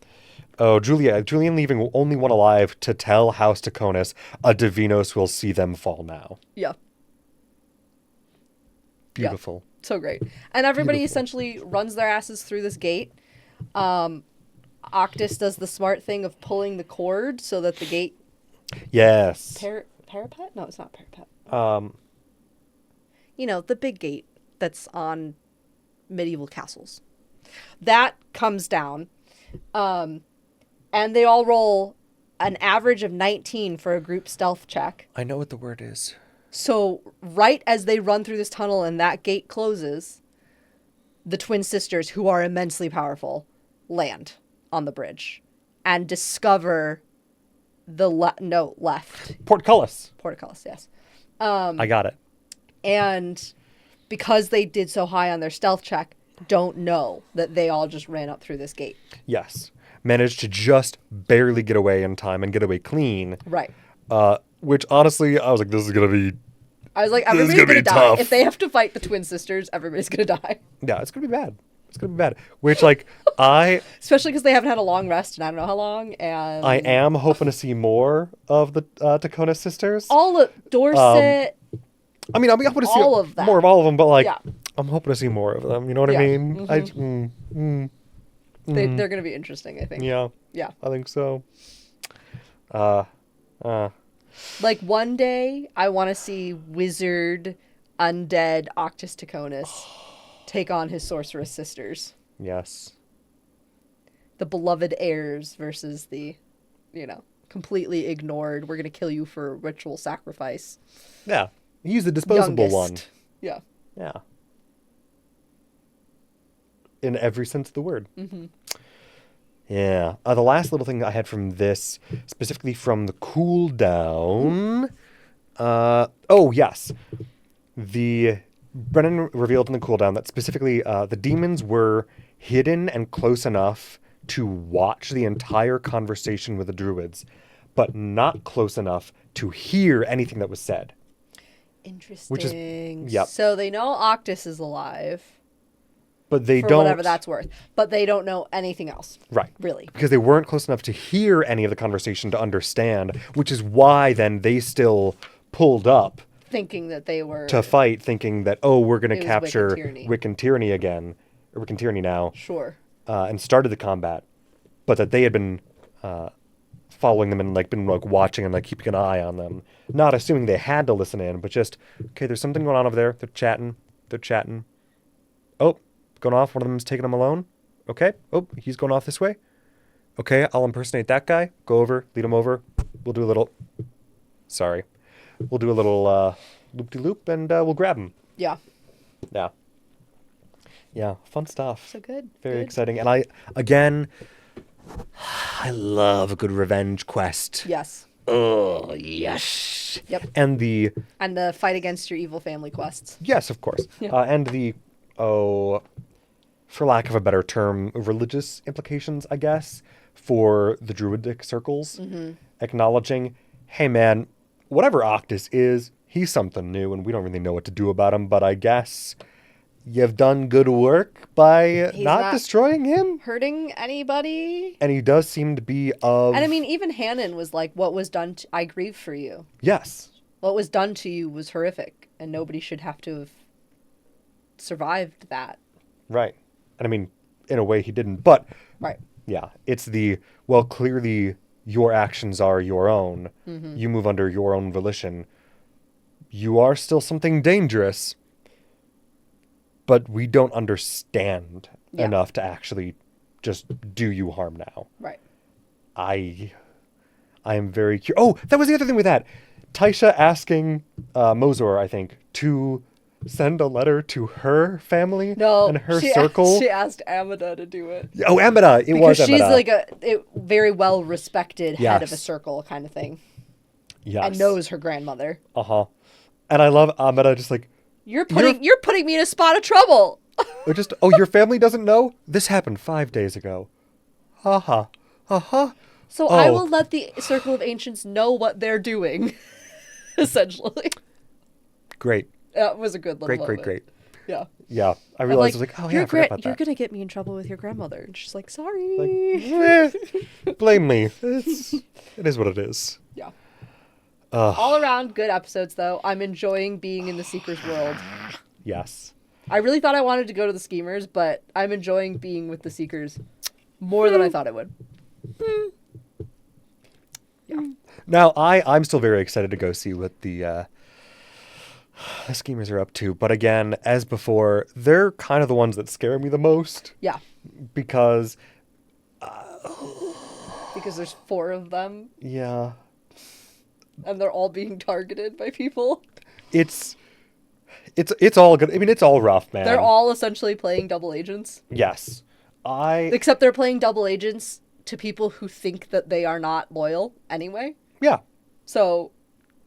Julian leaving only one alive to tell House Taconis a Divinos will see them fall now. Yeah. Beautiful. Yeah. So great. And everybody Beautiful. essentially runs their asses through this gate. Octus does the smart thing of pulling the cord so that the gate... Yes. Parapet? No, it's not parapet. Um, The big gate that's on medieval castles. That comes down. And they all roll an average of 19 for a group stealth check. I know what the word is. So right as they run through this tunnel and that gate closes, the twin sisters, who are immensely powerful, land on the bridge and discover the note left. Portcullis. Portcullis, yes. I got it. And because they did so high on their stealth check, don't know that they all just ran up through this gate. Yes. Managed to just barely get away in time and get away clean. Right. Which honestly, I was like, this is going to be... I was like, This is everybody's gonna going to be die. tough. If they have to fight the twin sisters, everybody's going to die. Yeah, it's going to be bad. It's going to be bad. Which, like, I Especially because they haven't had a long rest, and I don't know how long. And I am hoping to see more of the Taconis sisters. all of Dorset. I mean, I'm hoping to see all of that. more of all of them, but, like, Yeah. I'm hoping to see more of them. You know what Yeah. I mean? They're going to be interesting, I think. Yeah, Yeah. I think so. Like, one day, I want to see wizard, undead Octus Taconis take on his sorceress sisters. Yes. The beloved heirs versus the, completely ignored, we're going to kill you for ritual sacrifice. Yeah. He's the disposable one. Youngest. Yeah. Yeah. In every sense of the word. Mm-hmm. Yeah. The last little thing I had from this, specifically from the cooldown. Oh, yes. Brennan revealed in the cooldown that specifically the demons were hidden and close enough to watch the entire conversation with the druids, but not close enough to hear anything that was said. Interesting. Yep. So they know Octus is alive. But they for don't... whatever that's worth. But they don't know anything else. Right. Really. Because they weren't close enough to hear any of the conversation to understand, which is why then they still pulled up Thinking that they were... to fight, thinking that, oh, we're going It to was capture Wiccan Tyranny again, or Wiccan Tyranny now, Sure. and started the combat, but that they had been following them and been watching and keeping an eye on them, not assuming they had to listen in, but just, okay, there's something going on over there. They're chatting. Oh, going off. One of them is taking them alone. Okay. Oh, he's going off this way. Okay, I'll impersonate that guy. Go over, lead him over. We'll do a little loop-de-loop, and we'll grab him. Yeah. Yeah, fun stuff. So good. Very Good. exciting. And I love a good revenge quest. Yes. Oh, yes. Yep. And the... And the fight against your evil family quests. Yes, of course. Yeah. And the, for lack of a better term, religious implications, I guess, for the druidic circles. Mm-hmm. Acknowledging, hey, man, whatever Octus is, he's something new, and we don't really know what to do about him, but I guess you've done good work by not destroying him. Hurting anybody. And he does seem to be of... And I mean, even Hannon was like, what was done I grieve for you. Yes. What was done to you was horrific, and nobody should have to have survived that. Right. And I mean, in a way he didn't, but... Right. Yeah, it's clearly your actions are your own. Mm-hmm. You move under your own volition. You are still something dangerous, but we don't understand enough to actually just do you harm now. Right. I am very curious. Oh, that was the other thing with that. Taisha asking Mozor, I think, to send a letter to her family and her circle. She asked Amida to do it. Oh, Amida. It was Amida. Because she's like a very well-respected head of a circle kind of thing. Yes. And knows her grandmother. Uh-huh. And I love Amida just like... You're putting me in a spot of trouble. Or just, oh, your family doesn't know? This happened 5 days ago. ha. Uh-huh. So I Oh. will let the Circle of Ancients know what they're doing, essentially. Great. That was a good little Great, moment. great. Yeah. Yeah. I I'm realized I was like, oh yeah, I forgot about you're that. gonna get me in trouble with your grandmother. And she's like, sorry. Blame me. It is what it is. Yeah. Ugh. All around good episodes, though. I'm enjoying being in the Seeker's world. Yes. I really thought I wanted to go to the Schemers, but I'm enjoying being with the Seekers more than I thought I would. Yeah. Now, I'm still very excited to go see what the schemers are up to. But again, as before, they're kind of the ones that scare me the most Yeah. because, Because there's 4 of them, yeah, and they're all being targeted by people. it's all good. I mean, it's all rough, man. They're all essentially playing double agents. Yes. Except they're playing double agents to people who think that they are not loyal anyway. Yeah. So,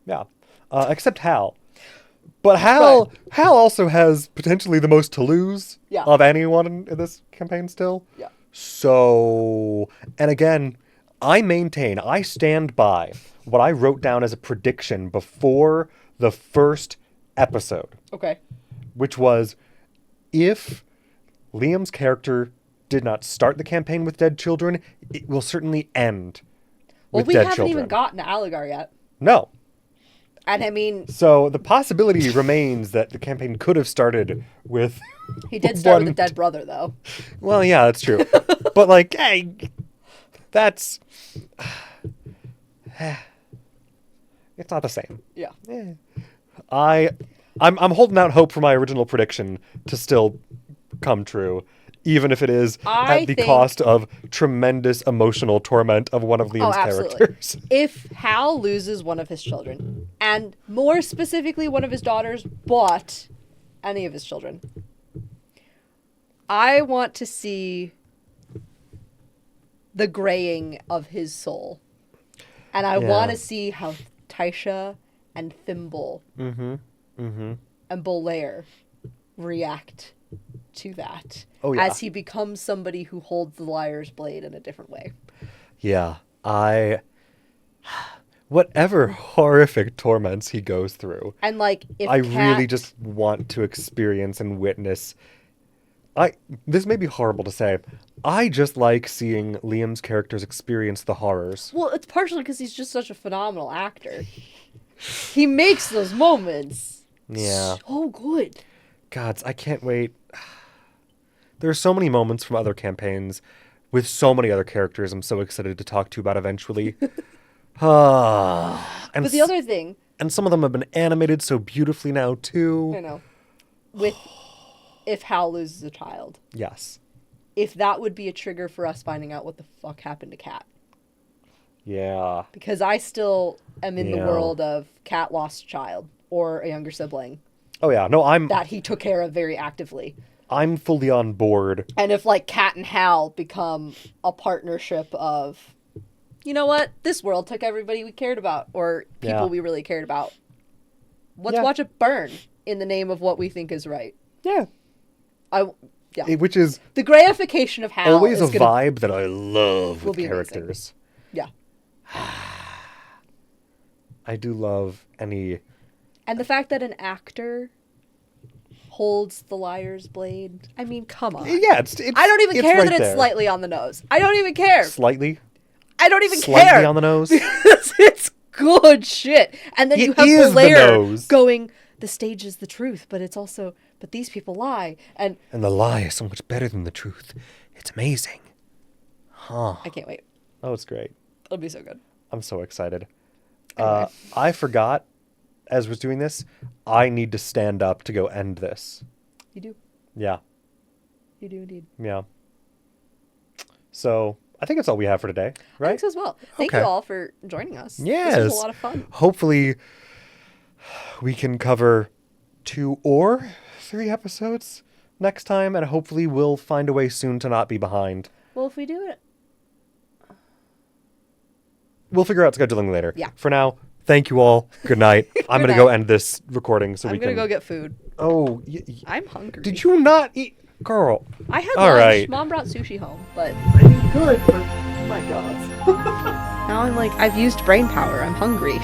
Yeah. Except Hal. But Hal also has potentially the most to lose Yeah. of anyone in this campaign still. yeah. So, and again, I stand by what I wrote down as a prediction before the first episode, Okay. which was if Liam's character did not start the campaign with dead children, it will certainly end Well, with we dead haven't children. even gotten to Alligar yet. No. And I mean, So the possibility remains that the campaign could have started with he did start with one- a dead brother, though. Well, yeah, that's true. But like, hey, that's it's not the same. Yeah. I'm holding out hope for my original prediction to still come true, even if it is I at the think- cost of tremendous emotional torment of one of Liam's absolutely. characters. If Hal loses one of his children, and more specifically one of his daughters, but any of his children, I want to see the graying of his soul. And I Yeah. want to see how Taisha and Thimble and Bolaire react to that. Oh, yeah. As he becomes somebody who holds the liar's blade in a different way. Yeah, whatever horrific torments he goes through, And like, if I Kat- really just want to experience and witness. This may be horrible to say. I just like seeing Liam's characters experience the horrors. Well, it's partially because he's just such a phenomenal actor. He makes those moments Yeah. so good. Gods, I can't wait. There are so many moments from other campaigns with so many other characters I'm so excited to talk to you about eventually. And But the other thing, and some of them have been animated so beautifully now too. you know, with if Hal loses a child, Yes. if that would be a trigger for us finding out what the fuck happened to Kat. Yeah. Because I still am in the Yeah. world of Kat lost a child or a younger sibling Oh yeah. No, that he took care of very actively. I'm fully on board. And if like Kat and Hal become a partnership of, you know what, this world took everybody we cared about or people Yeah. we really cared about. Let's Yeah. watch it burn in the name of what we think is right. Yeah. Yeah. Which is The grayification of Hal always a is gonna, vibe that I love will with be amazing. characters. Yeah. I do love any. And the fact that an actor holds the liar's blade. I mean, come on. Yeah, it's I don't even it's care right that it's there. slightly on the nose. I don't even care. Slightly. I don't even Slightly care. on the nose. It's good shit. And then It you have is the Blair nose. going, the stage is the truth, but it's also, but these people lie. And And the lie is so much better than the truth. It's amazing. Huh. I can't wait. Oh, it's great. It'll be so good. I'm so excited. Anyway. I forgot, as I was doing this, I need to stand up to go end this. You do. Yeah. You do indeed. Yeah. So, I think that's all we have for today, I right? think so as well. Thank Okay. you all for joining us. Yes. This was a lot of fun. Hopefully, we can cover 2 or 3 episodes next time, and hopefully we'll find a way soon to not be behind. Well, if we do it, We'll figure out scheduling later. Yeah. For now, thank you all. Good night. I'm Good going to go night. end this recording so I'm we going can... to go get food. Oh, I'm hungry. did you not eat... Girl. I had All lunch. right. Mom brought sushi home, but I mean, good, but my God. now I'm like, I've used brain power. I'm hungry.